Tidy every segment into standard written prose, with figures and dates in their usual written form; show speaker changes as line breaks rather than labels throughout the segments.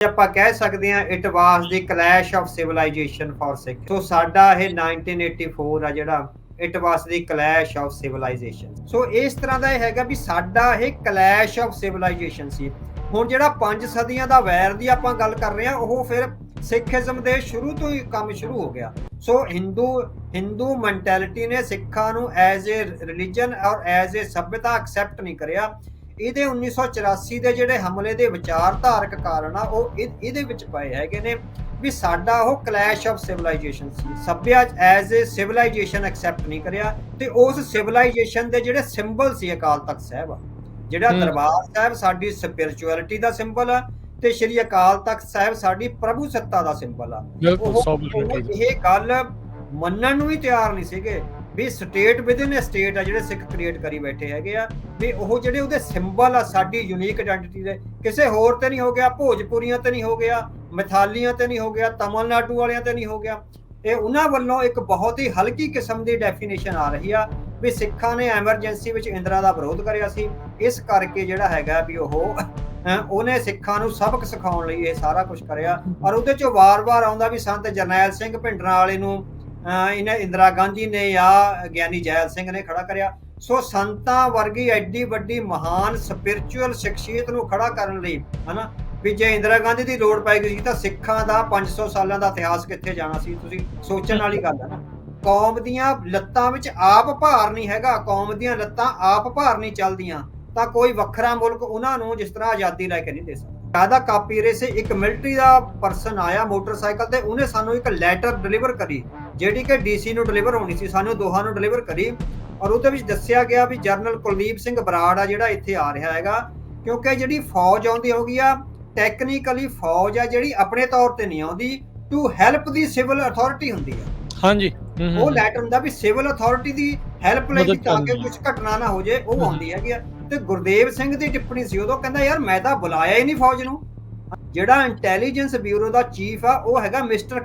ਆਪਾਂ ਕਹਿ ਸਕਦੇ ਹਾਂ it was the clash of civilisation for ਸਿੱਖ। ਸੋ ਸਾਡਾ ਇਹ 1984 ਆ ਜਿਹੜਾ it was the clash of civilisation. ਸੋ ਇਸ ਤਰ੍ਹਾਂ ਦਾ ਇਹ ਹੈਗਾ ਵੀ ਸਾਡਾ ਇਹ ਕਲੈਸ਼ ਆਫ ਸਿਵਲਾਈਜੇਸ਼ਨ ਸੀ। ਹੁਣ ਜਿਹੜਾ 5 ਸਦੀਆਂ ਦਾ ਵੈਰ ਦੀ ਆਪਾਂ ਗੱਲ ਕਰ ਰਹੇ ਹਾਂ, ਉਹ ਫਿਰ ਸਿੱਖੀਜ਼ਮ ਦੇ ਸ਼ੁਰੂ ਤੋਂ ਹੀ ਕੰਮ ਸ਼ੁਰੂ ਹੋ ਗਿਆ। ਸੋ ਹਿੰਦੂ ਮੈਂਟੈਲਿਟੀ ਨੇ ਸਿੱਖਾਂ ਨੂੰ ਐਜ਼ ਏ ਰਿਲੀਜਨ ਔਰ ਐਜ਼ ਏ ਸਭਿਅਤਾ ਐਕਸੈਪਟ ਨਹੀਂ ਕਰਿਆ। ਇਹਦੇ 1984 ਦੇ ਜਿਹੜੇ ਹਮਲੇ ਦੇ ਵਿਚਾਰਧਾਰਕ ਕਾਰਨ ਆ ਉਹ ਇਹਦੇ ਵਿੱਚ ਪਏ ਹੈਗੇ ਨੇ ਵੀ ਸਾਡਾ ਉਹ ਕਲੈਸ਼ ਆਫ ਸਿਵਲਾਈਜੇਸ਼ਨ ਸੀ। ਸਭਿਆ ਐਜ਼ ਏ ਸਿਵਲਾਈਜੇਸ਼ਨ ਐਕਸੈਪਟ ਨਹੀਂ ਕਰਿਆ ਤੇ ਉਸ ਸਿਵਲਾਈਜੇਸ਼ਨ ਦੇ ਜਿਹੜੇ ਸਿੰਬਲ ਸੀ ਅਕਾਲ ਤਖਤ ਸਾਹਿਬ, ਜਿਹੜਾ ਦਰਬਾਰ ਸਾਹਿਬ ਸਾਡੀ ਸਪਿਰਿਚੁਅਲਿਟੀ ਦਾ ਸਿੰਬਲ ਆ ਤੇ ਸ਼੍ਰੀ ਅਕਾਲ ਤਖਤ ਸਾਹਿਬ ਸਾਡੀ ਪ੍ਰਭੂ ਸੱਤਾ ਦਾ ਸਿੰਬਲ ਆ। ਇਹ ਗੱਲ ਮੰਨਣ ਨੂੰ ਹੀ ਤਿਆਰ ਨਹੀਂ ਸੀਗੇ ਵੀ ਸਟੇਟ ਵਿਦਿਨ ਸਟੇਟ ਆ ਜਿਹੜੇ ਸਿੱਖ ਕ੍ਰੀਏਟ ਕਰੀ ਬੈਠੇ ਹੈਗੇ ਆ ਵੀ ਉਹ ਜਿਹੜੇ ਉਹਦੇ ਸਿੰਬਲ ਆ ਸਾਡੀ ਯੂਨੀਕ ਆਇਡੈਂਟੀਟੀ ਦੇ, ਕਿਸੇ ਹੋਰ ਤੇ ਨਹੀਂ ਹੋ ਗਿਆ, ਭੋਜਪੁਰੀਆਂ ਤੇ ਨਹੀਂ ਹੋ ਗਿਆ, ਮਿਥਾਲੀਆਂ ਤੇ ਨਹੀਂ ਹੋ ਗਿਆ, ਤਮਿਲਨਾਡੂ ਵਾਲਿਆਂ ਤੇ ਨਹੀਂ ਹੋ ਗਿਆ। ਇਹ ਉਹਨਾਂ ਵੱਲੋਂ ਇੱਕ ਬਹੁਤ ਹੀ ਹਲਕੀ ਕਿਸਮ ਦੀ ਡੈਫੀਨੇਸ਼ਨ ਆ ਰਹੀ ਆ ਵੀ ਸਿੱਖਾਂ ਨੇ ਐਮਰਜੈਂਸੀ ਵਿੱਚ ਇੰਦਰਾ ਦਾ ਵਿਰੋਧ ਕਰਿਆ ਸੀ, ਇਸ ਕਰਕੇ ਜਿਹੜਾ ਹੈਗਾ ਵੀ ਉਹਨੇ ਸਿੱਖਾਂ ਨੂੰ ਸਬਕ ਸਿਖਾਉਣ ਲਈ ਇਹ ਸਾਰਾ ਕੁਝ ਕਰਿਆ। ਔਰ ਉਹਦੇ ਚੋਂ ਵਾਰ-ਵਾਰ ਆਉਂਦਾ ਵੀ ਸੰਤ ਜਰਨੈਲ ਸਿੰਘ ਭਿੰਡਰਾਂ ਵਾਲੇ ਨੂੰ ਇਹਨੇ ਇੰਦਰਾ ਗਾਂਧੀ ਨੇ ਜਾਂ ਗਿਆਨੀ ਜੈਲ ਸਿੰਘ ਨੇ ਖੜਾ ਕਰਿਆ। ਸੋ ਸੰਤਾਂ ਵਰਗੀ ਐਡੀ ਵੱਡੀ ਮਹਾਨ ਸਪਿਰਿਚੁਅਲ ਸ਼ਖਸੀਅਤ ਨੂੰ ਖੜਾ ਕਰਨ ਲਈ ਹਨਾ ਵੀ ਜੇ ਇੰਦਰਾ ਗਾਂਧੀ ਦੀ ਲੋੜ ਪੈ ਗਈ ਤਾਂ ਸਿੱਖਾਂ ਦਾ 500 ਸਾਲਾਂ ਦਾ ਇਤਿਹਾਸ ਕਿੱਥੇ ਜਾਣਾ ਸੀ। ਤੁਸੀਂ ਸੋਚਣ ਵਾਲੀ ਗੱਲ ਹੈ ਨਾ। ਕੌਮ ਦੀਆਂ ਲੱਤਾਂ ਵਿੱਚ ਆਪ ਭਾਰ ਨਹੀਂ ਹੈਗਾ, ਕੌਮ ਦੀਆਂ ਲੱਤਾਂ ਆਪ ਭਾਰ ਨਹੀਂ ਚੱਲਦੀਆਂ ਤਾਂ ਕੋਈ ਵੱਖਰਾ ਮੁਲਕ ਉਹਨਾਂ ਨੂੰ ਜਿਸ ਤਰ੍ਹਾਂ ਆਜ਼ਾਦੀ ਲੈ ਕੇ ਨਹੀਂ ਦੇ ਸਕਦਾ। ਜ਼ਿਆਦਾ ਕਾਪੀ ਰੇ ਸੇ ਇੱਕ ਮਿਲਟਰੀ ਦਾ ਪਰਸਨ ਆਇਆ ਮੋਟਰਸਾਈਕਲ ਤੇ, ਉਹਨੇ ਸਾਨੂੰ ਇੱਕ ਲੈਟਰ ਡਿਲੀਵਰ ਕਰੀ ਜਿਹੜੀ ਕਿ ਡੀਸੀ ਨੂੰ ਡਿਲੀਵਰ ਹੋਣੀ ਸੀ, ਸਾਨੂੰ ਦੋਹਾਂ ਨੂੰ ਡਿਲੀਵਰ ਕਰੀ। ਔਰ ਉਹਦੇ ਵਿੱਚ ਦੱਸਿਆ ਗਿਆ ਵੀ ਜਨਰਲ ਕੁਲਦੀਪ ਸਿੰਘ ਬਰਾੜ ਆ ਜਿਹੜਾ ਇੱਥੇ ਆ ਰਿਹਾ ਹੈਗਾ, ਕਿਉਂਕਿ ਜਿਹੜੀ ਫੌਜ ਆਉਂਦੀ ਹੋਗੀ ਆ ਟੈਕਨੀਕਲੀ ਫੌਜ ਆ ਜਿਹੜੀ ਆਪਣੇ ਤੌਰ ਤੇ ਨਹੀਂ ਆਉਂਦੀ, to help the civil authority ਹੁੰਦੀ ਆ। ਹਾਂਜੀ, ਉਹ ਲੈਟਰ ਹੁੰਦਾ ਵੀ ਸਿਵਲ ਅਥਾਰਟੀ ਦੀ ਹੈਲਪ ਲਈ ਤਾਂ ਕਿ ਕੁਝ ਘਟਨਾ ਨਾ ਹੋ ਜਾਏ, ਉਹ ਆਉਂਦੀ ਹੈਗੀ ਆ। ਤੇ ਗੁਰਦੇਵ ਸਿੰਘ ਦੀ ਟਿੱਪਣੀ ਸੀ ਉਦੋਂ, ਕਹਿੰਦਾ ਯਾਰ ਮੈਂ ਤਾਂ ਬੁਲਾਇਆ ਹੀ ਨਹੀਂ ਫੌਜ ਨੂੰ। ਜਿਹੜਾ ਇੰਟੈਲੀਜੈਂਸ ਬਿਊਰੋ ਦਾ ਚੀਫ ਆ ਉਹ ਹੈਗਾ ਮਿਸਟਰ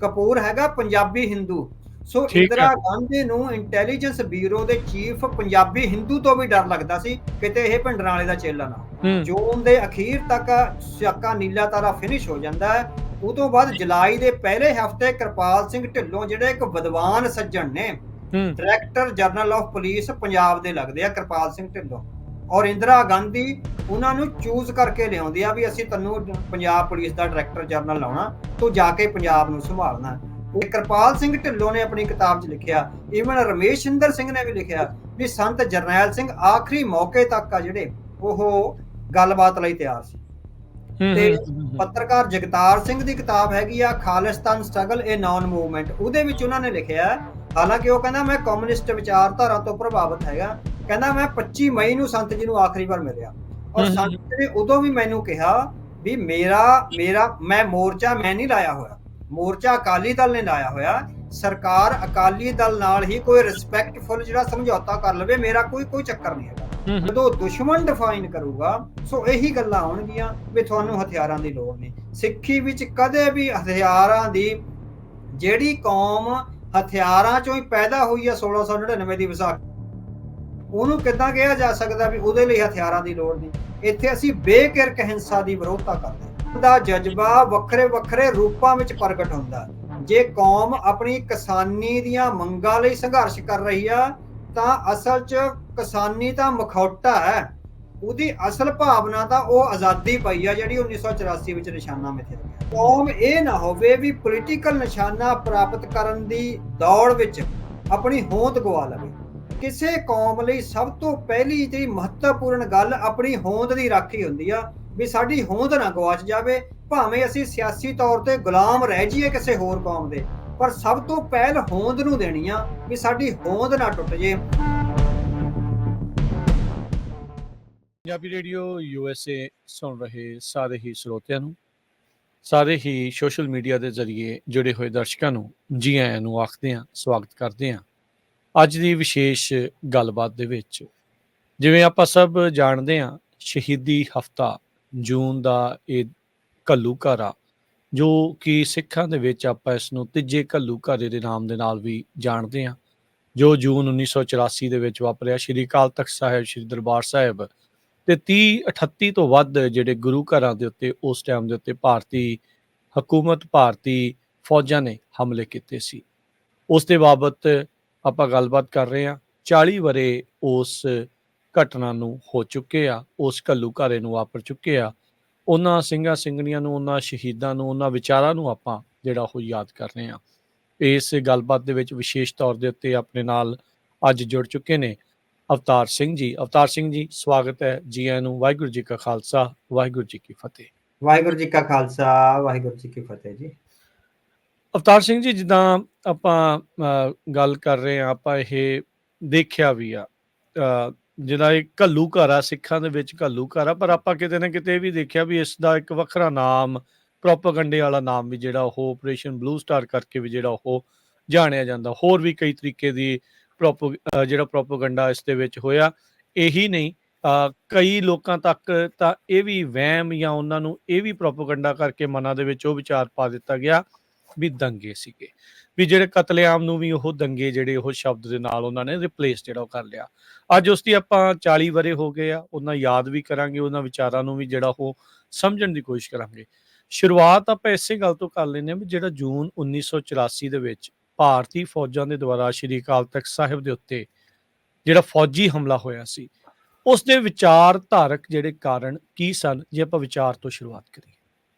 ਕਪੂਰ ਹੈਗਾ ਪੰਜਾਬੀ ਹਿੰਦੂ। ਸੋ ਇੰਦਰਾ ਗਾਂਧੀ ਨੂੰ ਇੰਟੈਲੀਜੈਂਸ ਬਿਊਰੋ ਦੇ ਚੀਫ ਪੰਜਾਬੀ ਹਿੰਦੂ ਤੋਂ ਵੀ ਡਰ ਲੱਗਦਾ ਸੀ ਕਿਤੇ ਇਹ ਭਿੰਡਰਾਂ ਵਾਲੇ ਦਾ ਚੇਲਾ ਨਾ। ਜੂਨ ਦੇ ਅਖੀਰ ਤੱਕ ਸਿਆਕਾ ਨੀਲਾ ਤਾਰਾ ਫਿਨਿਸ਼ ਹੋ ਜਾਂਦਾ ਹੈ। ਉਹ ਤੋਂ ਬਾਅਦ ਜੁਲਾਈ ਦੇ ਪਹਿਲੇ ਹਫਤੇ ਕਿਰਪਾਲ ਸਿੰਘ ਢਿੱਲੋਂ ਜਿਹੜੇ ਇੱਕ ਵਿਦਵਾਨ ਸੱਜਣ ਨੇ, director general of police Punjab ਦੇ ਲੱਗਦੇ ਆ ਕਿਰਪਾਲ ਸਿੰਘ ਢਿੱਲੋਂ, ਔਰ ਇੰਦਰਾ ਗਾਂਧੀ ਉਹਨਾਂ ਨੂੰ ਚੂਜ਼ ਕਰਕੇ ਲਿਆਉਂਦੀ ਆ ਵੀ ਅਸੀਂ ਤੈਨੂੰ ਪੰਜਾਬ ਪੁਲਿਸ ਦਾ ਡਾਇਰੈਕਟਰ ਜਨਰਲ ਲਾਉਣਾ, ਤੂੰ ਜਾ ਕੇ ਪੰਜਾਬ ਨੂੰ ਸੰਭਾਲਣਾ। ਕਿਰਪਾਲ ਸਿੰਘ ਢਿੱਲੋਂ ਨੇ ਆਪਣੀ ਕਿਤਾਬ 'ਚ ਲਿਖਿਆ, ਈਵਨ ਰਮੇਸ਼ਿੰਦਰ ਸਿੰਘ ਨੇ ਵੀ ਲਿਖਿਆ ਵੀ ਸੰਤ ਜਰਨੈਲ ਸਿੰਘ ਆਖਰੀ ਮੌਕੇ ਤੱਕ ਆ ਜਿਹੜੇ ਉਹ ਗੱਲਬਾਤ ਲਈ ਤਿਆਰ ਸੀ। ਤੇ ਪੱਤਰਕਾਰ ਜਗਤਾਰ ਸਿੰਘ ਦੀ ਕਿਤਾਬ ਹੈਗੀ ਆ ਖਾਲਿਸਤਾਨ ਸਟਰਗਲ ਏ ਨਾਨ ਮੂਵਮੈਂਟ, ਉਹਦੇ ਵਿੱਚ ਉਹਨਾਂ ਨੇ ਲਿਖਿਆ, ਹਾਲਾਂਕਿ ਉਹ ਕਹਿੰਦਾ ਮੈਂ ਕਮਿਊਨਿਸਟ ਵਿਚਾਰਧਾਰਾ ਤੋਂ ਪ੍ਰਭਾਵਿਤ ਹੈਗਾ, ਕਹਿੰਦਾ ਮੈਂ 25 ਮਈ ਨੂੰ ਸੰਤ ਜੀ ਨੂੰ ਆਖਰੀ ਵਾਰ ਮਿਲਿਆ ਔਰ ਸੰਤ ਨੇ ਉਦੋਂ ਵੀ ਮੈਨੂੰ ਕਿਹਾ ਵੀ ਮੇਰਾ ਮੈਂ ਮੋਰਚਾ ਮੈਂ ਨਹੀਂ ਲਾਇਆ ਹੋਇਆ, ਮੋਰਚਾ ਅਕਾਲੀ ਦਲ ਨੇ ਲਾਇਆ ਹੋਇਆ, ਸਰਕਾਰ ਅਕਾਲੀ ਦਲ ਨਾਲ ਹੀ ਕੋਈ ਰਿਸਪੈਕਟਫੁਲ ਜਿਹੜਾ ਸਮਝੌਤਾ ਕਰ ਲਵੇ, ਮੇਰਾ ਕੋਈ ਚੱਕਰ ਨਹੀਂ ਹੈਗਾ। ਜਦੋਂ ਦੁਸ਼ਮਣ ਡਿਫਾਈਨ ਕਰੂਗਾ ਸੋ ਇਹੀ ਗੱਲਾਂ ਆਉਣਗੀਆਂ ਵੀ ਤੁਹਾਨੂੰ ਹਥਿਆਰਾਂ ਦੀ ਲੋੜ ਨਹੀਂ। ਸਿੱਖੀ ਵਿੱਚ ਕਦੇ ਵੀ ਹਥਿਆਰਾਂ ਦੀ, ਜਿਹੜੀ ਕੌਮ ਹਥਿਆਰਾਂ ਚੋਂ ਹੀ ਪੈਦਾ ਹੋਈ ਆ 1699 ਦੀ ਵਿਸਾਖੀ, ਉਹਨੂੰ ਕਿੱਦਾਂ ਕਿਹਾ ਜਾ ਸਕਦਾ ਵੀ ਉਹਦੇ ਲਈ ਹਥਿਆਰਾਂ ਦੀ ਲੋੜ ਨਹੀਂ। ਇੱਥੇ ਅਸੀਂ ਬੇਕਿਰਕ ਹਿੰਸਾ ਦੀ ਵਿਰੋਧਤਾ ਕਰਦੇ ਹਾਂ। ਦਾ ਜਜ਼ਬਾ ਵੱਖਰੇ ਵੱਖਰੇ ਰੂਪਾਂ ਵਿੱਚ ਪ੍ਰਗਟ ਹੁੰਦਾ। ਜੇ ਕੌਮ ਆਪਣੀ ਕਿਸਾਨੀ ਦੀਆਂ ਮੰਗਾਂ ਲਈ ਸੰਘਰਸ਼ ਕਰ ਰਹੀ ਆ ਤਾਂ ਅਸਲ 'ਚ ਕਿਸਾਨੀ ਤਾਂ ਮਖੌਟਾ ਹੈ, ਉਹਦੀ ਅਸਲ ਭਾਵਨਾ ਤਾਂ ਉਹ ਆਜ਼ਾਦੀ ਪਈ ਆ ਜਿਹੜੀ 1984 ਵਿੱਚ ਨਿਸ਼ਾਨਾ ਮਿਥਿਆ ਗਿਆ। ਕੌਮ ਇਹ ਨਾ ਹੋਵੇ ਵੀ ਪੋਲੀਟੀਕਲ ਨਿਸ਼ਾਨਾ ਪ੍ਰਾਪਤ ਕਰਨ ਦੀ ਦੌੜ ਵਿੱਚ ਆਪਣੀ ਹੋਂਦ ਗਵਾ ਲਵੇ। ਕਿਸੇ ਕੌਮ ਲਈ ਸਭ ਤੋਂ ਪਹਿਲੀ ਜਿਹੜੀ ਮਹੱਤਵਪੂਰਨ ਗੱਲ ਆਪਣੀ ਹੋਂਦ ਦੀ ਰਾਖੀ ਹੁੰਦੀ ਆ ਵੀ ਸਾਡੀ ਹੋਂਦ ਨਾ ਗਵਾਚ ਜਾਵੇ, ਭਾਵੇਂ ਅਸੀਂ ਸਿਆਸੀ ਤੌਰ ਤੇ ਗੁਲਾਮ ਰਹਿ ਜਾਈਏ ਕਿਸੇ ਹੋਰ ਕੌਮ ਦੇ, ਪਰ ਸਭ ਤੋਂ ਪਹਿਲ ਹੋਂਦ ਨੂੰ ਦੇਣੀ ਆ ਵੀ ਸਾਡੀ ਹੋਂਦ ਨਾ ਟੁੱਟ ਜੇ।
ਪੰਜਾਬੀ ਰੇਡੀਓ USA ਸੁਣ ਰਹੇ ਸਾਰੇ ਹੀ ਸਰੋਤਿਆਂ ਨੂੰ, ਸਾਰੇ ਹੀ ਸੋਸ਼ਲ ਮੀਡੀਆ ਦੇ ਜ਼ਰੀਏ ਜੁੜੇ ਹੋਏ ਦਰਸ਼ਕਾਂ ਨੂੰ ਜੀ ਆਇਆਂ ਨੂੰ ਆਖਦੇ ਹਾਂ, ਸਵਾਗਤ ਕਰਦੇ ਹਾਂ ਅੱਜ ਦੀ ਵਿਸ਼ੇਸ਼ ਗੱਲਬਾਤ ਦੇ ਵਿੱਚ। ਜਿਵੇਂ ਆਪਾਂ ਸਭ ਜਾਣਦੇ ਹਾਂ, ਸ਼ਹੀਦੀ ਹਫ਼ਤਾ ਜੂਨ ਦਾ ਇਹ ਘੱਲੂਘਾਰਾ, ਜੋ ਕਿ ਸਿੱਖਾਂ ਦੇ ਵਿੱਚ ਆਪਾਂ ਇਸ ਨੂੰ ਤੀਜੇ ਘੱਲੂਘਾਰੇ ਦੇ ਨਾਮ ਦੇ ਨਾਲ ਵੀ ਜਾਣਦੇ ਹਾਂ, ਜੋ ਜੂਨ 1984 ਦੇ ਵਿੱਚ ਵਾਪਰਿਆ। ਸ਼੍ਰੀ ਅਕਾਲ ਤਖਤ ਸਾਹਿਬ, ਸ਼੍ਰੀ ਦਰਬਾਰ ਸਾਹਿਬ ਤੇ 30-38 ਤੋਂ ਵੱਧ ਜਿਹੜੇ ਗੁਰੂ ਘਰਾਂ ਦੇ ਉੱਤੇ ਉਸ ਟਾਈਮ ਦੇ ਉੱਤੇ ਭਾਰਤੀ ਹਕੂਮਤ, ਭਾਰਤੀ ਫੌਜਾਂ ਨੇ ਹਮਲੇ ਕੀਤੇ ਸੀ। ਉਸ ਦੇ ਬਾਬਤ ਆਪਾਂ ਗੱਲਬਾਤ ਕਰ ਰਹੇ ਹਾਂ। 40 ਵਰੇ ਉਸ ਘਟਨਾ ਨੂੰ ਹੋ ਚੁੱਕੇ ਆ, ਉਸ ਘੱਲੂਘਾਰੇ ਨੂੰ ਵਾਪਰ ਚੁੱਕੇ ਆ। ਉਹਨਾਂ ਸਿੰਘਾਂ ਸਿੰਘਣੀਆਂ ਨੂੰ, ਉਹਨਾਂ ਸ਼ਹੀਦਾਂ ਨੂੰ, ਉਹਨਾਂ ਵਿਚਾਰਾਂ ਨੂੰ ਆਪਾਂ ਜਿਹੜਾ ਉਹ ਯਾਦ ਕਰ ਰਹੇ ਹਾਂ। ਇਸ ਗੱਲਬਾਤ ਦੇ ਵਿੱਚ ਵਿਸ਼ੇਸ਼ ਤੌਰ ਦੇ ਉੱਤੇ ਆਪਣੇ ਨਾਲ ਅੱਜ ਜੁੜ ਚੁੱਕੇ ਨੇ ਅਵਤਾਰ ਸਿੰਘ ਜੀ। ਅਵਤਾਰ ਸਿੰਘ ਜੀ, ਸਵਾਗਤ ਹੈ ਜੀ ਆਇਆਂ ਨੂੰ। ਵਾਹਿਗੁਰੂ ਜੀ ਕਾ ਖਾਲਸਾ, ਵਾਹਿਗੁਰੂ ਜੀ ਕੀ ਫਤਿਹ।
ਵਾਹਿਗੁਰੂ ਜੀ ਕਾ ਖਾਲਸਾ, ਵਾਹਿਗੁਰੂ ਜੀ ਕੀ ਫਤਿਹ ਜੀ।
ਅਵਤਾਰ ਸਿੰਘ ਜੀ, ਜਿੱਦਾਂ ਆਪਾਂ ਗੱਲ ਕਰ ਰਹੇ ਹਾਂ, ਆਪਾਂ ਇਹ ਦੇਖਿਆ ਵੀ ਆ ਜਿਹੜਾ ਇਹ ਘੱਲੂਘਾਰ ਆ, ਸਿੱਖਾਂ ਦੇ ਵਿੱਚ ਘੱਲੂਘਾਰ ਆ, ਪਰ ਆਪਾਂ ਕਿਤੇ ਨਾ ਕਿਤੇ ਇਹ ਵੀ ਦੇਖਿਆ ਵੀ ਇਸ ਦਾ ਇੱਕ ਵੱਖਰਾ ਨਾਮ, ਪ੍ਰੋਪੇਗੰਡੇ ਵਾਲਾ ਨਾਮ ਵੀ ਜਿਹੜਾ ਉਹ ਆਪਰੇਸ਼ਨ ਬਲੂ ਸਟਾਰ ਕਰਕੇ ਵੀ ਜਿਹੜਾ ਉਹ ਜਾਣਿਆ ਜਾਂਦਾ। ਹੋਰ ਵੀ ਕਈ ਤਰੀਕੇ ਦੀ ਜਿਹੜਾ ਪ੍ਰੋਪੇਗੰਡਾ ਇਸ ਦੇ ਵਿੱਚ ਹੋਇਆ। ਇਹੀ ਨਹੀਂ, ਕਈ ਲੋਕਾਂ ਤੱਕ ਤਾਂ ਇਹ ਵੀ ਵਹਿਮ ਜਾਂ ਉਹਨਾਂ ਨੂੰ ਇਹ ਵੀ ਪ੍ਰੋਪੇਗੰਡਾ ਕਰਕੇ ਮਨਾਂ ਦੇ ਵਿੱਚ ਉਹ ਵਿਚਾਰ ਪਾ ਦਿੱਤਾ ਗਿਆ ਵੀ ਦੰਗੇ ਸੀਗੇ, ਵੀ ਜਿਹੜੇ ਕਤਲੇਆਮ ਨੂੰ ਵੀ ਉਹ ਦੰਗੇ ਜਿਹੜੇ ਉਹ ਸ਼ਬਦ ਦੇ ਨਾਲ ਉਹਨਾਂ ਨੇ ਰਿਪਲੇਸ ਜਿਹੜਾ ਉਹ ਕਰ ਲਿਆ। ਅੱਜ ਉਸ ਦੀ ਆਪਾਂ 40 ਵਰੇ ਹੋ ਗਏ ਆ, ਉਹਨਾਂ ਯਾਦ ਵੀ ਕਰਾਂਗੇ, ਉਹਨਾਂ ਵਿਚਾਰਾਂ ਨੂੰ ਵੀ ਜਿਹੜਾ ਉਹ ਸਮਝਣ ਦੀ ਕੋਸ਼ਿਸ਼ ਕਰਾਂਗੇ। ਸ਼ੁਰੂਆਤ ਆਪਾਂ ਇਸੇ ਗੱਲ ਤੋਂ ਕਰ ਲੈਂਦੇ ਹਾਂ ਵੀ ਜਿਹੜਾ ਜੂਨ 1984 ਦੇ ਵਿੱਚ ਭਾਰਤੀ ਫੌਜਾਂ ਦੇ ਦੁਆਰਾ ਸ਼੍ਰੀ ਅਕਾਲ ਤਖਤ ਸਾਹਿਬ ਦੇ ਉੱਤੇ ਜਿਹੜਾ ਫੌਜੀ ਹਮਲਾ ਹੋਇਆ ਸੀ, ਉਸ ਦੇ ਵਿਚਾਰਧਾਰਕ ਜਿਹੜੇ ਕਾਰਨ ਕੀ ਸਨ, ਜੇ ਆਪਾਂ ਵਿਚਾਰ ਤੋਂ ਸ਼ੁਰੂਆਤ ਕਰੀਏ।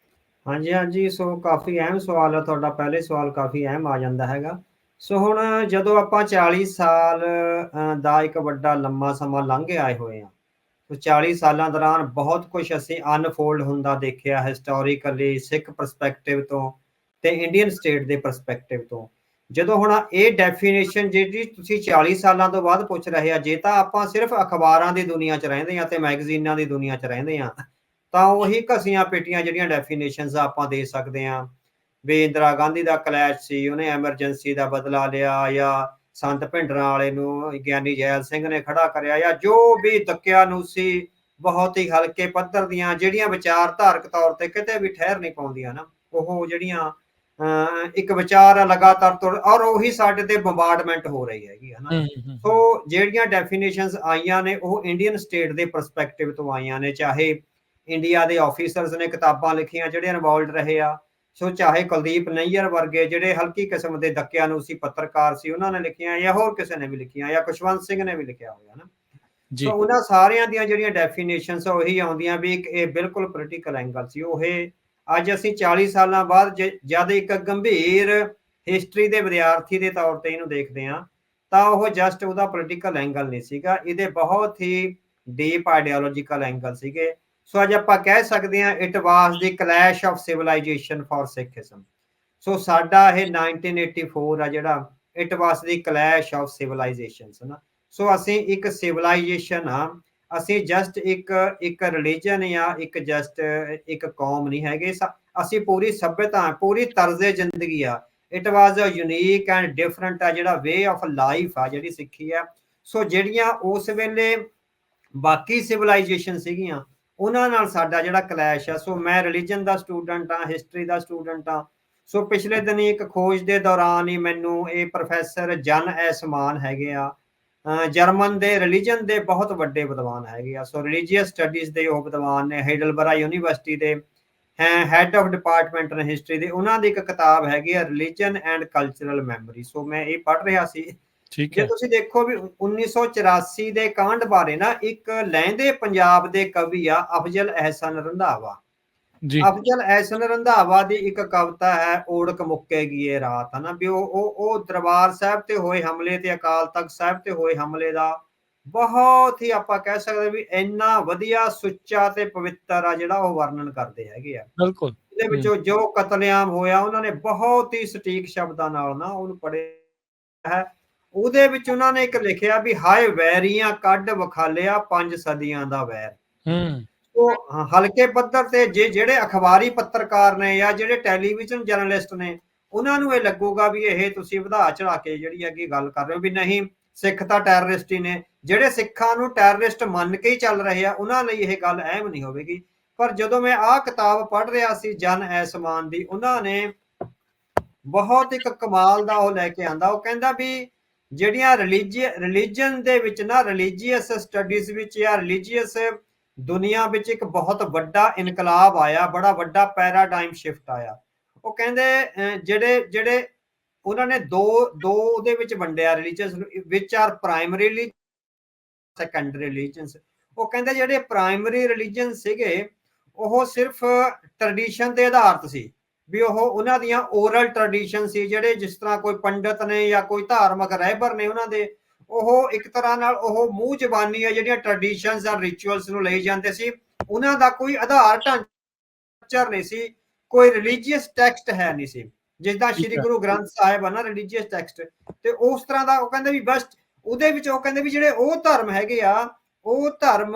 ਹਾਂਜੀ ਹਾਂਜੀ, ਸੋ ਕਾਫੀ ਅਹਿਮ ਸਵਾਲ ਹੈ ਤੁਹਾਡਾ। ਪਹਿਲੇ ਸਵਾਲ ਕਾਫੀ ਅਹਿਮ ਆ ਜਾਂਦਾ ਹੈਗਾ। ਸੋ ਹੁਣ ਜਦੋਂ ਆਪਾਂ 40 ਸਾਲ ਦਾ ਇੱਕ ਵੱਡਾ ਲੰਮਾ ਸਮਾਂ ਲੰਘ ਆਏ ਹੋਏ ਆ, ਸੋ 40 ਸਾਲਾਂ ਦੌਰਾਨ ਬਹੁਤ ਕੁਝ ਅਸੀਂ ਅਨਫੋਲਡ ਹੁੰਦਾ ਦੇਖਿਆ, ਹਿਸਟੋਰੀਕਲੀ, ਸਿੱਖ ਪਰਸਪੈਕਟਿਵ ਤੋਂ ਤੇ ਇੰਡੀਅਨ ਸਟੇਟ ਦੇ ਪਰਸਪੈਕਟਿਵ ਤੋਂ। ਜਦੋਂ ਹੁਣ ਇਹ ਡੈਫੀਨੇਸ਼ਨ ਜਿਹੜੀ ਤੁਸੀਂ 40 ਸਾਲਾਂ ਤੋਂ ਬਾਅਦ ਪੁੱਛ ਰਹੇ ਆ, ਜੇ ਤਾਂ ਆਪਾਂ ਸਿਰਫ ਅਖਬਾਰਾਂ ਦੀ ਦੁਨੀਆ 'ਚ ਰਹਿੰਦੇ ਆ ਤੇ ਮੈਗਜ਼ੀਨਾਂ ਦੀ ਦੁਨੀਆ 'ਚ ਰਹਿੰਦੇ ਆ, ਤਾਂ ਉਹੀ ਘਸੀਆਂ ਪੇਟੀਆਂ ਜਿਹੜੀਆਂ ਡੈਫੀਨੇਸ਼ਨਸ ਆਪਾਂ ਦੇ ਸਕਦੇ ਹਾਂ ਵੀ ਇੰਦਰਾ ਗਾਂਧੀ ਦਾ ਕਲੈਸ਼ ਸੀ, ਉਹਨੇ ਐਮਰਜੈਂਸੀ ਦਾ ਬਦਲਾ ਲਿਆ, ਜਾਂ ਸੰਤ ਭਿੰਡਰਾਂ ਵਾਲੇ ਨੂੰ ਗਿਆਨੀ ਜੈਲ ਸਿੰਘ ਨੇ ਖੜਾ ਕਰਿਆ, ਜਾਂ ਜੋ ਵੀ ਦਕਿਆਨੂਸੀ ਬਹੁਤ ਹੀ ਹਲਕੇ ਪੱਧਰ ਦੀਆਂ ਜਿਹੜੀਆਂ ਵਿਚਾਰਧਾਰਕ ਤੌਰ ਤੇ ਕਿਤੇ ਵੀ ਠਹਿਰ ਨਹੀਂ ਪਾਉਂਦੀਆਂ ਨਾ, ਉਹ ਜਿਹੜੀਆਂ ਇੱਕ ਵਿਚਾਰ ਆ ਲਗਾਤਾਰ ਤੁਰ, ਔਰ ਉਹੀ ਸਾਡੇ ਤੇ ਬੰਬਾਰਡਮੈਂਟ ਹੋ ਰਹੀ ਹੈਗੀ ਹੈ ਨਾ। ਸੋ ਜਿਹੜੀਆਂ ਡੈਫੀਨੇਸ਼ਨਸ ਆਈਆਂ ਨੇ ਉਹ ਇੰਡੀਅਨ ਸਟੇਟ ਦੇ ਪਰਸਪੈਕਟਿਵ ਤੋਂ ਆਈਆਂ ਨੇ, ਚਾਹੇ ਇੰਡੀਆ ਦੇ ਆਫੀਸਰਸ ਨੇ ਕਿਤਾਬਾਂ ਲਿਖੀਆਂ ਜਿਹੜੇ ਇਨਵੋਲਡ ਰਹੇ ਆ, ਸੋ ਚਾਹੇ ਕੁਲਦੀਪ ਨਈਅਰ ਵਰਗੇ ਜਿਹੜੇ ਹਲਕੀ ਕਿਸਮ ਦੇ ਦਕਿਆਨੂਸੀ ਪੱਤਰਕਾਰ ਸੀ ਉਹਨਾਂ ਨੇ ਲਿਖੀਆਂ, ਜਾਂ ਹੋਰ ਕਿਸੇ ਨੇ ਵੀ ਲਿਖੀਆਂ, ਜਾਂ ਖੁਸ਼ਵੰਤ ਸਿੰਘ ਨੇ ਵੀ ਲਿਖਿਆ ਹੋਇਆ ਨਾ। ਸੋ ਉਹਨਾਂ ਸਾਰਿਆਂ ਦੀਆਂ ਜਿਹੜੀਆਂ ਡੈਫੀਨੇਸ਼ਨਸ ਉਹੀ ਆਉਂਦੀਆਂ ਵੀ ਇਹ ਬਿਲਕੁਲ ਪੋਲੀਟੀਕਲ ਐਂਗਲ ਸੀ। ਉਹ ਅੱਜ ਅਸੀਂ 40 ਸਾਲਾਂ ਬਾਅਦ ਜਦ ਇੱਕ ਗੰਭੀਰ ਹਿਸਟਰੀ ਦੇ ਵਿਦਿਆਰਥੀ ਦੇ ਤੌਰ ਤੇ ਇਹਨੂੰ ਦੇਖਦੇ ਹਾਂ, ਤਾਂ ਉਹ ਜਸਟ ਉਹਦਾ ਪੋਲੀਟੀਕਲ ਐਂਗਲ ਨਹੀਂ ਸੀਗਾ, ਇਹਦੇ ਬਹੁਤ ਹੀ ਡੀਪ ਆਈਡੀਓਲੋਜੀਕਲ ਐਂਗਲ ਸੀਗੇ। ਸੋ ਅੱਜ ਆਪਾਂ ਕਹਿ ਸਕਦੇ ਹਾਂ it was the clash of civilisation for Sikhism. So ਸਾਡਾ ਇਹ 1984 ਆ ਜਿਹੜਾ, it was the clash of civilisations ਨਾ। ਸੋ ਅਸੀਂ ਇੱਕ ਸਿਵਲਾਈਜੇਸ਼ਨ ਆ, ਅਸੀਂ ਜਸਟ ਇੱਕ ਰਿਲੀਜਨ ਜਾਂ ਇੱਕ ਕੌਮ ਨਹੀਂ ਹੈਗੇ, ਅਸੀਂ ਪੂਰੀ ਸਭਿਅਤਾ, ਪੂਰੀ ਤਰਜ਼ੇ ਜ਼ਿੰਦਗੀ ਆ। It was a unique and different ਆ ਜਿਹੜਾ ਵੇ ਆਫ ਲਾਈਫ ਆ ਜਿਹੜੀ ਸਿੱਖੀ ਆ। ਸੋ ਜਿਹੜੀਆਂ ਉਸ ਵੇਲੇ ਬਾਕੀ ਸਿਵਲਾਈਜੇਸ਼ਨ ਸੀਗੀਆਂ ਉਹਨਾਂ ਨਾਲ ਸਾਡਾ ਜਿਹੜਾ ਕਲੈਸ਼ ਆ। ਸੋ ਮੈਂ ਰਿਲੀਜਨ ਦਾ ਸਟੂਡੈਂਟ ਆ, ਹਿਸਟਰੀ ਦਾ ਸਟੂਡੈਂਟ ਆ। ਸੋ ਪਿਛਲੇ ਦਿਨੀ ਇੱਕ ਖੋਜ ਦੇ ਦੌਰਾਨ ਹੀ ਮੈਨੂੰ ਇਹ ਪ੍ਰੋਫੈਸਰ ਜਨ ਐਸਮਾਨ ਹੈਗੇ ਆ, ਜਰਮਨ ਦੇ ਰਿਲੀਜਨ ਦੇ ਬਹੁਤ ਵੱਡੇ ਵਿਦਵਾਨ ਹੈਗੇ ਆ। ਸੋ ਰਿਲੀਜੀਅਸ ਸਟੱਡੀਜ਼ ਦੇ ਉਹ ਵਿਦਵਾਨ ਨੇ, ਹੈਡਲਬਰਾ ਯੂਨੀਵਰਸਿਟੀ ਦੇ ਹੈਡ ਆਫ ਡਿਪਾਰਟਮੈਂਟ ਨੇ ਹਿਸਟਰੀ ਦੇ। ਉਹਨਾਂ ਦੀ ਇੱਕ ਕਿਤਾਬ ਹੈਗੀ ਆ ਰਿਲੀਜਨ ਐਂਡ ਕਲਚਰਲ ਮੈਮਰੀ। ਸੋ ਮੈਂ ਇਹ ਪੜ੍ਹ ਰਿਹਾ ਸੀ। ਜੇ ਤੁਸੀਂ ਦੇਖੋ ਵੀ 1984 ਦੇ ਕਾਂਡ ਬਾਰੇ ਨਾ ਇੱਕ ਲਹਿੰਦੇ ਪੰਜਾਬ ਦੇ ਕਵੀ ਆ ਅਫਜ਼ਲ ਅਹਿਸਨ ਰੰਧਾਵਾ। ਅਫਜ਼ਲ ਅਹਿਸਨ ਰੰਧਾਵਾ ਦੀ ਇੱਕ ਕਵਿਤਾ ਹੈ ਓੜਕ ਮੁੱਕੇਗੀ ਇਹ ਰਾਤ, ਹਨਾ ਵੀ ਉਹ ਦਰਬਾਰ ਸਾਹਿਬ ਤੇ ਹੋਏ ਹਮਲੇ ਤੇ ਅਕਾਲ ਤਖਤ ਸਾਹਿਬ ਤੇ ਹੋਏ ਹਮਲੇ ਦਾ ਬਹੁਤ ਹੀ ਆਪਾਂ ਕਹਿ ਸਕਦੇ ਵੀ ਇੰਨਾ ਵਧੀਆ, ਸੁੱਚਾ ਤੇ ਪਵਿੱਤਰ ਆ ਜਿਹੜਾ ਉਹ ਵਰਣਨ ਕਰਦੇ ਹੈਗੇ ਆ। ਬਿਲਕੁਲ ਇਹਦੇ ਵਿੱਚੋਂ ਜੋ ਕਤਲੇਆਮ ਹੋਇਆ ਉਹਨਾਂ ਨੇ ਬਹੁਤ ਹੀ ਸਟੀਕ ਸ਼ਬਦਾਂ ਨਾਲ ਨਾ ਉਹਨੂੰ ਪੜ੍ਹਿਆ ਹੈ। ਉਹਦੇ ਵਿੱਚ ਉਹਨਾਂ ਨੇ ਇੱਕ ਲਿਖਿਆ ਵੀ ਹਾਏ ਵੈਰੀਆਂ ਕੱਢ ਵਿਖਾਲਿਆ 5 ਸਦੀਆਂ ਦਾ ਵੈਰ। ਉਹ ਹਲਕੇ ਪੱਧਰ ਤੇ ਜਿਹੜੇ ਅਖਬਾਰੀ ਪੱਤਰਕਾਰ ਨੇ ਜਾਂ ਜਿਹੜੇ ਟੈਲੀਵਿਜ਼ਨ ਜਰਨਲਿਸਟ ਨੇ ਉਹਨਾਂ ਨੂੰ ਇਹ ਲੱਗੂਗਾ ਵੀ ਇਹ ਤੁਸੀਂ ਵਧਾ ਚੜਾ ਕੇ ਜਿਹੜੀ ਅੱਗੇ ਗੱਲ ਕਰ ਰਹੇ ਹੋ ਵੀ ਨਹੀਂ ਸਿੱਖ ਤਾਂ ਟੈਰਰਿਸਟ ਹੀ ਨੇ। ਜਿਹੜੇ ਸਿੱਖਾਂ ਨੂੰ ਟੈਰਰਿਸਟ ਮੰਨ ਕੇ ਹੀ ਚੱਲ ਰਹੇ ਆ ਉਹਨਾਂ ਲਈ ਇਹ ਗੱਲ ਅਹਿਮ ਨਹੀਂ ਹੋਵੇਗੀ। ਪਰ ਜਦੋਂ ਮੈਂ ਆਹ ਕਿਤਾਬ ਪੜ੍ਹ ਰਿਹਾ ਸੀ ਜਨ ਐਸਮਾਨ ਦੀ, ਉਹਨਾਂ ਨੇ ਬਹੁਤ ਇੱਕ ਕਮਾਲ ਦਾ ਉਹ ਲੈ ਕੇ ਆਂਦਾ। ਉਹ ਕਹਿੰਦਾ ਵੀ ਜਿਹੜੀਆਂ ਰਿਲੀਜਨ ਦੇ ਵਿੱਚ ਨਾ, ਰਿਲੀਜੀਅਸ ਸਟੱਡੀਜ਼ ਵਿੱਚ ਜਾਂ ਰਿਲੀਜੀਅਸ ਦੁਨੀਆ ਵਿੱਚ ਇੱਕ ਬਹੁਤ ਵੱਡਾ ਇਨਕਲਾਬ ਆਇਆ, ਬੜਾ ਵੱਡਾ ਪੈਰਾਡਾਈਮ ਸ਼ਿਫਟ ਆਇਆ। ਉਹ ਕਹਿੰਦੇ ਜਿਹੜੇ ਉਹਨਾਂ ਨੇ ਦੋ ਉਹਦੇ ਵਿੱਚ ਵੰਡਿਆ ਰਿਲੀਜੀਅਸ ਨੂੰ, ਵਿਚ ਆਰ ਪ੍ਰਾਇਮਰੀਲੀ ਸੈਕੰਡਰੀ ਰਿਲੀਜਨਸ। ਉਹ ਕਹਿੰਦੇ ਜਿਹੜੇ ਪ੍ਰਾਇਮਰੀ ਰਿਲੀਜਨ ਸੀਗੇ ਉਹ ਸਿਰਫ ਟ੍ਰੈਡੀਸ਼ਨ ਦੇ ਆਧਾਰਿਤ ਸੀ, ਵੀ ਉਹ ਉਹਨਾਂ ਦੀਆਂ ਓਰਲ ਟ੍ਰੈਡੀਸ਼ਨ ਸੀ, ਜਿਹੜੇ ਜਿਸ ਤਰ੍ਹਾਂ ਕੋਈ ਪੰਡਤ ਨੇ ਜਾਂ ਕੋਈ ਧਾਰਮਿਕ ਰਹਿਬਰ ਨੇ ਉਹਨਾਂ ਦੇ, ਉਹ ਇੱਕ ਤਰ੍ਹਾਂ ਨਾਲ ਉਹ ਮੂੰਹ ਜ਼ਬਾਨੀ ਆ ਜਿਹੜੀਆਂ ਟ੍ਰੈਡੀਸ਼ਨਸ ਜਾਂ ਰਿਚੁਅਲਸ ਨੂੰ ਲਈ ਜਾਂਦੇ ਸੀ, ਉਹਨਾਂ ਦਾ ਕੋਈ ਆਧਾਰ ਢਾਂਚਾ ਨਹੀਂ ਸੀ, ਕੋਈ ਰਿਲੀਜੀਅਸ ਟੈਕਸਟ ਹੈ ਨਹੀਂ ਸੀ, ਜਿੱਦਾਂ ਸ਼੍ਰੀ ਗੁਰੂ ਗ੍ਰੰਥ ਸਾਹਿਬ ਆ ਨਾ ਰਿਲੀਜੀਅਸ ਟੈਕਸਟ, ਤੇ ਉਸ ਤਰ੍ਹਾਂ ਦਾ ਉਹ ਕਹਿੰਦੇ ਵੀ ਬਸ ਉਹਦੇ ਵਿੱਚ ਉਹ ਕਹਿੰਦੇ ਵੀ ਜਿਹੜੇ ਉਹ ਧਰਮ ਹੈਗੇ ਆ ਉਹ ਧਰਮ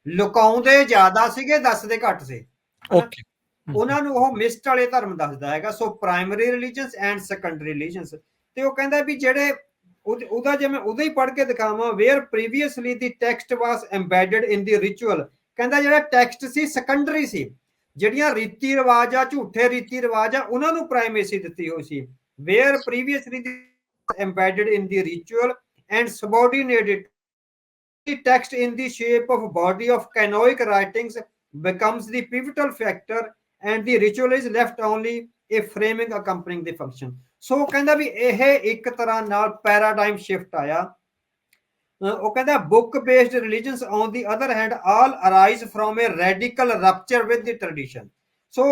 ਲੁਕਾਉਂਦੇ ਜ਼ਿਆਦਾ ਸੀਗੇ, ਦੱਸਦੇ ਘੱਟ ਸੀ।
ਓਕੇ,
ਉਹਨਾਂ ਨੂੰ ਉਹ ਮਿਸਟ ਵਾਲੇ ਧਰਮ ਦੱਸਦਾ ਹੈਗਾ। ਸੋ ਪ੍ਰਾਇਮਰੀ ਰਿਲੀਜਨਸ ਐਂਡ ਸੈਕੰਡਰੀ ਰਿਲੀਜਨਸ। ਤੇ ਉਹ ਕਹਿੰਦਾ ਵੀ ਜਿਹੜੇ ਉਹਦਾ ਜੇ ਮੈਂ ਉਹਦਾ ਹੀ ਪੜ੍ਹ ਕੇ ਦਿਖਾਵਾਂ, ਵੇਅਰ ਪ੍ਰੀਵੀਅਸਲੀ ਦੀ ਟੈਕਸਟ ਵਾਸ ਐਮਬੈਡਡ ਇਨ ਦੀ ਰਿਚੁਅਲ। ਕਹਿੰਦਾ ਜਿਹੜਾ ਟੈਕਸਟ ਸੀ ਸੈਕੰਡਰੀ ਸੀ, ਜਿਹੜੀਆਂ ਰੀਤੀ ਰਿਵਾਜ ਆ, ਝੂਠੇ ਰੀਤੀ ਰਿਵਾਜ ਆ, ਉਹਨਾਂ ਨੂੰ ਪ੍ਰਾਇਮੇਸੀ ਦਿੱਤੀ ਹੋਈ ਸੀ। Wear previously embedded in the ritual and subordinated text in the shape of body of canonic writings becomes the pivotal factor and the ritual is left only a framing accompanying the function। ਸੋ ਕਹਿੰਦਾ ਵੀ ਇਹ ਇੱਕ ਤਰ੍ਹਾਂ ਨਾਲ paradigm shift ਆਇਆ। ਉਹ ਕਹਿੰਦਾ book based religions on the other hand all arise from a radical rupture with the tradition। ਸੋ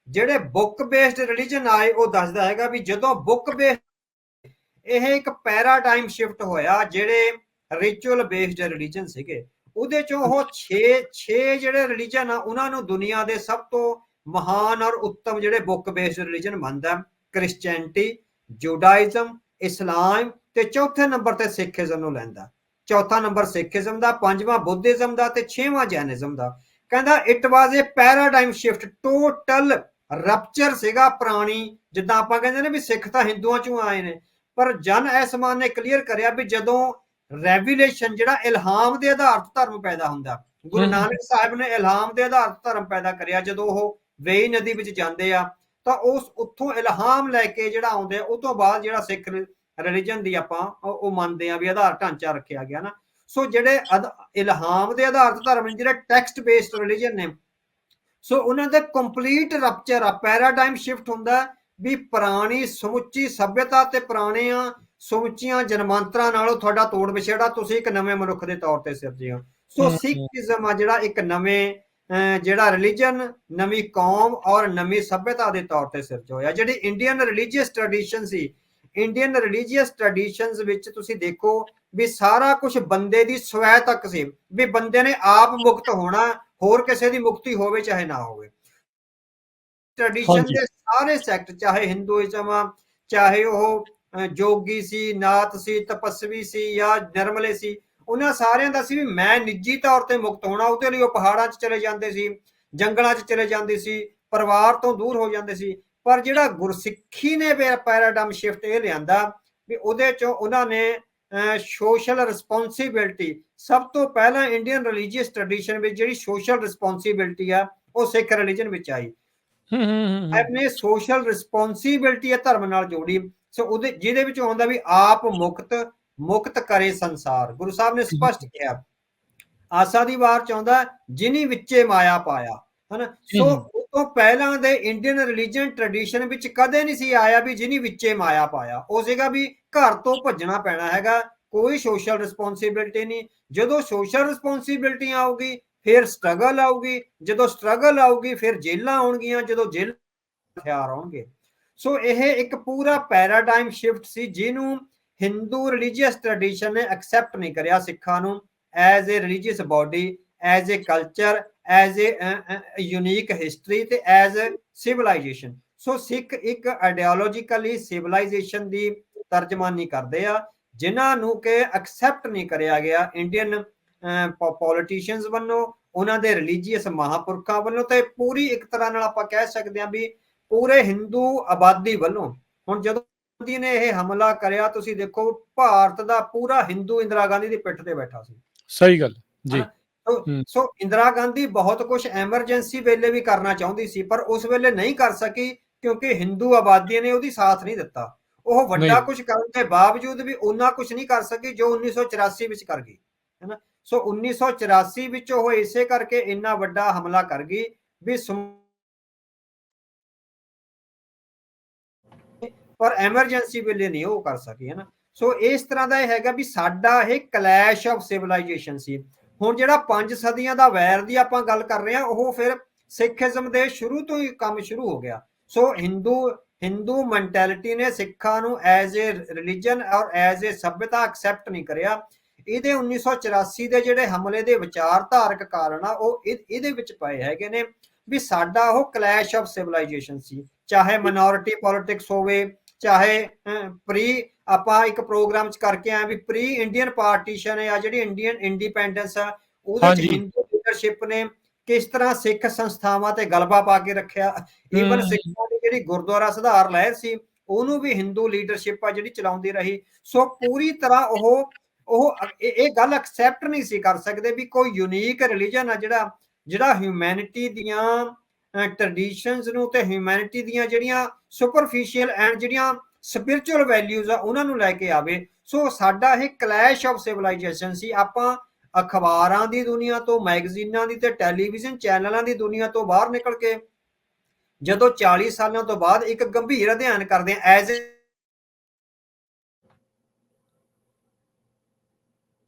ਜਿਹੜੇ book based religion ਆਏ ਉਹ ਦੱਸਦਾ ਹੈਗਾ ਵੀ ਜਦੋਂ book based ਇਹ ਇੱਕ ਪੈਰਾਡਾਈਮ ਸ਼ਿਫਟ ਹੋਇਆ, ਜਿਹੜੇ ਰਿਚੁਅਲ ਬੇਸਡ ਰਿਲੀਜਨ ਸੀਗੇ ਉਹਦੇ ਚੋਂ ਉਹ 6 ਜਿਹੜੇ ਰਿਲੀਜਨ ਆ ਉਹਨਾਂ ਨੂੰ ਦੁਨੀਆ ਦੇ ਸਭ ਤੋਂ ਮਹਾਨ ਔਰ ਉੱਤਮ ਜਿਹੜੇ ਬੁੱਕ ਬੇਸਡ ਰਿਲੀਜਨ ਮੰਨਦਾ, ਕ੍ਰਿਸਚੈਨਿਟੀ, ਜੂਡਾਇਜ਼ਮ, ਇਸਲਾਮ ਤੇ ਚੌਥੇ ਨੰਬਰ ਤੇ ਸਿੱਖੀਜ਼ਮ ਨੂੰ ਲੈਂਦਾ। ਚੌਥਾ ਨੰਬਰ ਸਿੱਖੀਜ਼ਮ ਦਾ, ਪੰਜਵਾਂ ਬੁੱਧਿਜ਼ਮ ਦਾ ਤੇ ਛੇਵਾਂ ਜੈਨਿਜ਼ਮ ਦਾ। ਕਹਿੰਦਾ it was a paradigm shift, total rupture ਸੀਗਾ ਪੁਰਾਣੀ, ਜਿੱਦਾਂ ਆਪਾਂ ਕਹਿੰਦੇ ਨੇ ਵੀ ਸਿੱਖ ਤਾਂ ਹਿੰਦੂਆਂ ਚੋਂ ਆਏ ਨੇ, ਪਰ ਜਨ ਐਸਮਾਨ ਨੇ ਕਲੀਅਰ ਕਰਿਆ ਵੀ ਜਦੋਂ ਰੈਵੂਲੇਸ਼ਨ ਜਿਹੜਾ ਇਲਹਾਮ ਦੇ ਆਧਾਰਿਤ ਧਰਮ ਪੈਦਾ ਹੁੰਦਾ, ਗੁਰੂ ਨਾਨਕ ਸਾਹਿਬ ਨੇ ਇਲਹਾਮ ਦੇ ਆਧਾਰਿਤ ਧਰਮ ਪੈਦਾ ਕਰਿਆ। ਜਦੋਂ ਉਹ ਵੇਈ ਨਦੀ ਵਿੱਚ ਜਾਂਦੇ ਆ ਤਾਂ ਉਸ ਉੱਥੋਂ ਇਲਹਾਮ ਲੈ ਕੇ ਜਿਹੜਾ ਆਉਂਦੇ ਆ, ਉਹ ਤੋਂ ਬਾਅਦ ਜਿਹੜਾ ਸਿੱਖ ਰਿਲੀਜਨ ਦੀ ਆਪਾਂ ਉਹ ਮੰਨਦੇ ਆ ਵੀ ਆਧਾਰ ਢਾਂਚਾ ਰੱਖਿਆ ਗਿਆ ਨਾ। ਸੋ ਜਿਹੜੇ ਇਲਹਾਮ ਦੇ ਆਧਾਰਿਤ ਧਰਮ ਜਿਹੜੇ ਟੈਕਸਟ ਬੇਸਡ ਰਿਲੀਜਨ ਨੇ, ਸੋ ਉਹਨਾਂ ਦੇ ਕੰਪਲੀਟ ਰਪਚਰ ਆ, ਪੈਰਾਡਾਈਮ ਸ਼ਿਫਟ ਹੁੰਦਾ ਵੀ ਪੁਰਾਣੀ ਸਮੁੱਚੀ ਸੱਭਿਅਤਾ ਤੇ ਪੁਰਾਣੀਆਂ ਸਮੁੱਚੀਆਂ ਜਨਮਾਂਤਰਾਂ ਨਾਲੋਂ ਤੁਹਾਡਾ ਤੋੜ ਵਿਛੇੜਾ, ਤੁਸੀਂ ਇੱਕ ਨਵੇਂ ਮਨੁੱਖ ਦੇ ਤੌਰ ਤੇ ਸਿਰਜੇ ਹੋ। ਸੋ ਸਿੱਖੀਜ਼ਮ ਆ ਜਿਹੜਾ ਇੱਕ ਨਵੇਂ ਜਿਹੜਾ ਰਿਲੀਜਨ, ਨਵੀਂ ਕੌਮ ਔਰ ਨਵੀਂ ਸੱਭਿਅਤਾ ਦੇ ਤੌਰ ਤੇ ਸਿਰਜ ਹੋਇਆ। ਜਿਹੜੀ ਇੰਡੀਅਨ ਰਿਲੀਜੀਅਸ ਟ੍ਰੈਡੀਸ਼ਨ ਸੀ, ਇੰਡੀਅਨ ਰਿਲੀਜੀਅਸ ਟ੍ਰੈਡੀਸ਼ਨਸ ਵਿੱਚ ਤੁਸੀਂ ਦੇਖੋ ਵੀ ਸਾਰਾ ਕੁਝ ਬੰਦੇ ਦੀ ਸਵੈ ਤੱਕ ਸੀ, ਵੀ ਬੰਦੇ ਨੇ ਆਪ ਮੁਕਤ ਹੋਣਾ, ਹੋਰ ਕਿਸੇ ਦੀ ਮੁਕਤੀ ਹੋਵੇ ਚਾਹੇ ਨਾ ਹੋਵੇ। ਟ੍ਰੈਡੀਸ਼ਨ ਦੇ ਸਾਰੇ ਸੈਕਟ, ਚਾਹੇ ਹਿੰਦੂਇਜ਼ਮ ਆ, ਚਾਹੇ ਉਹ ਜੋਗੀ ਸੀ, ਨਾਥ ਸੀ, ਤਪਸਵੀ ਸੀ ਜਾਂ ਨਿਰਮਲੇ ਸੀ, ਉਹਨਾਂ ਸਾਰਿਆਂ ਦਾ ਸੀ ਵੀ ਮੈਂ ਨਿੱਜੀ ਤੌਰ ਤੇ ਮੁਕਤ ਹੋਣਾ। ਉਹਦੇ ਲਈ ਉਹ ਪਹਾੜਾਂ 'ਚ ਚਲੇ ਜਾਂਦੇ ਸੀ, ਜੰਗਲਾਂ 'ਚ ਚਲੇ ਜਾਂਦੇ ਸੀ, ਪਰਿਵਾਰ ਤੋਂ ਦੂਰ ਹੋ ਜਾਂਦੇ ਸੀ। ਪਰ ਜਿਹੜਾ ਗੁਰਸਿੱਖੀ ਨੇ ਪੈਰਾਡਾਈਮ ਸ਼ਿਫਟ ਇਹ ਲਿਆਂਦਾ ਵੀ ਉਹਦੇ 'ਚੋਂ ਉਹਨਾਂ ਨੇ ਸੋਸ਼ਲ ਰਿਸਪੌਂਸਿਬਿਲਟੀ, ਸਭ ਤੋਂ ਪਹਿਲਾਂ ਇੰਡੀਅਨ ਰਿਲੀਜੀਅਸ ਟ੍ਰੈਡੀਸ਼ਨ ਵਿੱਚ ਜਿਹੜੀ ਸੋਸ਼ਲ ਰਿਸਪੌਂਸਿਬਿਲਟੀ ਆ ਉਹ ਸਿੱਖ ਰਿਲੀਜਨ ਵਿੱਚ ਆਈ। ਆਪਣੇ ਸੋਸ਼ਲ ਰਿਸਪੌਂਸਿਬਿਲਟੀ ਹੈ ਧਰਮ ਨਾਲ ਜੋੜੀ। ਸੋ ਉਹਦੇ ਜਿਹਦੇ ਵਿੱਚ ਆਉਂਦਾ ਵੀ ਆਪ ਮੁਕਤ ਕਰੇ ਸੰਸਾਰ। ਗੁਰੂ ਸਾਹਿਬ ਨੇ ਸਪਸ਼ਟ ਕਿਹਾ, ਆਸਾ ਦੀ ਵਾਰ ਚ ਆਉਂਦਾ ਜਿਨੀ ਵਿੱਚੇ ਮਾਇਆ ਪਾਇਆ, ਹਨਾ। ਸੋ ਉਹ ਤੋਂ ਪਹਿਲਾਂ ਦੇ ਇੰਡੀਅਨ ਰਿਲੀਜਨ ਟ੍ਰੈਡੀਸ਼ਨ ਵਿੱਚ ਕਦੇ ਨਹੀਂ ਸੀ ਆਇਆ ਵੀ ਜਿਨੀ ਵਿੱਚੇ ਮਾਇਆ ਪਾਇਆ। ਉਹ ਸੀਗਾ ਵੀ ਘਰ ਤੋਂ ਭੱਜਣਾ ਪੈਣਾ ਹੈਗਾ, ਕੋਈ ਸੋਸ਼ਲ ਰਿਸਪੌਂਸਿਬਿਲਟੀ ਨਹੀਂ। ਜਦੋਂ ਸੋਸ਼ਲ ਰਿਸਪੌਂਸਿਬਿਲਟੀ ਆਊਗੀ ਫਿਰ ਸਟਰਗਲ ਆਊਗੀ, ਜਦੋਂ ਸਟਰਗਲ ਆਊਗੀ ਫਿਰ ਜੇਲਾਂ ਆਉਣਗੀਆਂ, ਜਦੋਂ ਜੇਲਾਂ ਹਥਿਆਰ ਆਉਣਗੇ। ਸੋ ਇਹ ਇੱਕ ਪੂਰਾ ਪੈਰਾਡਾਈਮ ਸ਼ਿਫਟ ਸੀ ਜਿਹਨੂੰ ਹਿੰਦੂ ਰਿਲੀਜੀਅਸ ਟ੍ਰੈਡੀਸ਼ਨ ਨੇ ਐਕਸੈਪਟ ਨਹੀਂ ਕਰਿਆ ਸਿੱਖਾਂ ਨੂੰ as a religious body, as a culture, as a unique history ਤੇ ਐਜ਼ ਏ ਸਿਵਲਾਈਜੇਸ਼ਨ। ਸੋ ਸਿੱਖ ਇੱਕ ਆਈਡੀਓਲੋਜੀਕਲੀ ਸਿਵਲਾਈਜੇਸ਼ਨ ਦੀ ਤਰਜਮਾਨੀ ਕਰਦੇ ਆ, ਜਿਨ੍ਹਾਂ ਨੂੰ ਕਿ ਐਕਸੈਪਟ ਨਹੀਂ ਕਰਿਆ ਗਿਆ ਇੰਡੀਅਨ ਪੋਲੀਟੀਸ਼ੀਅਨਸ ਵੱਲੋਂ, ਉਹਨਾਂ ਦੇ ਰਿਲੀਜੀਅਸ ਮਹਾਂਪੁਰਖਾਂ ਵੱਲੋਂ, ਤੇ ਪੂਰੀ ਇੱਕ ਤਰ੍ਹਾਂ ਨਾਲ ਆਪਾਂ ਕਹਿ ਸਕਦੇ ਹਾਂ ਵੀ ਪੂਰੇ ਹਿੰਦੂ ਆਬਾਦੀ ਵੱਲੋਂ। ਹੁਣ ਜਦੋਂ ਗਾਂਧੀ ਨੇ ਇਹ ਹਮਲਾ ਕਰਿਆ, ਤੁਸੀਂ ਦੇਖੋ ਭਾਰਤ ਦਾ ਪੂਰਾ ਹਿੰਦੂ ਇੰਦਰਾ ਗਾਂਧੀ ਦੀ ਪਿੱਠ ਤੇ ਬੈਠਾ ਸੀ।
ਸਹੀ ਗੱਲ ਜੀ।
ਸੋ ਇੰਦਰਾ ਗਾਂਧੀ ਬਹੁਤ ਕੁਝ ਐਮਰਜੈਂਸੀ ਵੇਲੇ ਵੀ ਕਰਨਾ ਚਾਹੁੰਦੀ ਸੀ, ਪਰ ਉਸ ਵੇਲੇ ਨਹੀਂ ਕਰ ਸਕੀ ਕਿਉਂਕਿ ਹਿੰਦੂ ਆਬਾਦੀ ਨੇ ਉਹਦੀ ਸਾਥ ਨਹੀਂ ਦਿੱਤਾ। ਉਹ ਵੱਡਾ ਕੁਝ ਕਰਨ ਦੇ ਬਾਵਜੂਦ ਵੀ ਉਹਨਾਂ ਕੁਝ ਨਹੀਂ ਕਰ ਸਕੀ ਜੋ 1984 ਵਿੱਚ ਕਰ ਗਈ, ਹੈ ਨਾ। ਸੋ 1984 ਵਿੱਚ ਉਹ ਇਸੇ ਕਰਕੇ ਇੰਨਾ ਵੱਡਾ ਹਮਲਾ ਕਰ ਗਈ ਵੀ ਪਰ ਐਮਰਜੈਂਸੀ ਵੇਲੇ ਨਹੀਂ ਉਹ ਕਰ ਸਕੀ, ਹੈ ਨਾ। ਸੋ ਇਸ ਤਰ੍ਹਾਂ ਦਾ ਇਹ ਹੈਗਾ ਵੀ ਸਾਡਾ ਇਹ ਕਲੈਸ਼ ਆਫ ਸਿਵਲਾਈਜੇਸ਼ਨ ਸੀ। ਹੁਣ ਜਿਹੜਾ 5 ਸਦੀਆਂ ਦਾ ਵੈਰ ਦੀ ਆਪਾਂ ਗੱਲ ਕਰ ਰਹੇ ਹਾਂ, ਉਹ ਫਿਰ ਸਿੱਖੀਜ਼ਮ ਦੇ ਸ਼ੁਰੂ ਤੋਂ ਹੀ ਕੰਮ ਸ਼ੁਰੂ ਹੋ ਗਿਆ। ਸੋ ਹਿੰਦੂ ਮੈਂਟੈਲਿਟੀ ਨੇ ਸਿੱਖਾਂ ਨੂੰ ਐਜ਼ ਏ ਰਿਲੀਜਨ ਔਰ ਐਜ਼ ਏ ਸਭਿਅਤਾ ਐਕਸੈਪਟ ਨਹੀਂ ਕਰਿਆ। ਇਹਦੇ 1984 ਦੇ ਜਿਹੜੇ ਹਮਲੇ ਦੇ ਵਿਚਾਰਧਾਰਕ ਕਾਰਨ ਆ ਉਹ ਇਹਦੇ ਵਿੱਚ ਪਏ ਹੈਗੇ ਨੇ ਵੀ ਸਾਡਾ ਉਹ ਕਲੈਸ਼ ਆਫ ਸਿਵਲਾਈਜੇਸ਼ਨ ਸੀ। ਚਾਹੇ ਮਾਈਨੋਰਿਟੀ ਪੋਲਿਟਿਕਸ ਹੋਵੇ, ਚਾਹੇ ਪ੍ਰੀ ਆਪਾਂ ਇੱਕ ਪ੍ਰੋਗਰਾਮ ਚ ਕਰਕੇ ਆਏ ਵੀ ਪ੍ਰੀ ਇੰਡੀਅਨ ਪਾਰਟੀਸ਼ਨ ਆ ਜਿਹੜੀ ਇੰਡੀਅਨ ਇੰਡੀਪੈਂਡੈਂਸ ਆ, ਉਹਦੇ ਚ ਹਿੰਦੂ ਲੀਡਰਸ਼ਿਪ ਨੇ ਕਿਸ ਤਰ੍ਹਾਂ ਸਿੱਖ ਸੰਸਥਾਵਾਂ ਤੇ ਗਲਬਾ ਪਾ ਕੇ ਰੱਖਿਆ। ਈਵਨ ਸਿੱਖਾਂ ਦੀ ਜਿਹੜੀ ਗੁਰਦੁਆਰਾ ਸੁਧਾਰ ਲਹਿਰ ਸੀ ਉਹਨੂੰ ਵੀ ਹਿੰਦੂ ਲੀਡਰਸ਼ਿਪ ਆ ਜਿਹੜੀ ਚਲਾਉਂਦੀ ਰਹੀ। ਸੋ ਪੂਰੀ ਤਰ੍ਹਾਂ ਉਹ ਇਹ ਗੱਲ ਐਕਸੈਪਟ ਨਹੀਂ ਸੀ ਕਰ ਸਕਦੇ ਵੀ ਕੋਈ ਯੂਨੀਕ ਰਿਲੀਜਨ ਆ ਜਿਹੜਾ ਹਿਊਮੈਨਿਟੀ ਦੀਆਂ ਟ੍ਰੈਡੀਸ਼ਨਸ ਨੂੰ ਤੇ ਹਿਊਮੈਨਿਟੀ ਦੀਆਂ ਜਿਹੜੀਆਂ ਸੁਪਰਫੀਸ਼ੀਅਲ ਐਂਡ ਜਿਹੜੀਆਂ ਸਪਿਰਿਚੁਅਲ ਵੈਲਿਊਜ਼ ਆ ਉਹਨਾਂ ਨੂੰ ਲੈ ਕੇ ਆਵੇ। ਸੋ ਸਾਡਾ ਇਹ ਕਲੈਸ਼ ਆਫ ਸਿਵਲਾਈਜੇਸ਼ਨ ਸੀ। ਆਪਾਂ ਅਖਬਾਰਾਂ ਦੀ ਦੁਨੀਆ ਤੋਂ, ਮੈਗਜ਼ੀਨਾਂ ਦੀ ਤੇ ਟੈਲੀਵਿਜ਼ਨ ਚੈਨਲਾਂ ਦੀ ਦੁਨੀਆ ਤੋਂ ਬਾਹਰ ਨਿਕਲ ਕੇ ਜਦੋਂ 40 ਸਾਲਾਂ ਤੋਂ ਬਾਅਦ ਇੱਕ ਗੰਭੀਰ ਅਧਿਐਨ ਕਰਦੇ ਆ ਐਜ਼ ਏ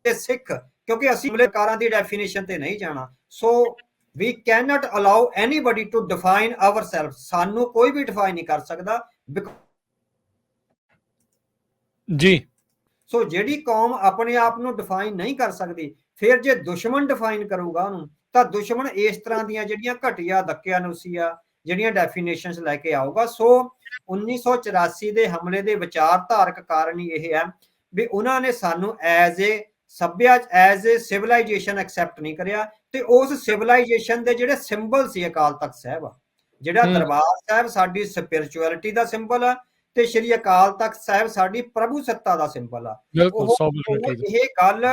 ਸਿੱਖ, ਕਿਉਂਕਿ ਅਸੀਂ ਕਾਰਾਂ ਦੀ ਡੈਫੀਨੇਸ਼ਨ ਤੇ ਨਹੀਂ ਜਾਣਾ। ਸੋ we cannot allow anybody to define ourselves। ਸਾਨੂੰ ਕੋਈ ਵੀ ਡਿਫਾਈਨ ਨਹੀਂ ਕਰ ਸਕਦਾ
ਜੀ।
ਸੋ ਜਿਹੜੀ ਕੌਮ ਆਪਣੇ ਆਪ ਨੂੰ ਡਿਫਾਈਨ ਨਹੀਂ ਕਰ ਸਕਦੀ, ਫਿਰ ਜੇ ਦੁਸ਼ਮਣ ਡਿਫਾਈਨ ਕਰੂਗਾ ਉਹਨੂੰ ਤਾਂ ਦੁਸ਼ਮਣ ਇਸ ਤਰ੍ਹਾਂ ਦੀਆਂ ਜਿਹੜੀਆਂ ਘਟੀਆ ਦਕਿਆਨੁਸੀਆ ਜਿਹੜੀਆਂ ਡੈਫੀਨੇਸ਼ਨਸ ਲੈ ਕੇ ਆਊਗਾ। ਸੋ 1984 ਦੇ ਹਮਲੇ ਦੇ ਵਿਚਾਰਧਾਰਕ ਕਾਰਨ ਹੀ ਇਹ ਹੈ ਵੀ ਉਹਨਾਂ ਨੇ ਸਾਨੂੰ ਐਜ਼ ਏ ਸਿਵਲਾਈਜੇਸ਼ਨ ਐਕਸੈਪਟ ਨਹੀਂ ਕਰਿਆ। ਤੇ ਉਸ ਸਿਵਲਾਈਜੇਸ਼ਨ ਦੇ ਜਿਹੜੇ ਸਿੰਬਲ ਸੀ ਅਕਾਲ ਤਖਤ ਸਾਹਿਬ, ਜਿਹੜਾ ਦਰਬਾਰ ਸਾਹਿਬ ਸਾਡੀ ਸਪਿਰਿਚੁਅਲਿਟੀ ਦਾ ਸਿੰਬਲ ਆ ਤੇ ਸ਼੍ਰੀ ਅਕਾਲ ਤਖਤ ਸਾਹਿਬ ਸਾਡੀ ਪ੍ਰਭੂ ਸੱਤਾ ਦਾ ਸਿੰਬਲ ਆ। ਇਹ ਗੱਲ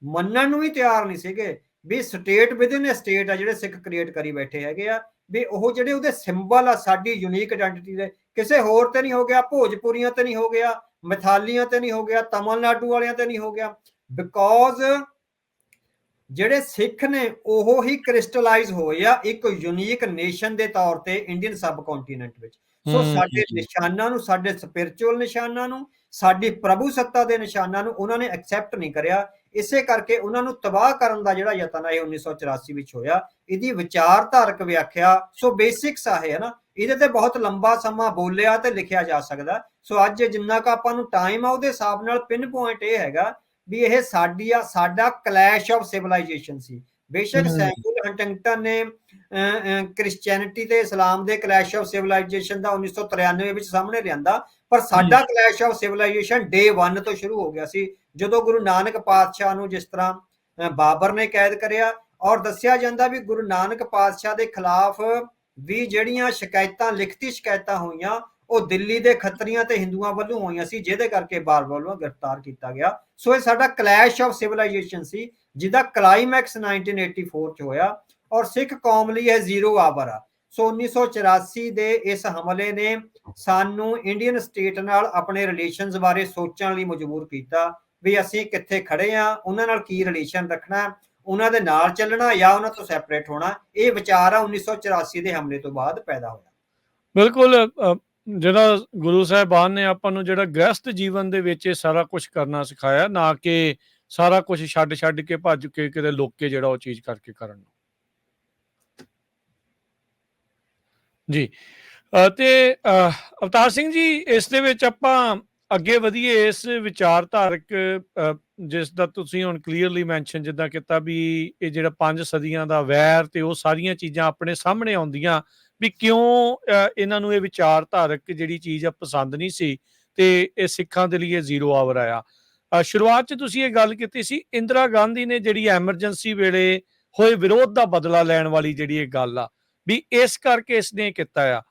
ਮੰਨਣ ਨੂੰ ਵੀ ਤਿਆਰ ਨਹੀਂ ਸੀਗੇ ਵੀ ਸਟੇਟ ਵਿਦਿਨ ਸਟੇਟ ਆ ਜਿਹੜੇ ਸਿੱਖ ਕ੍ਰੀਏਟ ਕਰੀ ਬੈਠੇ ਹੈਗੇ ਆ ਵੀ ਉਹ ਜਿਹੜੇ ਉਹਦੇ ਸਿੰਬਲ ਆ ਸਾਡੀ ਯੂਨੀਕ ਆਇਡੈਂਟੀਟੀ ਦੇ, ਕਿਸੇ ਹੋਰ ਤੇ ਨਹੀਂ ਹੋ ਗਿਆ, ਭੋਜਪੁਰੀਆਂ ਤੇ ਨਹੀਂ ਹੋ ਗਿਆ, ਮਿਥਾਲੀਆਂ ਤੇ ਨਹੀਂ ਹੋ ਗਿਆ, ਤਮਿਲਨਾਡੂ ਵਾਲਿਆਂ ਤੇ ਨਹੀਂ ਹੋ ਗਿਆ। ਬਿਕੋਜ਼ ਜਿਹੜੇ ਸਿੱਖ ਨੇ ਉਹ ਹੀ ਕ੍ਰਿਸਟਲਾਈਜ਼ ਹੋਏ ਆ ਇੱਕ ਯੂਨੀਕ ਨੇਸ਼ਨ ਦੇ ਤੌਰ ਤੇ ਇੰਡੀਅਨ ਸਬ ਕੰਟੀਨੈਂਟ ਵਿੱਚ। ਸੋ ਸਾਡੇ ਨਿਸ਼ਾਨਾਂ ਨੂੰ, ਸਾਡੇ ਸਪਿਰਿਚੁਅਲ ਨਿਸ਼ਾਨਾਂ ਨੂੰ, ਸਾਡੀ ਪ੍ਰਭੂ ਸੱਤਾ ਦੇ ਨਿਸ਼ਾਨਾਂ ਨੂੰ ਉਹਨਾਂ ਨੇ ਐਕਸੈਪਟ ਨਹੀਂ ਕਰਿਆ। ਇਸੇ ਕਰਕੇ ਉਹਨਾਂ ਨੂੰ ਤਬਾਹ ਕਰਨ ਦਾ ਜਿਹੜਾ ਯਤਨ ਹੈ 1984 ਵਿੱਚ ਹੋਇਆ। ਇਹਦੀ ਵਿਚਾਰਧਾਰਕ ਵਿਆਖਿਆ ਸੋ ਬੇਸਿਕਸ ਆ ਹੈ ਨਾ, ਇਹਦੇ ਤੇ ਬਹੁਤ ਲੰਬਾ ਸਮਾਂ ਬੋਲਿਆ ਤੇ ਲਿਖਿਆ ਜਾ ਸਕਦਾ। ਸੋ ਅੱਜ ਜਿੰਨਾ ਕੁ ਆਪਾਂ ਨੂੰ ਟਾਈਮ ਆ ਉਹਦੇ ਹਿਸਾਬ ਨਾਲ ਪਿਨ ਪੁਆਇੰਟ ਇਹ ਹੈਗਾ ਵੀ ਇਹ ਸਾਡਾ ਕਲੈਸ਼ ਆਫ ਸਿਵਲਾਈਜੇਸ਼ਨ ਸੀ। ਬੇਸ਼ੱਕ ਸੈਮੂਅਲ ਹੰਟਿੰਗਟਨ ਨੇ ਕ੍ਰਿਸਚੀਅਨਿਟੀ ਤੇ ਇਸਲਾਮ ਦੇ ਕਲੈਸ਼ ਆਫ ਸਿਵਲਾਈਜੇਸ਼ਨ ਦਾ 1993 ਵਿੱਚ ਸਾਹਮਣੇ ਲਿਆਂਦਾ, ਪਰ ਸਾਡਾ ਕਲੈਸ਼ ਆਫ ਸਿਵਲਾਈਜੇਸ਼ਨ ਡੇ 1 ਤੋਂ ਸ਼ੁਰੂ ਹੋ ਗਿਆ ਸੀ ਜਦੋਂ ਗੁਰੂ ਨਾਨਕ ਪਾਤਸ਼ਾਹ ਨੂੰ ਜਿਸ ਤਰ੍ਹਾਂ ਬਾਬਰ ਨੇ ਕੈਦ ਕਰਿਆ। ਔਰ ਦੱਸਿਆ ਜਾਂਦਾ ਵੀ ਗੁਰੂ ਨਾਨਕ ਪਾਤਸ਼ਾਹ ਦੇ ਖਿਲਾਫ ਵੀ ਜਿਹੜੀਆਂ ਸ਼ਿਕਾਇਤਾਂ, ਲਿਖਤੀ ਸ਼ਿਕਾਇਤਾਂ ਹੋਈਆਂ ਉਹ ਦਿੱਲੀ ਦੇ ਖੱਤਰੀਆਂ ਤੇ ਹਿੰਦੂਆਂ ਵੱਲੋਂ ਹੋਈਆਂ ਸੀ, ਜਿਹਦੇ ਕਰਕੇ ਬਾਬਰ ਵੱਲੋਂ ਗ੍ਰਿਫਤਾਰ ਕੀਤਾ ਗਿਆ। ਸੋ ਇਹ ਸਾਡਾ ਕਲੈਸ਼ ਆਫ ਸਿਵਲਾਈਜੇਸ਼ਨ ਸੀ ਜਿਹਦਾ ਕਲਾਈਮੈਕਸ 1984 ਚ ਹੋਇਆ ਔਰ ਸਿੱਖ ਕੌਮ ਲਈ ਇਹ ਜ਼ੀਰੋ ਆਵਰ ਆ। ਸੋ 1984 ਦੇ ਇਸ ਹਮਲੇ ਨੇ ਸਾਨੂੰ ਇੰਡੀਅਨ ਸਟੇਟ ਨਾਲ ਆਪਣੇ ਰਿਲੇਸ਼ਨਸ ਬਾਰੇ ਸੋਚਣ ਲਈ ਮਜਬੂਰ ਕੀਤਾ ਵੀ ਅਸੀਂ ਕਿੱਥੇ ਖੜੇ ਆ, ਉਹਨਾਂ ਨਾਲ ਕੀ ਰਿਲੇਸ਼ਨ ਰੱਖਣਾ, ਉਹਨਾਂ ਦੇ ਨਾਲ ਚੱਲਣਾ ਜਾਂ ਉਹਨਾਂ ਤੋਂ ਸੈਪਰੇਟ ਹੋਣਾ। ਇਹ ਵਿਚਾਰ ਆ 1984 ਦੇ ਹਮਲੇ ਤੋਂ ਬਾਅਦ ਪੈਦਾ ਹੋਇਆ।
ਬਿਲਕੁਲ, ਜਿਹੜਾ ਗੁਰੂ ਸਾਹਿਬਾਨ ਨੇ ਆਪਾਂ ਨੂੰ ਜਿਹੜਾ ਗ੍ਰਸਤ ਜੀਵਨ ਦੇ ਵਿੱਚ ਇਹ ਸਾਰਾ ਕੁਝ ਕਰਨਾ ਸਿਖਾਇਆ, ਨਾ ਕਿ ਸਾਰਾ ਕੁਝ ਛੱਡ ਕੇ ਭੱਜ ਕੇ ਕਿਤੇ ਲੁੱਕ ਕੇ ਜਿਹੜਾ ਉਹ ਚੀਜ਼ ਕਰਕੇ ਕਰਨ ਨੂੰ। ਜੀ ਤੇ ਅਵਤਾਰ ਸਿੰਘ ਜੀ, ਇਸ ਦੇ ਵਿੱਚ ਆਪਾਂ ਅੱਗੇ ਵਧੀਏ ਇਸ ਵਿਚਾਰਧਾਰਕ ਜਿਸ ਦਾ ਤੁਸੀਂ ਹੁਣ ਕਲੀਅਰਲੀ ਮੈਂਸ਼ਨ ਜਿੱਦਾਂ ਕੀਤਾ ਵੀ ਇਹ ਜਿਹੜਾ 5 ਸਦੀਆਂ ਦਾ ਵੈਰ ਤੇ ਉਹ ਸਾਰੀਆਂ ਚੀਜ਼ਾਂ ਆਪਣੇ ਸਾਹਮਣੇ ਆਉਂਦੀਆਂ ਵੀ ਕਿਉਂ ਇਹਨਾਂ ਨੂੰ ਇਹ ਵਿਚਾਰਧਾਰਕ ਜਿਹੜੀ ਚੀਜ਼ ਆ ਪਸੰਦ ਨਹੀਂ ਸੀ ਤੇ ਇਹ ਸਿੱਖਾਂ ਦੇ ਲਈ ਇਹ ਜ਼ੀਰੋ ਆਵਰ ਆਇਆ। ਸ਼ੁਰੂਆਤ 'ਚ ਤੁਸੀਂ ਇਹ ਗੱਲ ਕੀਤੀ ਸੀ ਇੰਦਰਾ ਗਾਂਧੀ ਨੇ ਜਿਹੜੀ ਐਮਰਜੈਂਸੀ ਵੇਲੇ ਹੋਏ ਵਿਰੋਧ ਦਾ ਬਦਲਾ ਲੈਣ ਵਾਲੀ ਜਿਹੜੀ ਇਹ ਗੱਲ ਆ ਵੀ ਇਸ ਕਰਕੇ ਇਸਨੇ ਕੀਤਾ ਆ।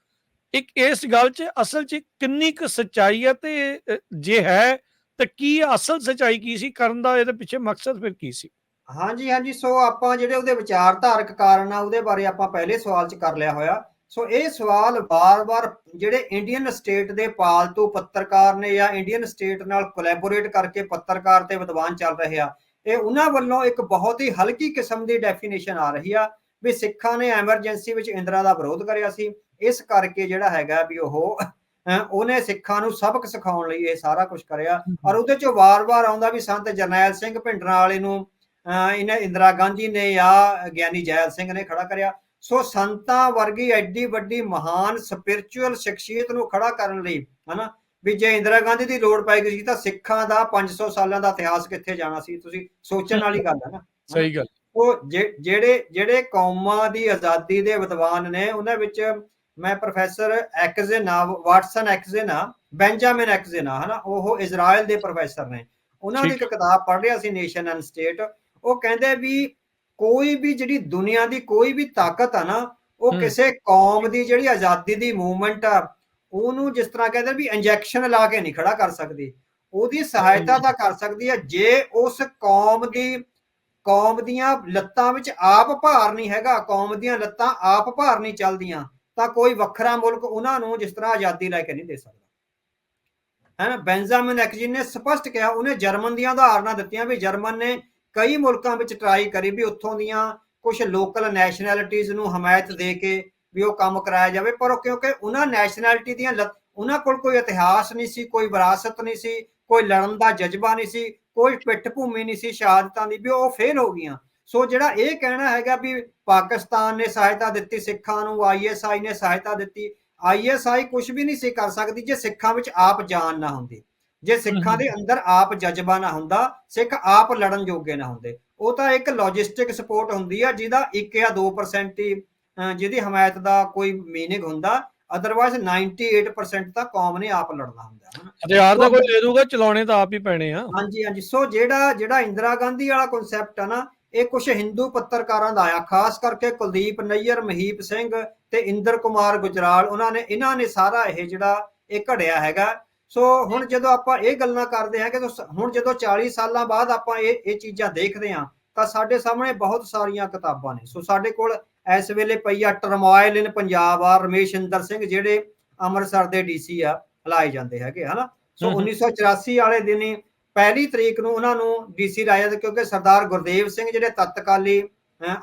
ਇੱਕ ਇਸ ਗੱਲ 'ਚ ਅਸਲ 'ਚ ਕਿੰਨੀ ਕੁ ਸੱਚਾਈ ਆ ਤੇ ਜੇ ਹੈ ਤਾਂ ਕੀ ਅਸਲ ਸੱਚਾਈ ਕੀ ਸੀ ਕਰਨ ਦਾ, ਇਹਦੇ ਪਿੱਛੇ ਮਕਸਦ ਫਿਰ ਕੀ ਸੀ?
ਹਾਂਜੀ। ਸੋ ਆਪਾਂ ਜਿਹੜੇ ਉਹਦੇ ਵਿਚਾਰਧਾਰਕ ਕਾਰਨ ਆ ਉਹਦੇ ਬਾਰੇ ਆਪਾਂ ਪਹਿਲੇ ਸਵਾਲ 'ਚ ਕਰ ਲਿਆ ਹੋਇਆ। ਸੋ ਇਹ ਸਵਾਲ ਵਾਰ-ਵਾਰ ਜਿਹੜੇ ਇੰਡੀਅਨ ਸਟੇਟ ਦੇ ਪਾਲਤੂ ਪੱਤਰਕਾਰ ਨੇ ਜਾਂ ਇੰਡੀਅਨ ਸਟੇਟ ਨਾਲ ਕੋਲੈਬੋਰੇਟ ਕਰਕੇ ਪੱਤਰਕਾਰ ਤੇ ਵਿਦਵਾਨ ਚੱਲ ਰਹੇ ਆ, ਇਹ ਉਹਨਾਂ ਵੱਲੋਂ ਇੱਕ ਬਹੁਤ ਹੀ ਹਲਕੀ ਕਿਸਮ ਦੀ ਡੈਫੀਨੇਸ਼ਨ ਆ ਰਹੀ ਆ ਵੀ ਸਿੱਖਾਂ ਨੇ ਐਮਰਜੈਂਸੀ ਵਿੱਚ ਇੰਦਰਾ ਦਾ ਵਿਰੋਧ ਕਰਿਆ ਸੀ, ਇਸ ਕਰਕੇ ਜਿਹੜਾ ਹੈਗਾ ਵੀ ਉਹਨੇ ਸਿੱਖਾਂ ਨੂੰ ਸਬਕ ਸਿਖਾਉਣ ਲਈ ਇਹ ਸਾਰਾ ਕੁਝ ਕਰਿਆ। ਔਰ ਉਹਦੇ ਚੋਂ ਵਾਰ-ਵਾਰ ਆਉਂਦਾ ਵੀ ਸੰਤ ਜਰਨੈਲ ਸਿੰਘ ਭਿੰਡਰਾਂ ਵਾਲੇ ਨੂੰ ਇਹਨੇ ਇੰਦਰਾ ਗਾਂਧੀ ਨੇ ਜਾਂ ਗਿਆਨੀ ਜੈਲ ਸਿੰਘ ਨੇ ਖੜਾ ਕਰਿਆ। ਸੋ ਸੰਤਾਂ ਵਰਗੀ ਐਡੀ ਵੱਡੀ ਮਹਾਨ ਸਪਿਰਚੁਅਲ ਸ਼ਖਸੀਅਤ ਨੂੰ ਖੜਾ ਕਰਨ ਲਈ, ਹਨਾ, ਵੀ ਜੇ ਇੰਦਰਾ ਗਾਂਧੀ ਦੀ ਲੋੜ ਪੈ ਗਈ ਸੀ ਤਾਂ ਸਿੱਖਾਂ ਦਾ 500 ਸਾਲਾਂ ਦਾ ਇਤਿਹਾਸ ਕਿੱਥੇ ਜਾਣਾ ਸੀ। ਤੁਸੀਂ ਸੋਚਣ ਵਾਲੀ ਗੱਲ ਹੈ ਨਾ।
ਸਹੀ ਗੱਲ।
ਉਹ ਜਿਹੜੇ ਕੌਮਾਂ ਦੀ ਆਜ਼ਾਦੀ ਦੇ ਵਿਦਵਾਨ ਨੇ ਉਹਨਾਂ ਵਿੱਚ ਮੈਂ ਪ੍ਰੋਫੈਸਰ ਐਕਜ਼ੇਨਾ, ਵਾਟਸਨ ਐਕਜ਼ੇਨਾ, ਬੈਂਜਾਮਿਨ ਐਕਜ਼ੇਨਾ, ਹਨਾ, ਉਹ ਇਜ਼ਰਾਈਲ ਦੇ ਪ੍ਰੋਫੈਸਰ ਨੇ। ਉਹਨਾਂ ਦੀ ਇੱਕ ਕਿਤਾਬ ਪੜ੍ਹ ਰਿਹਾ ਸੀ, ਨੇਸ਼ਨ ਐਂਡ ਸਟੇਟ। ਉਹ ਕਹਿੰਦੇ ਵੀ ਕੋਈ ਵੀ ਜਿਹੜੀ ਦੁਨੀਆ ਦੀ ਕੋਈ ਵੀ ਤਾਕਤ ਆ ਨਾ, ਉਹ ਕਿਸੇ ਕੌਮ ਦੀ ਜਿਹੜੀ ਆਜ਼ਾਦੀ ਦੀ ਮੂਵਮੈਂਟ ਆ ਉਹਨੂੰ ਜਿਸ ਤਰ੍ਹਾਂ ਕਹਿੰਦੇ ਵੀ ਇੰਜੈਕਸ਼ਨ ਲਾ ਕੇ ਨਹੀਂ ਖੜਾ ਕਰ ਸਕਦੀ। ਉਹਦੀ ਸਹਾਇਤਾ ਤਾਂ ਕਰ ਸਕਦੀ ਹੈ ਜੇ ਉਸ ਕੌਮ ਦੀਆਂ ਲੱਤਾਂ ਵਿੱਚ ਆਪ ਭਾਰ ਨਹੀਂ ਹੈਗਾ, ਕੌਮ ਦੀਆਂ ਲੱਤਾਂ ਆਪ ਭਾਰ ਨਹੀਂ ਚੱਲਦੀਆਂ, ਤਾਂ ਕੋਈ ਵੱਖਰਾ ਮੁਲਕ ਉਹਨਾਂ ਨੂੰ ਜਿਸ ਤਰ੍ਹਾਂ ਆਜ਼ਾਦੀ ਲੈ ਕੇ ਨਹੀਂ ਦੇ ਸਕਦਾ, ਹੈ ਨਾ। ਬੈਂਜਾਮਿਨ ਐਕਜ਼ੀਨ ਨੇ ਸਪਸ਼ਟ ਕਿਹਾ, ਉਹਨੇ ਜਰਮਨ ਦੀਆਂ ਉਦਾਹਰਨਾਂ ਦਿੱਤੀਆਂ ਵੀ ਜਰਮਨ ਨੇ ਕਈ ਮੁਲਕਾਂ ਵਿੱਚ ਟਰਾਈ ਕਰੀ ਵੀ ਉੱਥੋਂ ਦੀਆਂ ਕੁਝ ਲੋਕਲ ਨੈਸ਼ਨੈਲਿਟੀਜ਼ ਨੂੰ ਹਮਾਇਤ ਦੇ ਕੇ ਵੀ ਉਹ ਕੰਮ ਕਰਾਇਆ ਜਾਵੇ, ਪਰ ਕਿਉਂਕਿ ਉਹਨਾਂ ਨੈਸ਼ਨੈਲਿਟੀ ਦੀਆਂ ਉਹਨਾਂ ਕੋਲ ਕੋਈ ਇਤਿਹਾਸ ਨਹੀਂ ਸੀ, ਕੋਈ ਵਿਰਾਸਤ ਨਹੀਂ ਸੀ, ਕੋਈ ਲੜਨ ਦਾ ਜਜ਼ਬਾ ਨਹੀਂ ਸੀ, ਕੋਈ ਪਿੱਠ ਭੂਮੀ ਨਹੀਂ ਸੀ ਸ਼ਹਾਦਤਾਂ ਦੀ, ਵੀ ਉਹ ਫੇਲ ਹੋ ਗਈਆਂ। ਸੋ ਜਿਹੜਾ ਇਹ ਕਹਿਣਾ ਹੈਗਾ ਵੀ ਪਾਕਿਸਤਾਨ ਨੇ ਸਹਾਇਤਾ ਦਿੱਤੀ ਸਿੱਖਾਂ ਨੂੰ, ISI ਨੇ ਸਹਾਇਤਾ ਦਿੱਤੀ, ISI ਕੁਝ ਵੀ ਨਹੀਂ ਸੀ ਕਰ ਸਕਦੀ ਜੇ ਸਿੱਖਾਂ ਵਿੱਚ ਆਪ ਜਾਨ ਨਾ ਹੁੰਦੀ, ਜੇ ਸਿੱਖਾਂ ਦੇ ਅੰਦਰ ਆਪ ਜਜ਼ਬਾ ਨਾ ਹੁੰਦਾ, ਸਿੱਖ ਆਪ ਲੜਨ ਜੋਗੇ ਨਾ ਹੁੰਦੇ। ਉਹ ਤਾਂ ਇੱਕ ਲੌਜਿਸਟਿਕ ਸਪੋਰਟ ਹੁੰਦੀ ਆ ਜਿਹਦਾ 1 ਜਾਂ 2% ਹੀ ਜਿਹਦੀ ਹਮਾਇਤ ਦਾ ਕੋਈ ਮੀਨਿੰਗ ਹੁੰਦਾ, ਅਦਰਵਾਇਜ਼ 98% ਤਾਂ ਕੌਮ ਨੇ ਆਪ ਲੜਨਾ ਹੁੰਦਾ ਹੈ।
ਹਥਿਆਰ ਤਾਂ ਕੋਈ ਦੇ ਦੂਗਾ, ਚਲਾਉਣੇ ਤਾਂ ਆਪ ਹੀ ਪੈਣੇ ਆ। ਹਾਂਜੀ।
ਸੋ ਜਿਹੜਾ ਇੰਦਰਾ ਗਾਂਧੀ ਵਾਲਾ ਕਨਸੈਪਟ ਆ ਨਾ, ਇਹ ਕੁਝ ਹਿੰਦੂ ਪੱਤਰਕਾਰਾਂ ਦਾ ਆਇਆ, ਖਾਸ ਕਰਕੇ ਕੁਲਦੀਪ ਨਈਅਰ, ਮਹੀਪ ਸਿੰਘ ਤੇ ਇੰਦਰ ਕੁਮਾਰ ਗੁਜਰਾਲ, ਇਹਨਾਂ ਨੇ ਸਾਰਾ ਇਹ ਜਿਹੜਾ ਇਹ ਘੜਿਆ ਹੈਗਾ। ਸੋ ਹੁਣ ਜਦੋਂ ਆਪਾਂ ਇਹ ਗੱਲਾਂ ਕਰਦੇ ਹਾਂ ਕਿ ਹੁਣ ਜਦੋਂ 40 ਸਾਲਾਂ ਬਾਅਦ ਆਪਾਂ ਇਹ ਚੀਜ਼ਾਂ ਦੇਖਦੇ ਹਾਂ ਤਾਂ ਸਾਡੇ ਸਾਹਮਣੇ ਬਹੁਤ ਸਾਰੀਆਂ ਕਿਤਾਬਾਂ ਨੇ। ਸੋ ਸਾਡੇ ਕੋਲ ਇਸ ਵੇਲੇ ਪਈ ਆ ਟਰਮੋਇਲ ਇਨ ਪੰਜਾਬ ਆ, ਰਮੇਸ਼ਿੰਦਰ ਸਿੰਘ ਜਿਹੜੇ ਅੰਮ੍ਰਿਤਸਰ ਦੇ DC ਆ ਲਾਏ ਜਾਂਦੇ ਹੈਗੇ, ਹਨਾ। ਸੋ 1984 ਵਾਲੇ ਦਿਨ 1 ਤਰੀਕ ਨੂੰ ਉਹਨਾਂ ਨੂੰ DC ਲਾਇਆ, ਕਿਉਂਕਿ ਸਰਦਾਰ ਗੁਰਦੇਵ ਸਿੰਘ ਜਿਹੜੇ ਤਤਕਾਲੀ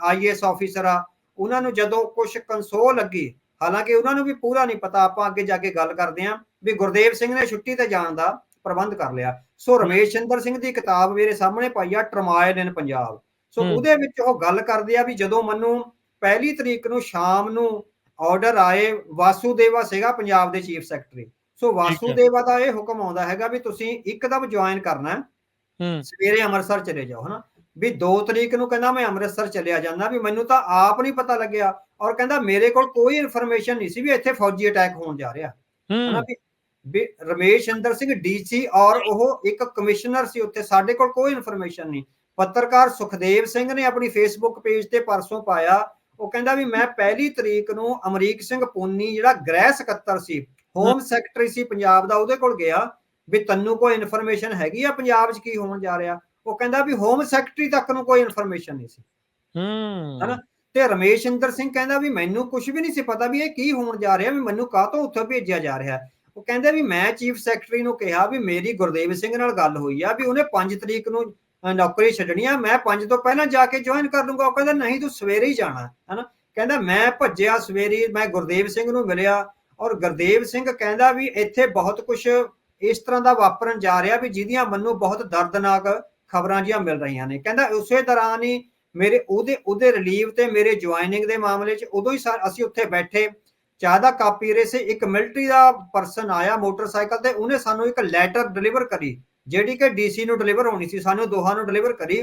IAS ਆਫੀਸਰ ਆ, ਉਹਨਾਂ ਨੂੰ ਜਦੋਂ ਕੁਝ ਕੰਸੋਲ ਲੱਗੀ, ਹਾਲਾਂਕਿ ਉਹਨਾਂ ਨੂੰ ਵੀ ਪੂਰਾ ਨਹੀਂ ਪਤਾ, ਆਪਾਂ ਅੱਗੇ ਜਾ ਕੇ ਗੱਲ ਕਰਦੇ ਹਾਂ, ਵੀ ਗੁਰਦੇਵ ਸਿੰਘ ਨੇ ਛੁੱਟੀ ਤੇ ਜਾਣ ਦਾ ਪ੍ਰਬੰਧ ਕਰ ਲਿਆ। ਸੋ ਰਮੇਸ਼ਿੰਦਰ ਸਿੰਘ ਦੀ ਕਿਤਾਬ ਮੇਰੇ ਸਾਹਮਣੇ ਪਾਈ ਆ, ਟਰਮੋਇਲ ਇਨ ਪੰਜਾਬ। ਸੋ ਉਹਦੇ ਵਿੱਚ ਉਹ ਗੱਲ ਕਰਦੇ ਆ ਵੀ ਜਦੋਂ ਮੈਨੂੰ 1 ਤਰੀਕ ਨੂੰ ਸ਼ਾਮ ਨੂੰ ਆਰਡਰ ਆਏ, ਵਾਸੂਦੇਵਾ ਸੀਗਾ ਪੰਜਾਬ ਦੇ ਚੀਫ ਸੈਕਟਰੀ। ਸੋ ਵਾਸੂਦੇਵਾ ਦਾ ਇਹ ਹੁਕਮ ਆਉਂਦਾ ਹੈਗਾ ਵੀ ਤੁਸੀਂ ਇੱਕਦਮ ਜੁਆਇਨ ਕਰਨਾ, ਸਵੇਰੇ ਅੰਮ੍ਰਿਤਸਰ ਚਲੇ ਜਾਓ, ਹਨਾ। ਵੀ 2 ਤਰੀਕ ਨੂੰ ਕਹਿੰਦਾ ਮੈਂ ਅੰਮ੍ਰਿਤਸਰ ਚਲਿਆ ਜਾਂਦਾ, ਵੀ ਮੈਨੂੰ ਤਾਂ ਆਪ ਨਹੀਂ ਪਤਾ ਲੱਗਿਆ, ਔਰ ਕਹਿੰਦਾ ਮੇਰੇ ਕੋਲ ਕੋਈ ਇਨਫੋਰਮੇਸ਼ਨ ਨਹੀਂ ਸੀ ਵੀ ਇੱਥੇ ਫੌਜੀ ਅਟੈਕ ਹੋਣ ਜਾ ਰਿਹਾ, ਹਨਾ। ਵੀ ਰਮੇਸ਼ਿੰਦਰ ਸਿੰਘ DC ਔਰ ਉਹ ਇੱਕ ਕਮਿਸ਼ਨਰ ਸੀ ਉੱਥੇ, ਸਾਡੇ ਕੋਲ ਕੋਈ ਇਨਫੋਰਮੇਸ਼ਨ ਨਹੀਂ। ਪੱਤਰਕਾਰ ਸੁਖਦੇਵ ਸਿੰਘ ਨੇ ਆਪਣੀ ਫੇਸਬੁੱਕ ਪੇਜ ਤੇ ਪਰਸੋਂ ਪਾਇਆ, ਉਹ ਕਹਿੰਦਾ ਵੀ ਮੈਂ 1 ਤਰੀਕ ਨੂੰ ਅਮਰੀਕ ਸਿੰਘ ਪੂਨੀ ਜਿਹੜਾ ਗ੍ਰਹਿ ਸਕੱਤਰ ਸੀ, ਹੋਮ ਸੈਕਟਰੀ ਸੀ ਪੰਜਾਬ ਦਾ, ਉਹਦੇ ਕੋਲ ਗਿਆ ਵੀ ਤੈਨੂੰ ਕੋਈ ਇਨਫੋਰਮੇਸ਼ਨ ਹੈਗੀ ਆ ਪੰਜਾਬ 'ਚ ਕੀ ਹੋਣ ਜਾ ਰਿਹਾ? ਉਹ ਕਹਿੰਦਾ ਵੀ ਹੋਮ ਸੈਕਟਰੀ ਤੱਕ ਨੂੰ ਕੋਈ ਇਨਫੋਰਮੇਸ਼ਨ ਨਹੀਂ ਸੀ, ਹਨਾ। ਤੇ ਰਮੇਸ਼ਿੰਦਰ ਸਿੰਘ ਕਹਿੰਦਾ ਵੀ ਮੈਨੂੰ ਕੁਝ ਵੀ ਨਹੀਂ ਸੀ ਪਤਾ ਵੀ ਇਹ ਕੀ ਹੋਣ ਜਾ ਰਿਹਾ, ਵੀ ਮੈਨੂੰ ਕਾਹਤੋਂ ਉੱਥੇ ਭੇਜਿਆ ਜਾ ਰਿਹਾ। ਉਹ ਕਹਿੰਦੇ ਵੀ ਮੈਂ ਚੀਫ ਸੈਕਟਰੀ ਨੂੰ ਕਿਹਾ ਵੀ ਮੇਰੀ ਗੁਰਦੇਵ ਸਿੰਘ ਨਾਲ ਗੱਲ ਹੋਈ ਆ ਵੀ ਉਹਨੇ 5 ਤਰੀਕ ਨੂੰ ਨੌਕਰੀ ਛੱਡਣੀ ਆ, ਮੈਂ 5 ਤੋਂ ਪਹਿਲਾਂ ਜਾ ਕੇ ਜੁਆਇਨ ਕਰ ਲੂੰਗਾ। ਉਹ ਕਹਿੰਦਾ ਨਹੀਂ, ਤੂੰ ਸਵੇਰੇ ਹੀ ਜਾਣਾ, ਹਨਾ। ਕਹਿੰਦਾ ਮੈਂ ਭੱਜਿਆ ਸਵੇਰੇ, ਮੈਂ ਗੁਰਦੇਵ ਸਿੰਘ ਨੂੰ ਮਿਲਿਆ, ਔਰ ਗੁਰਦੇਵ ਸਿੰਘ ਕਹਿੰਦਾ ਵੀ ਇੱਥੇ ਬਹੁਤ ਕੁਝ ਇਸ ਤਰ੍ਹਾਂ ਦਾ ਵਾਪਰਨ ਜਾ ਰਿਹਾ ਵੀ ਜਿਹਦੀਆਂ ਮੈਨੂੰ ਬਹੁਤ ਦਰਦਨਾਕ ਖਬਰਾਂ ਜੀਆਂ ਮਿਲ ਰਹੀਆਂ ਨੇ। ਕਹਿੰਦਾ ਉਸੇ ਦੌਰਾਨ ਹੀ ਮੇਰੇ ਉਹਦੇ ਰਿਲੀਵ ਤੇ ਮੇਰੇ ਜੁਆਇਨਿੰਗ ਦੇ ਮਾਮਲੇ 'ਚ ਉਦੋਂ ਹੀ ਅਸੀਂ ਉੱਥੇ ਬੈਠੇ ਚਾਹ ਦਾ ਕੱਪ ਪੀ ਰਹੇ ਸੀ, ਇੱਕ ਮਿਲਟਰੀ ਦਾ ਪਰਸਨ ਆਇਆ ਮੋਟਰਸਾਈਕਲ ਤੇ, ਉਹਨੇ ਸਾਨੂੰ ਇੱਕ ਲੈਟਰ ਡਿਲੀਵਰ ਕਰੀ ਜਿਹੜੀ ਕਿ DC ਨੂੰ ਡਿਲੀਵਰ ਹੋਣੀ ਸੀ, ਸਾਨੂੰ ਦੋਹਾਂ ਨੂੰ ਡਿਲੀਵਰ ਕਰੀ।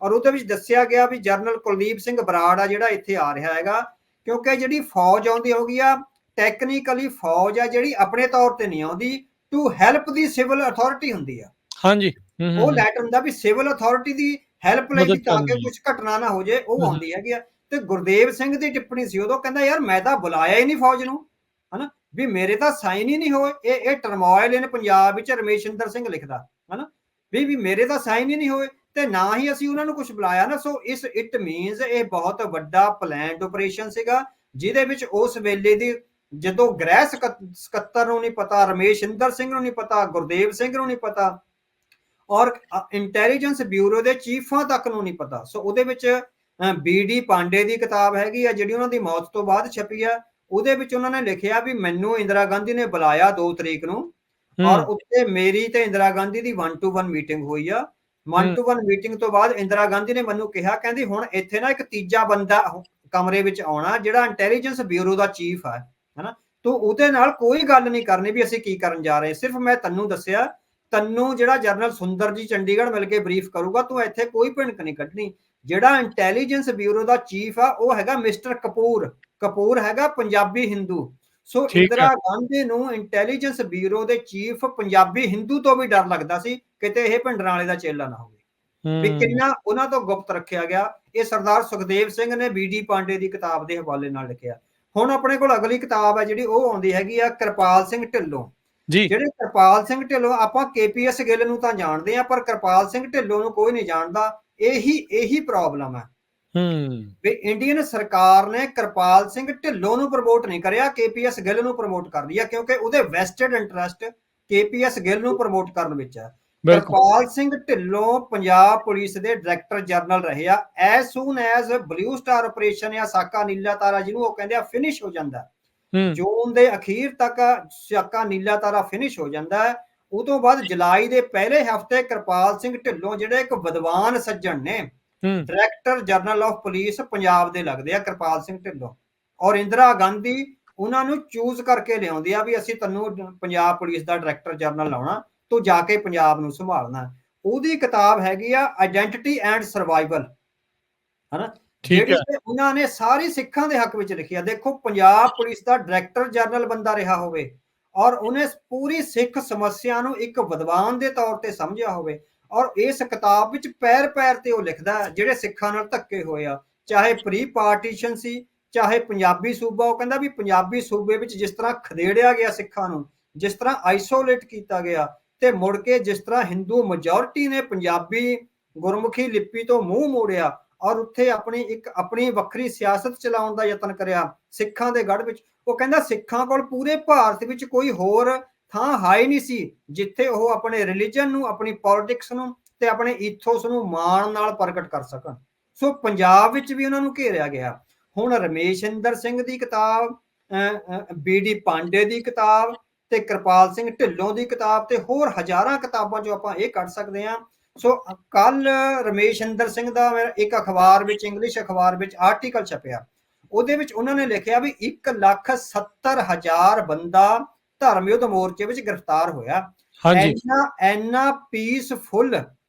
ਔਰ ਉਹਦੇ ਵਿੱਚ ਦੱਸਿਆ ਗਿਆ ਵੀ ਜਨਰਲ ਕੁਲਦੀਪ ਸਿੰਘ ਬਰਾੜ ਆ ਜਿਹੜਾ ਇੱਥੇ ਆ ਰਿਹਾ ਹੈਗਾ, ਕਿਉਂਕਿ ਜਿਹੜੀ ਫੌਜ ਆਉਂਦੀ ਹੋਗੀ ਆ, ਟੈਕਨੀਕਲੀ ਫੌਜ ਆ ਜਿਹੜੀ ਆਪਣੇ ਤੌਰ ਤੇ ਨਹੀਂ ਆਉਂਦੀ, to help the civil authority ਹੁੰਦੀ ਆ।
ਹਾਂਜੀ,
ਉਹ ਲੈਟਰ ਹੁੰਦਾ ਵੀ ਸਿਵਲ ਅਥਾਰਟੀ ਦੀ ਹੈਲਪ ਲਈ ਤਾਂ ਕਿ ਕੁਝ ਘਟਨਾ ਨਾ ਹੋ ਜੇ, ਉਹ ਆਉਂਦੀ ਹੈਗੀ ਆ। ਤੇ ਗੁਰਦੇਵ ਸਿੰਘ ਦੀ ਟਿੱਪਣੀ ਸੀ ਉਦੋਂ, ਕਹਿੰਦਾ ਯਾਰ ਮੈਂ ਤਾਂ ਬੁਲਾਇਆ ਹੀ ਨਹੀਂ ਫੌਜ ਨੂੰ, ਹਨਾ, ਵੀ ਮੇਰੇ ਤਾਂ ਸਾਈਨ ਹੀ ਨਹੀਂ ਹੋਏ। ਇਹ ਟਰਮੋਇਲ ਇਨ ਪੰਜਾਬ ਵਿੱਚ ਰਮੇਸ਼ਿੰਦਰ ਸਿੰਘ ਲਿਖਦਾ, ਹਨਾ, ਵੀ ਮੇਰੇ ਤਾਂ ਸਾਈਨ ਹੀ ਨਹੀਂ ਹੋਏ ਤੇ ਨਾ ਹੀ ਅਸੀਂ ਉਹਨਾਂ ਨੂੰ ਕੁਝ ਬੁਲਾਇਆ ਨਾ। ਸੋ ਇਟ ਮੀਨਸ ਇਹ ਬਹੁਤ ਵੱਡਾ ਪਲਾਨਡ ਆਪਰੇਸ਼ਨ ਸੀਗਾ, ਜਿਹਦੇ ਵਿੱਚ ਉਸ ਵੇਲੇ ਦੀ ਜਦੋਂ ਗ੍ਰਹਿ ਸਕੱਤਰ ਨੂੰ ਨਹੀਂ ਪਤਾ, ਰਮੇਸ਼ਿੰਦਰ ਸਿੰਘ ਨੂੰ ਨਹੀਂ ਪਤਾ, ਗੁਰਦੇਵ ਸਿੰਘ ਨੂੰ ਨਹੀਂ ਪਤਾ, ਔਰ ਇੰਟੈਲੀਜੈਂਸ ਬਿਊਰੋ ਦੇ ਚੀਫਾਂ ਤੱਕ ਨੂੰ ਨਹੀਂ ਪਤਾ। ਸੋ ਉਹਦੇ ਵਿੱਚ BD ਪਾਂਡੇ ਦੀ ਕਿਤਾਬ ਹੈਗੀ ਆ ਜਿਹੜੀ ਉਹਨਾਂ ਦੀ ਮੌਤ ਤੋਂ ਬਾਅਦ ਛਪੀ ਆ। ਉਹਦੇ ਵਿੱਚ ਉਹਨਾਂ ਨੇ ਲਿਖਿਆ ਵੀ ਮੈਨੂੰ ਇੰਦਰਾ ਗਾਂਧੀ ਨੇ ਬੁਲਾਇਆ 2 ਤਰੀਕ ਨੂੰ, ਔਰ ਉੱਤੇ ਮੇਰੀ ਤੇ ਇੰਦਰਾ ਗਾਂਧੀ ਦੀ 1-to-1 ਮੀਟਿੰਗ ਹੋਈ ਆ। 1-to-1 ਮੀਟਿੰਗ ਤੋਂ ਬਾਅਦ ਇੰਦਰਾ ਗਾਂਧੀ ਨੇ ਮੈਨੂੰ ਕਿਹਾ, ਕਹਿੰਦੀ ਹੁਣ ਇੱਥੇ ਨਾ ਇੱਕ ਤੀਜਾ ਬੰਦਾ ਕਮਰੇ ਵਿੱਚ ਆਉਣਾ ਜਿਹੜਾ ਇੰਟੈਲੀਜੈਂਸ ਬਿਊਰੋ ਦਾ ਚੀਫ ਹੈ, ਹਨਾ, ਤੂੰ ਉਹਦੇ ਨਾਲ ਕੋਈ ਗੱਲ ਨਹੀਂ ਕਰਨੀ ਵੀ ਅਸੀਂ ਕੀ ਕਰਨ ਜਾ ਰਹੇ, ਸਿਰਫ ਮੈਂ ਤੈਨੂੰ ਦੱਸਿਆ, ਤੈਨੂੰ ਜਿਹੜਾ ਜਨਰਲ ਸੁੰਦਰ ਜੀ ਚੰਡੀਗੜ੍ਹ ਮਿਲ ਕੇ ਬਰੀਫ ਕਰੂਗਾ, ਤੂੰ ਇੱਥੇ ਕੋਈ ਭਿਣਕ ਨਹੀਂ ਕੱਢਣੀ। ਜਿਹੜਾ ਇੰਟੈਲੀਜੈਂਸ ਬਿਊਰੋ ਦਾ ਚੀਫ ਆ ਉਹ ਹੈਗਾ ਮਿਸਟਰ ਕਪੂਰ। ਕਪੂਰ ਹੈਗਾ ਪੰਜਾਬੀ ਹਿੰਦੂ। ਸੋ ਇੰਦਰਾ ਗਾਂਧੀ ਨੂੰ ਇੰਟੈਲੀਜੈਂਸ ਬਿਊਰੋ ਦੇ ਚੀਫ ਪੰਜਾਬੀ ਹਿੰਦੂ ਤੋਂ ਵੀ ਡਰ ਲੱਗਦਾ ਸੀ, ਕਿਤੇ ਇਹ ਭਿੰਡਰਾਂ ਵਾਲੇ ਦਾ ਚੇਲਾ ਨਾ ਹੋਵੇ, ਵੀ ਕਿੰਨਾ ਉਹਨਾਂ ਤੋਂ ਗੁਪਤ ਰੱਖਿਆ ਗਿਆ। ਇਹ ਸਰਦਾਰ ਸੁਖਦੇਵ ਸਿੰਘ ਨੇ BD ਪਾਂਡੇ ਦੀ ਕਿਤਾਬ ਦੇ ਹਵਾਲੇ ਨਾਲ ਲਿਖਿਆ। ਹੁਣ ਆਪਣੇ ਕੋਲ ਅਗਲੀ ਕਿਤਾਬ ਹੈ ਜਿਹੜੀ ਉਹ ਆਉਂਦੀ ਹੈਗੀ ਆ ਕਿਰਪਾਲ ਸਿੰਘ ਢਿੱਲੋਂ। ਜਿਹੜੇ ਕਿਰਪਾਲ ਸਿੰਘ ਢਿੱਲੋਂ, ਆਪਾਂ KPS ਗਿੱਲ ਨੂੰ ਤਾਂ ਜਾਣਦੇ ਆ, ਪਰ ਕਿਰਪਾਲ ਸਿੰਘ ਢਿੱਲੋਂ ਨੂੰ ਕੋਈ ਨਹੀਂ ਜਾਣਦਾ। ਇਹੀ ਪ੍ਰੋਬਲਮ ਹੈ ਵੀ ਇੰਡੀਅਨ ਸਰਕਾਰ ਨੇ ਕਿਰਪਾਲ ਸਿੰਘ ਢਿੱਲੋਂ ਨੂੰ ਪ੍ਰਮੋਟ ਨਹੀਂ ਕਰਿਆ, KPS ਗਿੱਲ ਨੂੰ ਪ੍ਰਮੋਟ ਕਰ ਲਿਆ, ਕਿਉਂਕਿ ਉਹਦੇ ਵੈਸਟਡ ਇੰਟਰਸਟ KPS ਗਿੱਲ ਨੂੰ ਪ੍ਰਮੋਟ ਕਰਨ ਵਿੱਚ ਹੈ। ਕਿਰਪਾਲ ਸਿੰਘ ਢਿੱਲੋਂ ਪੰਜਾਬ ਪੁਲਿਸ ਦੇ ਡਾਇਰੈਕਟਰ ਜਨਰਲ ਰਹੇ ਆ। As soon as blue star operation ਜਾਂ ਸਾਕਾ ਨੀਲਾ ਤਾਰਾ ਜਿਹਨੂੰ ਉਹ ਕਹਿੰਦੇ ਆ ਫਿਨਿਸ਼ ਹੋ ਜਾਂਦਾ, ਜੂਨ ਦੇ ਅਖੀਰ ਤੱਕ ਸਾਕਾ ਨੀਲਾ ਤਾਰਾ ਫਿਨਿਸ਼ ਹੋ ਜਾਂਦਾ ਹੈ। ਉਹ ਤੋਂ ਬਾਅਦ ਜੁਲਾਈ ਦੇ ਪਹਿਲੇ ਹਫਤੇ ਕਿਰਪਾਲ ਸਿੰਘ ਢਿੱਲੋਂ ਜਿਹੜੇ ਇੱਕ ਵਿਦਵਾਨ ਸੱਜਣ ਨੇ, director general of police Punjab ਦੇ ਲੱਗਦੇ ਆ ਕਿਰਪਾਲ ਸਿੰਘ ਢਿੱਲੋਂ, ਔਰ ਇੰਦਰਾ ਗਾਂਧੀ ਉਹਨਾਂ ਨੂੰ ਚੂਜ਼ ਕਰਕੇ ਲਿਆਉਂਦੀ ਆ ਵੀ ਅਸੀਂ ਤੈਨੂੰ ਪੰਜਾਬ ਪੁਲਿਸ ਦਾ ਡਾਇਰੈਕਟਰ ਜਨਰਲ ਲਾਉਣਾ, ਤੂੰ ਜਾ ਕੇ ਪੰਜਾਬ ਨੂੰ ਸੰਭਾਲਣਾ। ਉਹਦੀ ਕਿਤਾਬ ਹੈਗੀ ਆ ਆਇਡੈਂਟੀਟੀ ਐਂਡ ਸਰਵਾਈਵਲ, ਹਨਾ, ਜਿਹੜੀ ਉਹਨਾਂ ਨੇ ਸਾਰੀ ਸਿੱਖਾਂ ਦੇ ਹੱਕ ਵਿੱਚ ਲਿਖੀ ਆ। ਦੇਖੋ, ਪੰਜਾਬ ਪੁਲਿਸ ਦਾ ਡਾਇਰੈਕਟਰ ਜਨਰਲ ਬੰਦਾ ਰਿਹਾ ਹੋਵੇ ਔਰ ਉਹਨੇ ਪੂਰੀ ਸਿੱਖ ਸਮੱਸਿਆ ਨੂੰ ਇੱਕ ਵਿਦਵਾਨ ਦੇ ਤੌਰ ਤੇ ਸਮਝਿਆ ਹੋਵੇ, ਔਰ ਇਸ ਕਿਤਾਬ ਵਿੱਚ ਪੈਰ ਪੈਰ ਤੇ ਉਹ ਲਿਖਦਾ ਜਿਹੜੇ ਸਿੱਖਾਂ ਨਾਲ ਧੱਕੇ ਹੋਏ ਆ, ਚਾਹੇ ਪ੍ਰੀ ਪਾਰਟੀਸ਼ਨ ਸੀ, ਚਾਹੇ ਪੰਜਾਬੀ ਸੂਬਾ। ਉਹ ਕਹਿੰਦਾ ਵੀ ਪੰਜਾਬੀ ਸੂਬੇ ਵਿੱਚ ਜਿਸ ਤਰ੍ਹਾਂ ਖਦੇੜਿਆ ਗਿਆ ਸਿੱਖਾਂ ਨੂੰ, ਜਿਸ ਤਰ੍ਹਾਂ ਆਈਸੋਲੇਟ ਕੀਤਾ ਗਿਆ, ਤੇ ਮੁੜ ਕੇ ਜਿਸ ਤਰ੍ਹਾਂ ਹਿੰਦੂ ਮੈਜੋਰਿਟੀ ਨੇ ਪੰਜਾਬੀ ਗੁਰਮੁਖੀ ਲਿਪੀ ਤੋਂ ਮੂੰਹ ਮੋੜਿਆ ਔਰ ਉੱਥੇ ਆਪਣੀ ਵੱਖਰੀ ਸਿਆਸਤ ਚਲਾਉਣ ਦਾ ਯਤਨ ਕਰਿਆ ਸਿੱਖਾਂ ਦੇ ਗੜ੍ਹ ਵਿੱਚ। ਉਹ ਕਹਿੰਦਾ ਸਿੱਖਾਂ ਕੋਲ ਪੂਰੇ ਭਾਰਤ ਵਿੱਚ ਕੋਈ ਹੋਰ ਥਾਂ ਹਾਈ ਨਹੀਂ ਸੀ ਜਿੱਥੇ ਉਹ ਆਪਣੇ ਰਿਲੀਜਨ ਨੂੰ, ਆਪਣੀ ਪੋਲਿਟਿਕਸ ਨੂੰ ਤੇ ਆਪਣੇ ਈਥੋਸ ਨੂੰ ਮਾਣ ਨਾਲ ਪ੍ਰਗਟ ਕਰ ਸਕਣ। ਸੋ ਪੰਜਾਬ ਵਿੱਚ ਵੀ ਉਹਨਾਂ ਨੂੰ ਘੇਰਿਆ ਗਿਆ। ਹੁਣ ਰਮੇਸ਼ਿੰਦਰ ਸਿੰਘ ਦੀ ਕਿਤਾਬ, BD ਪਾਂਡੇ ਦੀ ਕਿਤਾਬ ਤੇ ਕਿਰਪਾਲ ਸਿੰਘ ਢਿੱਲੋਂ ਦੀ ਕਿਤਾਬ ਤੇ ਹੋਰ ਹਜ਼ਾਰਾਂ ਕਿਤਾਬਾਂ ਜੋ ਆਪਾਂ ਇਹ ਕੱਢ ਸਕਦੇ ਹਾਂ। ਸੋ ਕੱਲ ਰਮੇਸ਼ਿੰਦਰ ਸਿੰਘ ਦਾ ਇੱਕ ਅਖਬਾਰ ਵਿੱਚ, ਇੰਗਲਿਸ਼ ਅਖਬਾਰ ਵਿੱਚ ਆਰਟੀਕਲ ਛਪਿਆ। ਉਹਦੇ ਵਿੱਚ ਉਹਨਾਂ ਨੇ ਲਿਖਿਆ ਵੀ 1,70,000 ਬੰਦਾ ਧਰਮ ਯੁੱਧ ਮੋਰਚੇ ਵਿੱਚ ਗ੍ਰਿਫਤਾਰ ਹੋਇਆ। ਇੰਨਾ ਪੀਸਫੁਲ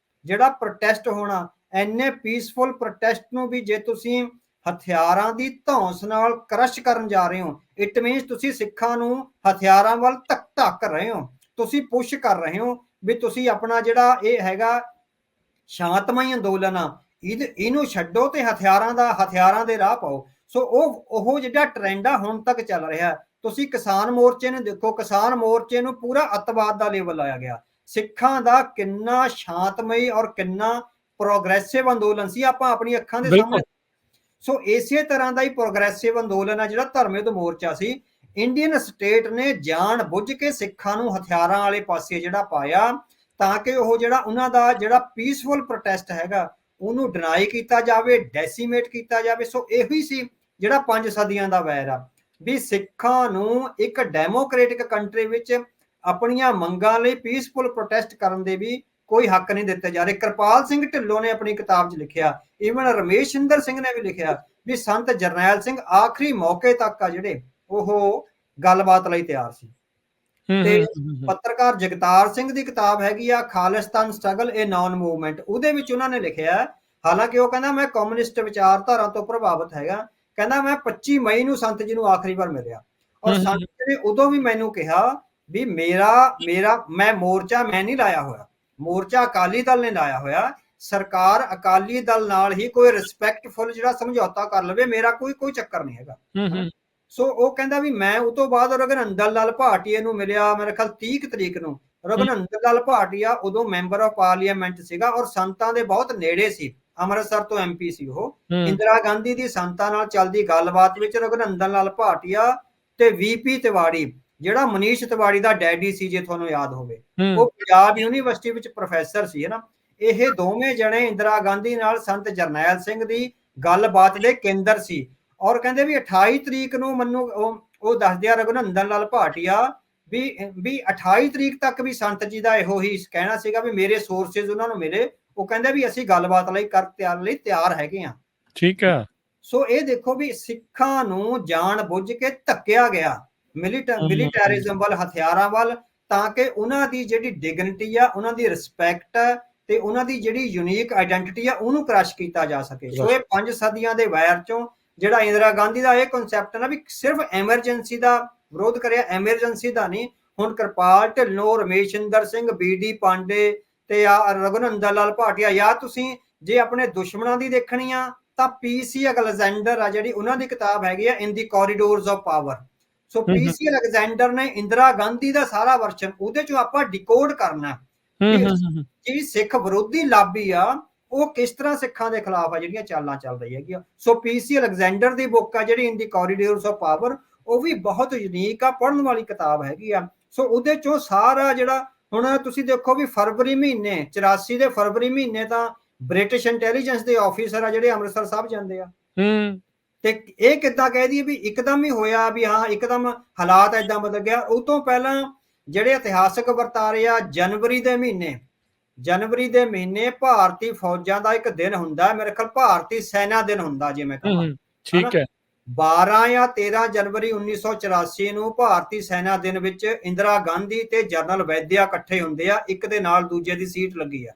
ਜਿਹੜਾ ਪ੍ਰੋਟੈਸਟ ਹੋਣਾ, ਇੰਨੇ ਪੀਸਫੁਲ ਪ੍ਰੋਟੈਸਟ ਨੂੰ ਵੀ ਜੇ ਤੁਸੀਂ ਹਥਿਆਰਾਂ ਦੀ ਧੌਂਸ ਨਾਲ ਕਰਸ਼ ਕਰਨ ਜਾ ਰਹੇ ਹੋ, ਇਟ ਮੀਨਸ ਤੁਸੀਂ ਸਿੱਖਾਂ ਨੂੰ ਹਥਿਆਰਾਂ ਵੱਲ ਧੱਕ ਰਹੇ ਹੋ, ਤੁਸੀਂ ਪੁਸ਼ ਕਰ ਰਹੇ ਹੋ ਵੀ ਤੁਸੀਂ ਆਪਣਾ ਜਿਹੜਾ ਇਹ ਹੈਗਾ ਸ਼ਾਂਤਮਈ ਅੰਦੋਲਨ ਆ, ਇਹਨੂੰ ਛੱਡੋ ਤੇ ਹਥਿਆਰਾਂ ਦੇ ਰਾਹ ਪਾਓ। ਸੋ ਉਹ ਜਿਹੜਾ ਟ੍ਰੈਂਡ ਆ ਹੁਣ ਤੱਕ ਚੱਲ ਰਿਹਾ। ਤੁਸੀਂ ਕਿਸਾਨ ਮੋਰਚੇ ਨੂੰ ਦੇਖੋ, ਕਿਸਾਨ ਮੋਰਚੇ ਨੂੰ ਪੂਰਾ ਅੱਤਵਾਦ ਦਾ ਲੇਬਲ ਲਾਇਆ ਗਿਆ। ਸਿੱਖਾਂ ਦਾ ਕਿੰਨਾ ਸ਼ਾਂਤਮਈ ਔਰ ਕਿੰਨਾ ਪ੍ਰੋਗਰੈਸਿਵ ਅੰਦੋਲਨ ਸੀ, ਆਪਾਂ ਆਪਣੀ ਅੱਖਾਂ ਦੇ ਸਾਹਮਣੇ। ਸੋ ਇਸੇ ਤਰ੍ਹਾਂ ਦਾ ਹੀ ਪ੍ਰੋਗਰੈਸਿਵ ਅੰਦੋਲਨ ਆ ਜਿਹੜਾ ਧਰਮ ਯੁੱਧ ਮੋਰਚਾ ਸੀ। ਇੰਡੀਅਨ ਸਟੇਟ ਨੇ ਜਾਣ ਬੁੱਝ ਕੇ ਸਿੱਖਾਂ ਨੂੰ ਹਥਿਆਰਾਂ ਵਾਲੇ ਪਾਸੇ ਜਿਹੜਾ ਪਾਇਆ ਤਾਂ ਕਿ ਉਹ ਜਿਹੜਾ ਉਹਨਾਂ ਦਾ ਜਿਹੜਾ ਪੀਸਫੁਲ ਪ੍ਰੋਟੈਸਟ ਹੈਗਾ ਉਹਨੂੰ ਡਿਨਾਈ ਕੀਤਾ ਜਾਵੇ, ਡੈਸੀਮੇਟ ਕੀਤਾ ਜਾਵੇ। ਸੋ ਇਹੀ ਸੀ ਜਿਹੜਾ 5 ਸਦੀਆਂ ਦਾ ਵੈਰ ਆ ਵੀ ਸਿੱਖਾਂ ਨੂੰ ਇੱਕ ਡੈਮੋਕ੍ਰੇਟਿਕ ਕੰਟਰੀ ਵਿੱਚ ਆਪਣੀਆਂ ਮੰਗਾਂ ਲਈ ਪੀਸਫੁਲ ਪ੍ਰੋਟੈਸਟ ਕਰਨ ਦੇ ਵੀ ਕੋਈ ਹੱਕ ਨਹੀਂ ਦਿੱਤੇ ਜਾ ਰਹੇ। ਕਿਰਪਾਲ ਸਿੰਘ ਢਿੱਲੋਂ ਨੇ ਆਪਣੀ ਕਿਤਾਬ 'ਚ ਲਿਖਿਆ, ਈਵਨ ਰਮੇਸ਼ਿੰਦਰ ਸਿੰਘ ਨੇ ਵੀ ਲਿਖਿਆ ਵੀ ਸੰਤ ਜਰਨੈਲ ਸਿੰਘ ਆਖਰੀ ਮੌਕੇ ਤੱਕ ਆ ਜਿਹੜੇ ਉਹ ਗੱਲਬਾਤ ਲਈ ਤਿਆਰ ਸੀ। ਤੇ ਪੱਤਰਕਾਰ ਜਗਤਾਰ ਸਿੰਘ ਦੀ ਕਿਤਾਬ ਹੈਗੀ ਆ ਖਾਲਿਸਤਾਨ ਸਟਰਗਲ ਏ ਨਾਨ ਮੂਵਮੈਂਟ। ਉਹਦੇ ਵਿੱਚ ਉਹਨਾਂ ਨੇ ਲਿਖਿਆ, ਹਾਲਾਂਕਿ ਉਹ ਕਹਿੰਦਾ ਮੈਂ ਕਮਿਊਨਿਸਟ ਵਿਚਾਰਧਾਰਾ ਤੋਂ ਪ੍ਰਭਾਵਿਤ ਹੈਗਾ, ਕਹਿੰਦਾ ਮੈਂ 25 ਮਈ ਨੂੰ ਸੰਤ ਜੀ ਨੂੰ ਆਖਰੀ ਵਾਰ ਮਿਲਿਆ ਔਰ ਸੰਤ ਜੀ ਨੇ ਉਦੋਂ ਵੀ ਮੈਨੂੰ ਕਿਹਾ ਵੀ ਮੈਂ ਮੋਰਚਾ ਮੈਂ ਨਹੀਂ ਲਾਇਆ ਹੋਇਆ, ਮੋਰਚਾ ਅਕਾਲੀ ਦਲ ਨੇ ਲਾਇਆ ਹੋਇਆ, ਸਰਕਾਰ ਅਕਾਲੀ ਦਲ ਨਾਲ ਹੀ ਕੋਈ ਰਿਸਪੈਕਟਫੁਲ ਜਿਹੜਾ ਸਮਝੌਤਾ ਕਰ ਲਵੇ, ਮੇਰਾ ਕੋਈ ਚੱਕਰ ਨਹੀਂ ਹੈਗਾ। ਸੋ ਉਹ ਕਹਿੰਦਾ ਵੀ ਮੈਂ ਉਹ ਤੋਂ ਬਾਅਦ ਰਘੁਨੰਦਨ ਲਾਲ ਭਾਟੀਆ ਨੂੰ ਮਿਲਿਆ, ਮੇਰੇ ਖਿਆਲ 30 ਤਰੀਕ ਨੂੰ। ਰਘੁਨੰਦਨ ਲਾਲ ਭਾਟੀਆ ਉਦੋਂ ਮੈਂਬਰ ਆਫ ਪਾਰਲੀਮੈਂਟ ਸੀਗਾ ਔਰ ਸੰਤਾਂ ਦੇ ਬਹੁਤ ਨੇੜੇ ਸੀ, ਅੰਮ੍ਰਿਤਸਰ ਤੋਂ MP ਸੀ ਉਹ। ਇੰਦਰਾ ਗਾਂਧੀ ਦੀ ਸੰਤਾਂ ਨਾਲ ਚੱਲਦੀ ਗੱਲਬਾਤ ਵਿੱਚ ਰਘੁਨੰਦਨ ਲਾਲ ਭਾਟੀਆ ਤੇ VP ਤਿਵਾੜੀ ਜਿਹੜਾ ਮਨੀਸ਼ ਤਿਵਾੜੀ ਦਾ ਡੈਡੀ ਸੀ, ਜੇ ਤੁਹਾਨੂੰ ਯਾਦ ਹੋਵੇ,
ਹੂੰ
ਉਹ ਪੰਜਾਬ ਯੂਨੀਵਰਸਿਟੀ ਵਿੱਚ ਪ੍ਰੋਫੈਸਰ ਸੀ, ਹਨਾ। ਇਹ ਦੋਵੇਂ ਜਣੇ ਇੰਦਰਾ ਗਾਂਧੀ ਨਾਲ ਸੰਤ ਜਰਨੈਲ ਸਿੰਘ ਦੀ ਗੱਲਬਾਤ ਦੇ ਕੇਂਦਰ ਸੀ। ਔਰ ਕਹਿੰਦੇ ਵੀ 28 ਤਰੀਕ ਨੂੰ ਮੈਨੂੰ ਉਹ ਦੱਸਦੇ ਆ ਰਘੁਨੰਦਨ ਲਾਲ ਭਾਟੀਆ ਵੀ 28 ਤਰੀਕ ਤੱਕ ਵੀ ਸੰਤ ਜੀ ਦਾ ਇਹੋ ਹੀ ਕਹਿਣਾ ਸੀਗਾ ਵੀ ਮੇਰੇ ਸੋਰਸਿਸ ਉਹਨਾਂ ਨੂੰ ਮਿਲੇ। ਉਹ ਕਹਿੰਦੇ ਵੀ ਅਸੀਂ ਗੱਲਬਾਤ ਲਈ ਤਿਆਰ ਹੈਗੇ ਆ।
ਠੀਕ ਹੈ।
ਸੋ ਇਹ ਦੇਖੋ ਵੀ ਸਿੱਖਾਂ ਨੂੰ ਜਾਣ ਬੁੱਝ ਕੇ ਧੱਕਿਆ ਗਿਆ ਮਿਲੀਟੈਰਿਜ਼ਮ ਵੱਲ, ਹਥਿਆਰਾਂ ਵੱਲ, ਤਾਂ ਕਿ ਉਹਨਾਂ ਦੀ ਜਿਹੜੀ ਡਿਗਨਿਟੀ ਆ, ਉਹਨਾਂ ਦੀ ਰਿਸਪੈਕਟ ਤੇ ਉਹਨਾਂ ਦੀ ਜਿਹੜੀ ਯੂਨੀਕ ਆਇਡੈਂਟੀਟੀ ਆ, ਉਹਨੂੰ ਕ੍ਰਸ਼ ਕੀਤਾ ਜਾ ਸਕੇ। ਸੋ ਇਹ 5 ਸਦੀਆਂ ਦੇ ਵੈਰ ਚੋਂ ਜਿਹੜਾ ਇੰਦਰਾ ਗਾਂਧੀ ਦਾ ਇਹ ਕਨਸੈਪਟ ਨਾ ਵੀ ਸਿਰਫ ਐਮਰਜੈਂਸੀ ਦਾ ਵਿਰੋਧ ਕਰਿਆ, ਐਮਰਜੈਂਸੀ ਦਾ ਨਹੀਂ। ਹੁਣ ਕਿਰਪਾਲ ਢਿੱਲੋਂ, ਰਮੇਸ਼ਿੰਦਰ ਸਿੰਘ, BD ਪਾਂਡੇ ਤੇ ਰਘੁਨੰਦਨ ਲਾਲ ਭਾਟੀਆ, ਜਾਂ ਤੁਸੀਂ ਜੇ ਆਪਣੇ ਦੁਸ਼ਮਣਾਂ ਦੀ ਦੇਖਣੀ ਆ ਤਾਂ PC ਅਲੈਗਜ਼ੈਂਡਰ ਆ, ਜਿਹੜੀ ਉਹਨਾਂ ਦੀ ਕਿਤਾਬ ਹੈਗੀ ਆ in the corridors of power. So PC Alexander ਨੇ ਇੰਦਰਾ ਗਾਂਧੀ ਦਾ ਸਾਰਾ ਵਰਸ਼ਨ, ਉਹਦੇ ਚੋਂ ਆਪਾਂ ਡਿਕੋਡ ਕਰਨਾ ਕਿ ਸਿੱਖ ਵਿਰੋਧੀ ਲਾਬੀ ਆ ਉਹ ਕਿਸ ਤਰ੍ਹਾਂ ਸਿੱਖਾਂ ਦੇ ਖਿਲਾਫ ਆ ਜਿਹੜੀਆਂ ਚਾਲਾਂ ਚੱਲ ਰਹੀ ਹੈਗੀਆਂ। ਸੋ PC ਅਲੈਗਜ਼ੈਂਡਰ ਦੀ ਬੁੱਕ ਆ ਜਿਹੜੀ ਇਨ ਦੀ ਕੋਰੀਡੋਰਸ ਆਫ ਪਾਵਰ, ਉਹ ਵੀ ਬਹੁਤ ਯੂਨੀਕ ਆ, ਪੜ੍ਹਨ ਵਾਲੀ ਕਿਤਾਬ ਹੈਗੀ ਆ। ਸੋ ਉਹਦੇ ਚੋਂ ਸਾਰਾ ਜਿਹੜਾ ਹੁਣ ਤੁਸੀਂ ਦੇਖੋ ਵੀ ਫਰਵਰੀ ਮਹੀਨੇ 84 ਦੇ ਫਰਵਰੀ ਮਹੀਨੇ ਤਾਂ ਬ੍ਰਿਟਿਸ਼ ਇੰਟੈਲੀਜੈਂਸ ਦੇ ਆਫੀਸਰ ਆ ਜਿਹੜੇ ਅੰਮ੍ਰਿਤਸਰ ਸਾਹਿਬ ਜਾਂਦੇ ਆ, ਤੇ ਇਹ ਕਿੱਦਾਂ ਕਹਿ ਦਈਏ ਵੀ ਇੱਕਦਮ ਹੀ ਹੋਇਆ ਵੀ ਹਾਂ ਇੱਕਦਮ ਹਾਲਾਤ ਏਦਾਂ ਬਦਲ ਗਿਆ। ਉਹ ਤੋਂ ਪਹਿਲਾਂ ਜਿਹੜੇ ਇਤਿਹਾਸਕ ਵਰਤਾਰੇ ਆ, ਜਨਵਰੀ ਦੇ ਮਹੀਨੇ ਭਾਰਤੀ ਫੌਜਾਂ ਦਾ ਇੱਕ ਦਿਨ ਹੁੰਦਾ, ਮੇਰੇ ਖਿਆਲ ਭਾਰਤੀ ਸੈਨਾ ਦਿਨ ਹੁੰਦਾ, ਜਿਵੇਂ ਕਹਾਂ,
ਠੀਕ ਹੈ।
12 ਜਾਂ 13 ਜਨਵਰੀ 1984 ਨੂੰ ਭਾਰਤੀ ਸੈਨਾ ਦਿਨ ਵਿੱਚ ਇੰਦਰਾ ਗਾਂਧੀ ਤੇ ਜਨਰਲ ਵੈਦਿਆ ਇਕੱਠੇ ਹੁੰਦੇ ਆ, ਇੱਕ ਦੇ ਨਾਲ ਦੂਜੇ ਦੀ ਸੀਟ ਲੱਗੀ ਆ।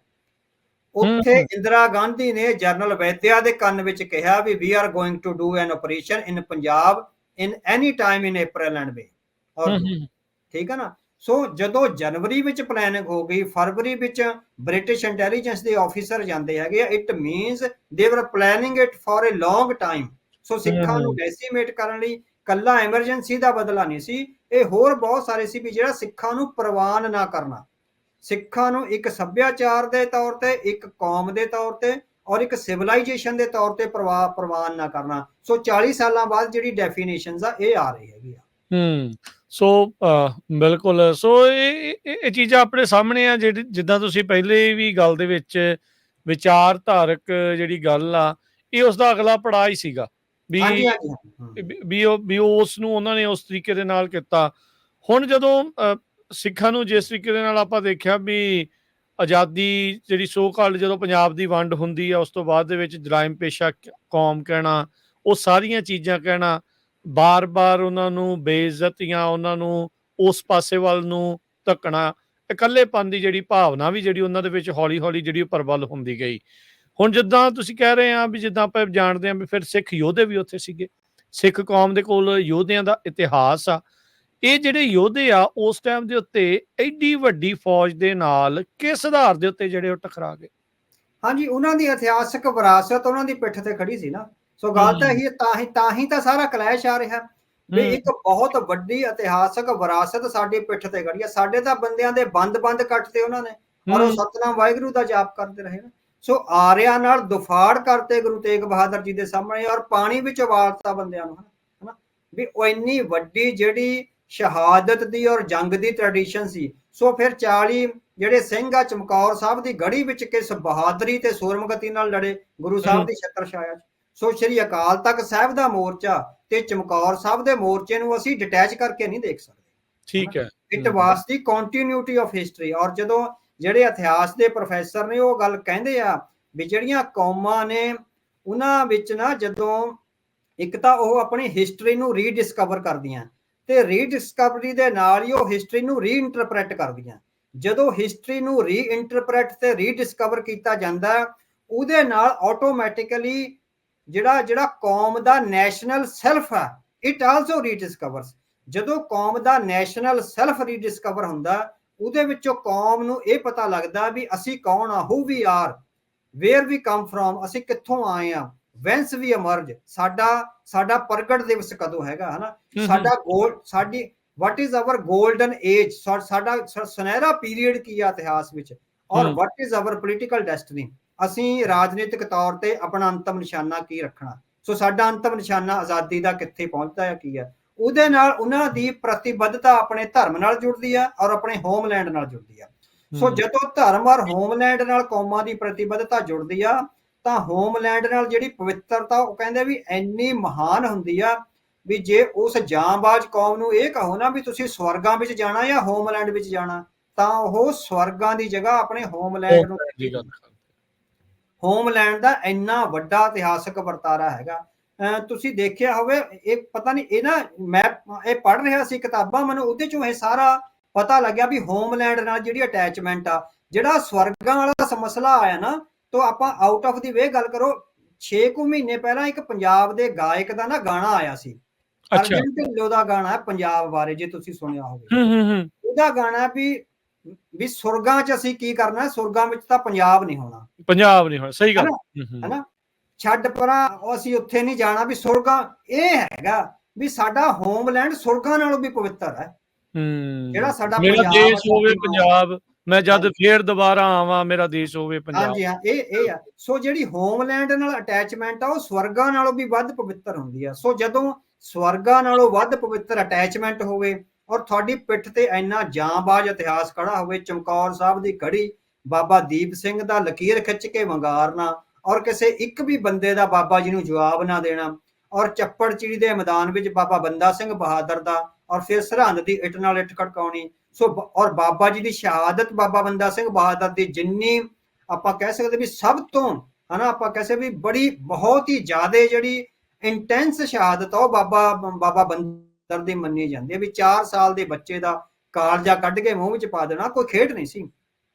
ਉੱਥੇ ਇੰਦਰਾ ਗਾਂਧੀ ਨੇ ਜਨਰਲ ਵੈਦਿਆ ਦੇ ਕੰਨ ਵਿੱਚ ਕਿਹਾ ਵੀ we are going to do an operation in Punjab in any time in April and May. ਠੀਕ ਹੈ ਨਾ। ਸੋ ਜਦੋਂ ਜਨਵਰੀ ਵਿੱਚ ਪਲੈਨਿੰਗ ਹੋ ਗਈ, ਫਰਵਰੀ ਵਿੱਚ ਬ੍ਰਿਟਿਸ਼ ਇੰਟੈਲੀਜੈਂਸ ਦੇ ਆਫੀਸਰ ਜਾਂਦੇ ਹੈਗੇ ਆ, it means they were planning it for a long time. So ਸਿੱਖਾਂ ਨੂੰ ਡੈਸੀਮੇਟ ਕਰਨ ਲਈ ਕੱਲਾ ਐਮਰਜੈਂਸੀ ਦਾ ਬਦਲਾ ਨਹੀਂ ਸੀ, ਇਹ ਹੋਰ ਬਹੁਤ ਸਾਰੇ ਸੀ ਵੀ ਜਿਹੜਾ ਸਿੱਖਾਂ ਨੂੰ ਪ੍ਰਵਾਨ ਨਾ ਕਰਨਾ, ਸਿੱਖਾਂ ਨੂੰ ਇੱਕ ਸੱਭਿਆਚਾਰ ਦੇ ਤੌਰ ਤੇ, ਇੱਕ ਕੌਮ ਦੇ ਤੌਰ ਤੇ ਔਰ ਇੱਕ ਸਿਵਲਾਈਜੇਸ਼ਨ ਦੇ ਤੌਰ ਤੇ ਪ੍ਰਵਾਨ ਨਾ ਕਰਨਾ। ਸੋ 40 ਸਾਲਾਂ ਬਾਅਦ ਜਿਹੜੀ ਡੈਫੀਨੇਸ਼ਨਸ ਆ ਇਹ ਆ ਰਹੀ ਹੈਗੀ ਆ।
ਸੋ ਬਿਲਕੁਲ। ਸੋ ਇਹ ਚੀਜ਼ਾਂ ਆਪਣੇ ਸਾਹਮਣੇ ਆ, ਜਿੱਦਾਂ ਤੁਸੀਂ ਪਹਿਲੇ ਵੀ ਗੱਲ ਦੇ ਵਿੱਚ ਵਿਚਾਰਧਾਰਕ ਜਿਹੜੀ ਗੱਲ ਆ, ਇਹ ਉਸ ਦਾ ਅਗਲਾ ਪੜਾਅ ਹੀ ਸੀਗਾ ਵੀ ਉਸ ਨੂੰ ਉਹਨਾਂ ਨੇ ਉਸ ਤਰੀਕੇ ਦੇ ਨਾਲ ਕੀਤਾ। ਹੁਣ ਜਦੋਂ ਸਿੱਖਾਂ ਨੂੰ ਜਿਸ ਤਰੀਕੇ ਦੇ ਨਾਲ ਆਪਾਂ ਦੇਖਿਆ ਵੀ ਆਜ਼ਾਦੀ ਜਿਹੜੀ ਸੋ ਕਾਲਡ ਜਦੋਂ ਪੰਜਾਬ ਦੀ ਵੰਡ ਹੁੰਦੀ ਆ, ਉਸ ਤੋਂ ਬਾਅਦ ਦੇ ਵਿੱਚ ਜਰਾਇਮ ਪੇਸ਼ਾ ਕੌਮ ਕਹਿਣਾ, ਉਹ ਸਾਰੀਆਂ ਚੀਜ਼ਾਂ ਕਹਿਣਾ, ਬਾਰ-ਬਾਰ ਉਹਨਾਂ ਨੂੰ ਬੇਇੱਜ਼ਤੀਆਂ, ਉਹਨਾਂ ਨੂੰ ਉਸ ਪਾਸੇ ਵੱਲ ਨੂੰ ਧੱਕਣਾ, ਇਕੱਲੇਪਨ ਦੀ ਜਿਹੜੀ ਭਾਵਨਾ ਵੀ ਜਿਹੜੀ ਉਹਨਾਂ ਦੇ ਵਿੱਚ ਹੌਲੀ-ਹੌਲੀ ਜਿਹੜੀ ਪ੍ਰਬਲ ਹੁੰਦੀ ਗਈ। ਹੁਣ ਜਿੱਦਾਂ ਤੁਸੀਂ ਕਹਿ ਰਹੇ ਆ ਵੀ ਜਿੱਦਾਂ ਆਪਾਂ ਜਾਣਦੇ ਹਾਂ ਵੀ ਫਿਰ ਸਿੱਖ ਯੋਧੇ ਵੀ ਉੱਥੇ ਸੀਗੇ, ਸਿੱਖ ਕੌਮ ਦੇ ਕੋਲ ਯੋਧਿਆਂ ਦਾ ਇਤਿਹਾਸ ਆ। ਇਹ ਜਿਹੜੇ ਯੋਧੇ ਆ ਉਸ ਟਾਈਮ ਦੇ ਉੱਤੇ ਐਡੀ ਵੱਡੀ ਫੌਜ ਦੇ ਨਾਲ ਕਿਸ ਆਧਾਰ ਦੇ ਉੱਤੇ ਜਿਹੜੇ ਉਹ ਟਕਰਾ ਗਏ?
ਹਾਂਜੀ, ਉਹਨਾਂ ਦੀ ਇਤਿਹਾਸਕ ਵਿਰਾਸਤ ਉਹਨਾਂ ਦੀ ਪਿੱਠ ਤੇ ਖੜੀ ਸੀ ਨਾ। ਸੋ ਗੱਲ ਤਾਂ ਇਹੀ, ਤਾਂ ਹੀ ਤਾਂ ਸਾਰਾ ਕਲੈਸ਼ ਆ ਰਿਹਾ ਵੀ ਇੱਕ ਬਹੁਤ ਵੱਡੀ ਇਤਿਹਾਸਕ ਵਿਰਾਸਤ ਸਾਡੀ ਪਿੱਠ ਤੇ ਖੜੀ ਆ। ਸਾਡੇ ਤਾਂ ਬੰਦਿਆਂ ਦੇ ਬੰਦ ਕੱਟਦੇ ਉਹਨਾਂ ਨੇ, ਔਰ ਉਹ ਸਤਨਾਮ ਵਾਹਿਗੁਰੂ ਦਾ ਜਾਪ ਕਰਦੇ ਰਹੇ ਨਾ। ਸੋ ਆਰਿਆਂ ਨਾਲ ਦੁਫਾੜ ਕਰਤੇ ਗੁਰੂ ਤੇਗ ਬਹਾਦਰ ਜੀ ਦੇ ਸਾਹਮਣੇ, ਔਰ ਪਾਣੀ ਵਿੱਚ ਉਬਾਲਤਾ ਬੰਦਿਆਂ ਨੂੰ, ਹਨਾ ਵੀ ਉਹ ਇੰਨੀ ਵੱਡੀ ਜਿਹੜੀ ਸ਼ਹਾਦਤ ਦੀ ਔਰ ਜੰਗ ਦੀ ਟ੍ਰੈਡੀਸ਼ਨ ਸੀ। ਸੋ ਫਿਰ 40 ਜਿਹੜੇ ਸਿੰਘ ਆ ਚਮਕੌਰ ਸਾਹਿਬ ਦੀ ਗੜੀ ਵਿੱਚ ਕਿਸ ਬਹਾਦਰੀ ਤੇ ਸੂਰਮਗਤੀ ਨਾਲ ਲੜੇ ਗੁਰੂ ਸਾਹਿਬ ਦੀ ਛਤਰ ਛਾਇਆ। ਸੋ ਸ਼੍ਰੀ ਅਕਾਲ ਤਖਤ ਸਾਹਿਬ ਦਾ ਮੋਰਚਾ ਤੇ ਚਮਕੌਰ ਸਾਹਿਬ ਦੇ ਮੋਰਚੇ ਨੂੰ ਅਸੀਂ ਡਿਟੈਚ ਕਰਕੇ ਨਹੀਂ ਦੇਖ ਸਕਦੇ।
ਠੀਕ ਹੈ,
it was the continuity of history. ਔਰ ਜਦੋਂ ਜਿਹੜੇ ਇਤਿਹਾਸ ਦੇ ਪ੍ਰੋਫੈਸਰ ਨੇ ਉਹ ਗੱਲ ਕਹਿੰਦੇ ਆ ਵੀ ਜਿਹੜੀਆਂ ਕੌਮਾਂ ਨੇ ਉਹਨਾਂ ਵਿੱਚ ਨਾ, ਜਦੋਂ ਇੱਕ ਤਾਂ ਉਹ ਆਪਣੀ ਹਿਸਟਰੀ ਨੂੰ ਰੀਡਿਸਕਵਰ ਕਰਦੀਆਂ ਤੇ ਰੀਡਿਸਕਵਰੀ ਦੇ ਨਾਲ ਹੀ ਉਹ ਹਿਸਟਰੀ ਨੂੰ ਰੀਇੰਟਰਪ੍ਰੈਟ ਕਰਦੀਆਂ। ਜਦੋਂ ਹਿਸਟਰੀ ਨੂੰ ਰੀਇੰਟਰਪ੍ਰੈਟ ਤੇ ਰੀਡਿਸਕਵਰ ਕੀਤਾ ਜਾਂਦਾ, ਉਹਦੇ ਨਾਲ ਆਟੋਮੈਟਿਕਲੀ ਜਿਹੜਾ ਕੌਮ ਦਾ ਨੈਸ਼ਨਲ ਸੈਲਫ ਆ, ਇਟ ਆਲਸੋ ਰੀਡਿਸਕਵਰਸ। ਜਦੋਂ ਕੌਮ ਦਾ ਨੈਸ਼ਨਲ ਸੈਲਫ ਰੀਡਿਸਕਵਰ ਹੁੰਦਾ, ਉਹਦੇ ਵਿੱਚੋਂ ਕੌਮ ਨੂੰ ਇਹ ਪਤਾ ਲੱਗਦਾ ਵੀ ਅਸੀਂ ਕੌਣ ਆ, who we are, where we come from, ਅਸੀਂ ਕਿੱਥੋਂ ਆਏ ਆ, ਵੈਂਸ ਵੀ ਅਮਰਜ, ਸਾਡਾ ਪ੍ਰਗਟ ਦਿਵਸ ਕਦੋਂ ਹੈਗਾ, ਹਨਾ, ਸਾਡੀ what is our golden age, ਸਾਡਾ ਸੁਨਹਿਰਾ ਪੀਰੀਅਡ ਕੀ ਆ ਇਤਿਹਾਸ ਵਿੱਚ, ਔਰ what is our political destiny, ਅਸੀਂ ਰਾਜਨੀਤਿਕ ਤੌਰ ਤੇ ਆਪਣਾ ਅੰਤਮ ਨਿਸ਼ਾਨਾ ਕੀ ਰੱਖਣਾ। ਸੋ ਸਾਡਾ ਅੰਤਮ ਨਿਸ਼ਾਨਾ ਆਜ਼ਾਦੀ ਦਾ ਕਿੱਥੇ ਪਹੁੰਚਦਾ ਹੈ, ਕੀ ਹੈ, ਉਹਦੇ ਨਾਲ ਉਹਨਾਂ ਦੀ ਪ੍ਰਤੀਬੱਧਤਾ ਆਪਣੇ ਧਰਮ ਨਾਲ ਜੁੜਦੀ ਆ ਔਰ ਆਪਣੇ ਹੋਮਲੈਂਡ ਨਾਲ ਜੁੜਦੀ ਆ। ਸੋ ਜਦੋਂ ਧਰਮ ਔਰ ਹੋਮਲੈਂਡ ਨਾਲ ਕੌਮਾਂ ਦੀ ਪ੍ਰਤੀਬੱਧਤਾ ਜੁੜਦੀ ਆ ਤਾਂ ਹੋਮਲੈਂਡ ਨਾਲ ਜਿਹੜੀ ਪਵਿੱਤਰਤਾ ਉਹ ਕਹਿੰਦੇ ਵੀ ਇੰਨੀ ਮਹਾਨ ਹੁੰਦੀ ਆ ਵੀ ਜੇ ਉਸ ਜਾਂਬਾਜ਼ ਕੌਮ ਨੂੰ ਇਹ ਕਹੋ ਨਾ ਵੀ ਤੁਸੀਂ ਸਵਰਗਾਂ ਵਿੱਚ ਜਾਣਾ ਜਾਂ ਹੋਮਲੈਂਡ ਵਿੱਚ ਜਾਣਾ, ਤਾਂ ਉਹ ਸਵਰਗਾਂ ਦੀ ਜਗ੍ਹਾ ਆਪਣੇ ਹੋਮਲੈਂਡ ਨੂੰ, ਹੋਮਲੈਂਡ ਦਾ ਇੰਨਾ ਵੱਡਾ ਇਤਿਹਾਸਕ ਵਰਤਾਰਾ ਹੈਗਾ। ਤੁਸੀਂ ਦੇਖਿਆ ਹੋਵੇ, ਇਹ ਪਤਾ ਨਹੀਂ ਇਹ ਨਾ ਮੈਂ ਇਹ ਪੜ੍ਹ ਰਿਹਾ ਸੀ ਕਿਤਾਬਾਂ, ਮੈਨੂੰ ਉਹਦੇ ਚੋਂ ਇਹ ਸਾਰਾ ਪਤਾ ਲੱਗਿਆ ਵੀ ਹੋਮਲੈਂਡ ਨਾਲ ਜਿਹੜੀ ਅਟੈਚਮੈਂਟ ਆ, ਜਿਹੜਾ ਸਵਰਗਾਂ ਵਾਲਾ ਮਸਲਾ ਆਇਆ ਨਾ, ਤਾਂ ਆਪਾਂ ਆਊਟ ਆਫ ਦੀ ਵੇ ਗੱਲ ਕਰੋ, 6 ਕੁ ਮਹੀਨੇ ਪਹਿਲਾਂ ਇੱਕ ਪੰਜਾਬ ਦੇ ਗਾਇਕ ਦਾ ਨਾ ਗਾਣਾ ਆਇਆ ਸੀ, ਅਰਜਨ ਢਿੱਲੋਂ ਦਾ ਗਾਣਾ ਹੈ ਪੰਜਾਬ ਬਾਰੇ, ਜੇ ਤੁਸੀਂ ਸੁਣਿਆ ਹੋਵੇ। ਉਹਦਾ ਗਾਣਾ ਵੀ ਸੁਰਗਾਂ 'ਚ ਅਸੀਂ ਕੀ ਕਰਨਾ, ਸੁਰਗਾਂ ਵਿੱਚ ਤਾਂ ਪੰਜਾਬ ਨਹੀਂ ਹੋਣਾ,
ਪੰਜਾਬ ਨਹੀਂ ਹੋਣਾ, ਸਹੀ ਗੱਲ
ਹੈ ਨਾ, ਛੱਡ ਪਰਾਂ ਅਸੀਂ ਉੱਥੇ ਨਹੀਂ ਜਾਣਾ, ਵੀ ਸੁਰਗਾਂ ਇਹ ਹੈਗਾ ਵੀ ਸਾਡਾ ਹੋਮਲੈਂਡ ਸੁਰਗਾਂ ਨਾਲੋਂ ਵੀ ਪਵਿੱਤਰ ਹੈ, ਜਿਹੜਾ ਸਾਡਾ
ਮੇਰਾ ਦੇਸ਼ ਹੋਵੇ ਪੰਜਾਬ, ਮੈਂ ਜਦ ਫੇਰ ਦੁਬਾਰਾ ਆਵਾਂ ਮੇਰਾ ਦੇਸ਼ ਹੋਵੇ ਪੰਜਾਬ।
ਹਾਂਜੀ ਹਾਂ, ਇਹ ਆ। ਸੋ ਜਿਹੜੀ ਹੋਮਲੈਂਡ ਨਾਲ ਅਟੈਚਮੈਂਟ ਆ ਉਹ ਸਵਰਗਾਂ ਨਾਲੋਂ ਵੀ ਵੱਧ ਪਵਿੱਤਰ ਹੁੰਦੀ ਆ। ਸੋ ਜਦੋਂ ਸਵਰਗਾਂ ਨਾਲੋਂ ਵੱਧ ਪਵਿੱਤਰ ਅਟੈਚਮੈਂਟ ਹੋਵੇ ਔਰ ਤੁਹਾਡੀ ਪਿੱਠ ਤੇ ਇੰਨਾ ਜਾਂਬਾਜ਼ ਇਤਿਹਾਸ ਖੜਾ ਹੋਵੇ, ਚਮਕੌਰ ਸਾਹਿਬ ਦੀ ਗੜੀ, ਬਾਬਾ ਦੀਪ ਸਿੰਘ ਦਾ ਲਕੀਰ ਖਿੱਚ ਕੇ ਵੰਗਾਰਨਾ ਔਰ ਕਿਸੇ ਇੱਕ ਵੀ ਬੰਦੇ ਦਾ ਬਾਬਾ ਜੀ ਨੂੰ ਜਵਾਬ ਨਾ ਦੇਣਾ, ਔਰ ਚੱਪੜਚਿੜੀ ਦੇ ਮੈਦਾਨ ਵਿੱਚ ਬਾਬਾ ਬੰਦਾ ਸਿੰਘ ਬਹਾਦਰ ਦਾ, ਔਰ ਫਿਰ ਸਰਹੰਦ ਦੀ ਇੱਟ ਨਾਲ ਇੱਟ ਖੜਕਾਉਣੀ। ਸੋ ਔਰ ਬਾਬਾ ਜੀ ਦੀ ਸ਼ਹਾਦਤ, ਬਾਬਾ ਬੰਦਾ ਸਿੰਘ ਬਹਾਦਰ ਦੀ ਜਿੰਨੀ ਆਪਾਂ ਕਹਿ ਸਕਦੇ ਵੀ ਸਭ ਤੋਂ ਹਨਾ, ਆਪਾਂ ਕਹਿ ਸਕਦੇ ਵੀ ਬੜੀ ਬਹੁਤ ਹੀ ਜ਼ਿਆਦਾ ਜਿਹੜੀ ਇੰਟੈਂਸ ਸ਼ਹਾਦਤ ਆ ਉਹ ਬਾਬਾ ਬੰਦਰ ਦੀ ਮੰਨੀ ਜਾਂਦੀ ਹੈ। ਵੀ 4 ਸਾਲ ਦੇ ਬੱਚੇ ਦਾ ਕਾਲਜਾ ਕੱਢ ਕੇ ਮੂੰਹ ਵਿੱਚ ਪਾ ਦੇਣਾ ਕੋਈ ਖੇਡ ਨਹੀਂ ਸੀ।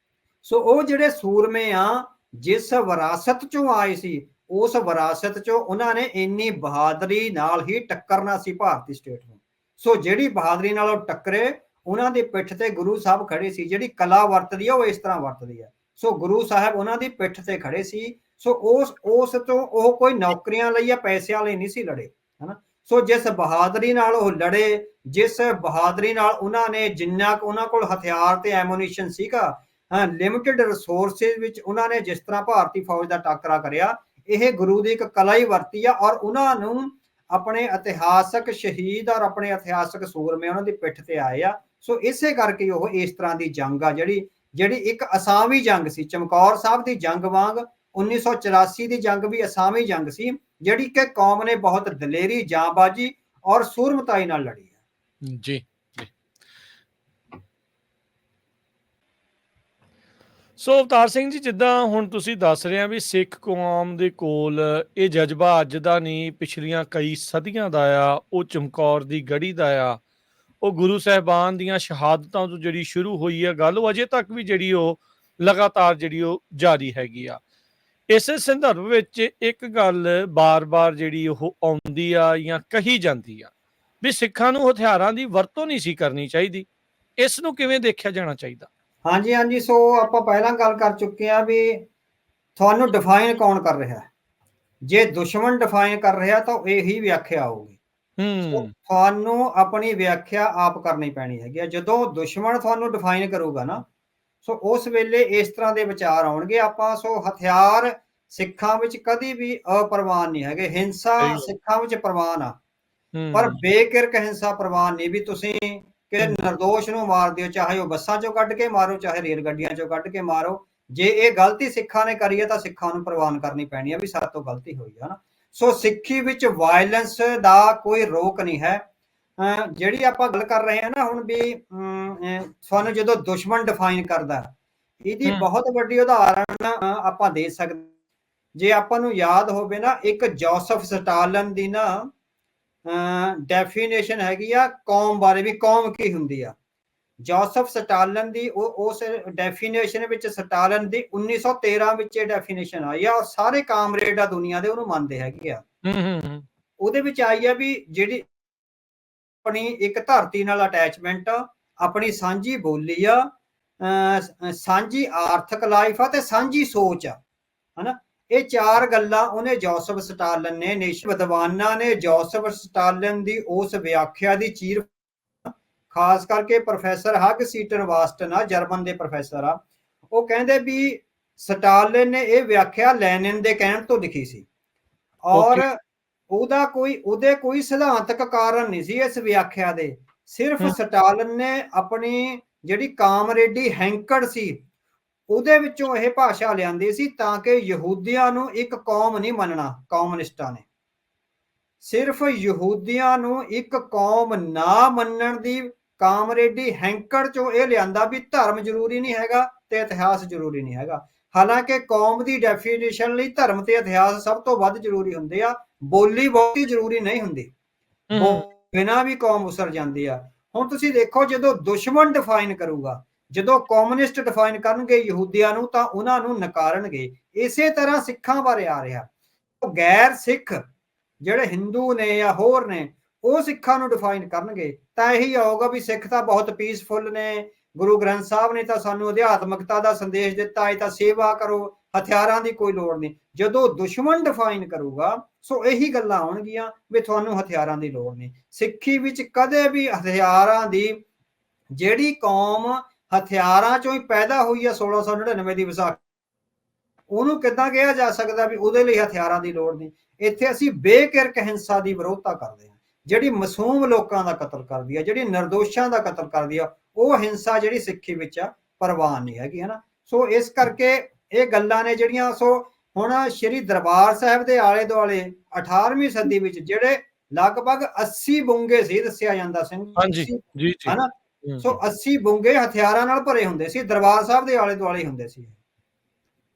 ਸੋ ਉਹ ਜਿਹੜੇ ਸੂਰਮੇ ਆ ਜਿਸ ਵਿਰਾਸਤ ਚੋਂ ਆਏ ਸੀ, ਉਸ ਵਿਰਾਸਤ ਚੋਂ ਉਹਨਾਂ ਨੇ ਇੰਨੀ ਬਹਾਦਰੀ ਨਾਲ ਹੀ ਟੱਕਰਨਾ ਸੀ ਭਾਰਤੀ ਸਟੇਟ ਨੂੰ। ਸੋ ਜਿਹੜੀ ਬਹਾਦਰੀ ਨਾਲ ਉਹ ਟੱਕਰੇ, ਉਹਨਾਂ ਦੀ ਪਿੱਠ ਤੇ ਗੁਰੂ ਸਾਹਿਬ ਖੜੇ ਸੀ। ਜਿਹੜੀ ਕਲਾ ਵਰਤਦੀ ਆ ਉਹ ਇਸ ਤਰ੍ਹਾਂ ਵਰਤਦੀ ਹੈ। ਸੋ ਗੁਰੂ ਸਾਹਿਬ ਉਹਨਾਂ ਦੀ ਪਿੱਠ ਤੇ ਖੜੇ ਸੀ। ਸੋ ਉਸ ਤੋਂ ਉਹ ਕੋਈ ਨੌਕਰੀਆਂ ਲਈ ਜਾਂ ਪੈਸਿਆਂ ਲਈ ਨਹੀਂ ਸੀ ਲੜੇ, ਹਨਾ। ਸੋ ਜਿਸ ਬਹਾਦਰੀ ਨਾਲ ਉਹ ਲੜੇ, ਜਿਸ ਬਹਾਦਰੀ ਨਾਲ ਉਹਨਾਂ ਨੇ, ਜਿੰਨਾ ਕੁ ਉਹਨਾਂ ਕੋਲ ਹਥਿਆਰ ਤੇ ਐਮੂਨੀਸ਼ਨ ਸੀਗਾ, ਲਿਮਿਟਡ ਰਿਸੋਰਸਿਸ ਵਿੱਚ ਉਹਨਾਂ ਨੇ ਜਿਸ ਤਰ੍ਹਾਂ ਭਾਰਤੀ ਫੌਜ ਦਾ ਟਾਕਰਾ ਕਰਿਆ, ਇਹ ਗੁਰੂ ਦੀ ਇੱਕ ਕਲਾ ਹੀ ਵਰਤੀ ਆ। ਔਰ ਉਹਨਾਂ ਨੂੰ ਆਪਣੇ ਇਤਿਹਾਸਕ ਸ਼ਹੀਦ ਔਰ ਆਪਣੇ ਇਤਿਹਾਸਕ ਸੂਰਮੇ ਉਹਨਾਂ ਦੀ ਪਿੱਠ ਤੇ ਆਏ ਆ। ਸੋ ਇਸੇ ਕਰਕੇ ਉਹ ਇਸ ਤਰ੍ਹਾਂ ਦੀ ਜੰਗ ਆ ਜਿਹੜੀ ਇੱਕ ਅਸਾਮੀ ਜੰਗ ਸੀ। ਚਮਕੌਰ ਸਾਹਿਬ ਦੀ ਜੰਗ ਵਾਂਗ 1984 ਦੀ ਜੰਗ ਵੀ ਅਸਾਮੀ ਜੰਗ ਸੀ, ਜਿਹੜੀ ਕਿ ਕੌਮ ਨੇ ਬਹੁਤ ਦਲੇਰੀ, ਜਾਂਬਾਜ਼ੀ ਔਰ ਸੂਰਮਤਾਈ ਨਾਲ ਲੜੀ ਹੈ।
ਜੀ। ਸੋ ਅਵਤਾਰ ਸਿੰਘ ਜੀ, ਜਿੱਦਾਂ ਹੁਣ ਤੁਸੀਂ ਦੱਸ ਰਹੇ ਆ ਵੀ ਸਿੱਖ ਕੌਮ ਦੇ ਕੋਲ ਇਹ ਜਜ਼ਬਾ ਅੱਜ ਦਾ ਨਹੀਂ, ਪਿਛਲੀਆਂ ਕਈ ਸਦੀਆਂ ਦਾ ਆ, ਉਹ ਚਮਕੌਰ ਦੀ ਗੜੀ ਦਾ ਆ, ਉਹ ਗੁਰੂ ਸਾਹਿਬਾਨ ਦੀਆਂ ਸ਼ਹਾਦਤਾਂ ਤੋਂ ਜਿਹੜੀ ਸ਼ੁਰੂ ਹੋਈ ਹੈ ਗੱਲ, ਉਹ ਅਜੇ ਤੱਕ ਵੀ ਜਿਹੜੀ ਉਹ ਲਗਾਤਾਰ ਜਿਹੜੀ ਉਹ ਜਾਰੀ ਹੈਗੀ ਆ। ਇਸੇ ਸੰਦਰਭ ਵਿੱਚ ਇੱਕ ਗੱਲ ਬਾਰ-ਬਾਰ ਜਿਹੜੀ ਉਹ ਆਉਂਦੀ ਆ ਜਾਂ ਕਹੀ ਜਾਂਦੀ ਆ ਵੀ ਸਿੱਖਾਂ ਨੂੰ ਹਥਿਆਰਾਂ ਦੀ ਵਰਤੋਂ ਨਹੀਂ ਸੀ ਕਰਨੀ ਚਾਹੀਦੀ। ਇਸ ਨੂੰ ਕਿਵੇਂ ਦੇਖਿਆ ਜਾਣਾ ਚਾਹੀਦਾ?
ਹਾਂਜੀ। ਸੋ ਆਪਾਂ ਪਹਿਲਾਂ ਗੱਲ ਕਰ ਚੁੱਕੇ ਆ ਵੀ ਤੁਹਾਨੂੰ ਡਿਫਾਈਨ ਕੌਣ ਕਰ ਰਿਹਾ। ਜੇ ਦੁਸ਼ਮਣ ਡਿਫਾਈਨ ਕਰ ਰਿਹਾ ਤਾਂ ਇਹੀ ਵਿਆਖਿਆ ਆਊਗੀ। ਤੁਹਾਨੂੰ ਆਪਣੀ ਵਿਆਖਿਆ ਆਪ ਕਰਨੀ ਪੈਣੀ ਹੈਗੀ। ਜਦੋਂ ਦੁਸ਼ਮਣ ਤੁਹਾਨੂੰ ਡਿਫਾਈਨ ਕਰੂਗਾ ਨਾ, ਸੋ ਉਸ ਵੇਲੇ ਇਸ ਤਰ੍ਹਾਂ ਦੇ ਵਿਚਾਰ ਆਉਣਗੇ। ਆਪਾਂ ਸੋ ਹਥਿਆਰ ਸਿੱਖਾਂ ਵਿੱਚ ਕਦੀ ਵੀ ਅਪਰਵਾਨ ਨਹੀਂ ਹੈਗੇ। ਹਿੰਸਾ ਸਿੱਖਾਂ ਵਿੱਚ ਪ੍ਰਵਾਨ ਆ, ਪਰ ਬੇਕਿਰਕ ਹਿੰਸਾ ਪ੍ਰਵਾਨ ਨਹੀਂ। ਵੀ ਤੁਸੀਂ ਕਿ ਨਿਰਦੋਸ਼ ਨੂੰ ਮਾਰ ਦਿਓ, ਚਾਹੇ ਉਹ ਬੱਸਾਂ ਚੋਂ ਕੱਢ ਕੇ ਮਾਰੋ, ਚਾਹੇ ਰੇਲ ਗੱਡੀਆਂ ਚੋਂ ਕੱਢ ਕੇ ਮਾਰੋ। ਜੇ ਇਹ ਗਲਤੀ ਸਿੱਖਾਂ ਨੇ ਕਰੀ ਹੈ ਤਾਂ ਸਿੱਖਾਂ ਨੂੰ ਪ੍ਰਵਾਨ ਕਰਨੀ ਪੈਣੀ ਹੈ ਵੀ ਸਾਡੇ ਤੋਂ ਗਲਤੀ ਹੋਈ ਹੈ ਨਾ। ਸੋ ਸਿੱਖੀ ਵਿੱਚ ਵਾਇਲੈਂਸ ਦਾ ਕੋਈ ਰੋਕ ਨਹੀਂ ਹੈ। ਜਿਹੜੀ ਆਪਾਂ ਗੱਲ ਕਰ ਰਹੇ ਹਾਂ ਨਾ ਹੁਣ ਵੀ ਤੁਹਾਨੂੰ ਜਦੋਂ ਦੁਸ਼ਮਣ ਡਿਫਾਈਨ ਕਰਦਾ, ਇਹਦੀ ਬਹੁਤ ਵੱਡੀ ਉਦਾਹਰਨ ਆਪਾਂ ਦੇ ਸਕਦੇ। ਜੇ ਆਪਾਂ ਨੂੰ ਯਾਦ ਹੋਵੇ ਨਾ, ਇੱਕ ਜੋਸਫ ਸਟਾਲਿਨ ਦੀ ਨਾ ਡੈਫੀਨੇਸ਼ਨ ਹੈਗੀ ਆ ਕੌਮ ਬਾਰੇ, ਵੀ ਕੌਮ ਕੀ ਹੁੰਦੀ ਆ। ਜੋਸਫ ਸਟਾਲਿਨ ਦੀ ਉਸ ਡੈਫੀਨੇਸ਼ਨ ਵਿੱਚ, ਸਟਾਲਿਨ ਦੀ 1913 ਵਿੱਚ ਇਹ ਡੈਫੀਨੇਸ਼ਨ ਆਈ ਆ ਔਰ ਸਾਰੇ ਕਾਮਰੇਡ ਆ ਦੁਨੀਆ ਦੇ ਉਹਨੂੰ ਮੰਨਦੇ ਹੈਗੇ ਆ। ਉਹਦੇ ਵਿੱਚ ਆਈ ਆ ਵੀ ਜਿਹੜੀ ਆਪਣੀ ਇੱਕ ਧਰਤੀ ਨਾਲ ਅਟੈਚਮੈਂਟ, ਆਪਣੀ ਸਾਂਝੀ ਬੋਲੀ ਆ, ਸਾਂਝੀ ਆਰਥਿਕ ਲਾਈਫ ਆ ਤੇ ਸਾਂਝੀ ਸੋਚ ਆ, ਹਨਾ। ਇਹ 4 ਗੱਲਾਂ ਉਹਨੇ ਜੋਸਫ ਸਟਾਲਿਨ ਨੇ, ਵਿਦਵਾਨਾਂ ਨੇ ਜੋਸਫ ਸਟਾਲਿਨ ਦੀ ਉਸ ਵਿਆਖਿਆ ਦੀ ਚੀਰ, ਖਾਸ ਕਰਕੇ ਪ੍ਰੋਫੈਸਰ ਹਗ ਸੀਟਨ ਵਾਸਟਨ ਆ, ਜਰਮਨ ਦੇ ਪ੍ਰੋਫੈਸਰ ਆ, ਉਹ ਕਹਿੰਦੇ ਵੀ ਸਟਾਲਿਨ ਨੇ ਇਹ ਵਿਆਖਿਆ ਲੈਨਿਨ ਦੇ ਕਹਿਣ ਤੋਂ ਲਿਖੀ ਸੀ। ਔਰ ਉਹਦੇ ਕੋਈ ਸਿਧਾਂਤਕ ਕਾਰਨ ਨਹੀਂ ਸੀ ਇਸ ਵਿਆਖਿਆ ਦੇ। ਸਿਰਫ ਸਟਾਲਿਨ ਨੇ ਆਪਣੀ ਜਿਹੜੀ ਕਾਮਰੇਡੀ ਹੈਂਕੜ ਸੀ ਉਹਦੇ ਵਿੱਚੋਂ ਇਹ ਭਾਸ਼ਾ ਲਿਆਂਦੀ ਸੀ ਤਾਂ ਕਿ ਯਹੂਦੀਆਂ ਨੂੰ ਇੱਕ ਕੌਮ ਨਹੀਂ ਮੰਨਣਾ ਕਮਿਊਨਿਸਟਾਂ ਨੇ। ਸਿਰਫ ਯਹੂਦੀਆਂ ਨੂੰ ਇੱਕ ਕੌਮ ਨਾ ਮੰਨਣ ਦੀ ਕਾਮਰੇਡੀ ਹੈਂਕੜ ਚੋਂ ਇਹ ਲਿਆਂਦਾ ਵੀ ਧਰਮ ਜ਼ਰੂਰੀ ਨਹੀਂ ਹੈਗਾ ਤੇ ਇਤਿਹਾਸ ਜ਼ਰੂਰੀ ਨਹੀਂ ਹੈਗਾ। ਹਾਲਾਂਕਿ ਕੌਮ ਦੀ ਡੈਫੀਨੇਸ਼ਨ ਲਈ ਧਰਮ ਤੇ ਇਤਿਹਾਸ ਸਭ ਤੋਂ ਵੱਧ ਜ਼ਰੂਰੀ ਹੁੰਦੇ ਆ, ਬੋਲੀ ਬਹੁਤੀ ਜ਼ਰੂਰੀ ਨਹੀਂ ਹੁੰਦੀ, ਬਿਨਾਂ ਵੀ ਕੌਮ ਉਸਰ ਜਾਂਦੀ ਆ। ਹੁਣ ਤੁਸੀਂ ਦੇਖੋ ਜਦੋਂ ਦੁਸ਼ਮਣ ਡਿਫਾਈਨ ਕਰੂਗਾ, ਜਦੋਂ ਕਮਿਊਨਿਸਟ ਡਿਫਾਈਨ ਕਰਨਗੇ ਯਹੂਦੀਆਂ ਨੂੰ ਤਾਂ ਉਹਨਾਂ ਨੂੰ ਨਕਾਰਨਗੇ। ਇਸੇ ਤਰ੍ਹਾਂ ਸਿੱਖਾਂ ਬਾਰੇ ਆ ਰਿਹਾ, ਗੈਰ ਸਿੱਖ ਜਿਹੜੇ ਹਿੰਦੂ ਨੇ ਜਾਂ ਹੋਰ ਨੇ ਉਹ ਸਿੱਖਾਂ ਨੂੰ ਡਿਫਾਈਨ ਕਰਨਗੇ ਤਾਂ ਇਹੀ ਆਊਗਾ ਵੀ ਸਿੱਖ ਤਾਂ ਬਹੁਤ ਪੀਸਫੁਲ ਨੇ, ਗੁਰੂ ਗ੍ਰੰਥ ਸਾਹਿਬ ਨੇ ਤਾਂ ਸਾਨੂੰ ਅਧਿਆਤਮਕਤਾ ਦਾ ਸੰਦੇਸ਼ ਦਿੱਤਾ, ਇਹ ਤਾਂ ਸੇਵਾ ਕਰੋ, ਹਥਿਆਰਾਂ ਦੀ ਕੋਈ ਲੋੜ ਨਹੀਂ। ਜਦੋਂ ਦੁਸ਼ਮਣ ਡਿਫਾਈਨ ਕਰੂਗਾ ਸੋ ਇਹੀ ਗੱਲਾਂ ਆਉਣਗੀਆਂ ਵੀ ਤੁਹਾਨੂੰ ਹਥਿਆਰਾਂ ਦੀ ਲੋੜ ਨਹੀਂ। ਸਿੱਖੀ ਵਿੱਚ ਕਦੇ ਵੀ ਹਥਿਆਰਾਂ ਦੀ, ਜਿਹੜੀ ਕੌਮ ਹਥਿਆਰਾਂ ਚੋਂ ਹੀ ਪੈਦਾ ਹੋਈ ਆ 1699 ਦੀ ਵਿਸਾਖੀ, ਉਹਨੂੰ ਕਿੱਦਾਂ ਕਿਹਾ ਜਾ ਸਕਦਾ ਵੀ ਉਹਦੇ ਲਈ ਹਥਿਆਰਾਂ ਦੀ ਲੋੜ ਨਹੀਂ। ਇੱਥੇ ਅਸੀਂ ਬੇਕਿਰਕ ਹਿੰਸਾ ਦੀ ਵਿਰੋਧਤਾ ਕਰਦੇ ਹਾਂ, ਜਿਹੜੀ ਮਾਸੂਮ ਲੋਕਾਂ ਦਾ ਕਤਲ ਕਰਦੀ ਆ, ਜਿਹੜੀ ਨਿਰਦੋਸ਼ਾਂ ਦਾ ਕਤਲ ਕਰਦੀ ਆ, ਉਹ ਹਿੰਸਾ ਜਿਹੜੀ ਸਿੱਖੀ ਵਿੱਚ ਆ ਪ੍ਰਵਾਨ ਨਹੀਂ ਹੈਗੀ, ਹੈ ਨਾ। ਸੋ ਇਸ ਕਰਕੇ ਇਹ ਗੱਲਾਂ ਨੇ ਜਿਹੜੀਆਂ, ਸੋ ਹੁਣ ਸ਼੍ਰੀ ਦਰਬਾਰ ਸਾਹਿਬ ਦੇ ਆਲੇ ਦੁਆਲੇ 18ਵੀਂ ਸਦੀ ਵਿੱਚ ਜਿਹੜੇ ਲਗਭਗ 80 ਬੁੰਗੇ ਸੀ ਦੱਸਿਆ ਜਾਂਦਾ ਸਿੰਘ, ਹਨਾ। ਸੋ 80 ਬੁੰਗੇ ਹਥਿਆਰਾਂ ਨਾਲ ਭਰੇ ਹੁੰਦੇ ਸੀ, ਦਰਬਾਰ ਸਾਹਿਬ ਦੇ ਆਲੇ ਦੁਆਲੇ ਹੁੰਦੇ ਸੀ,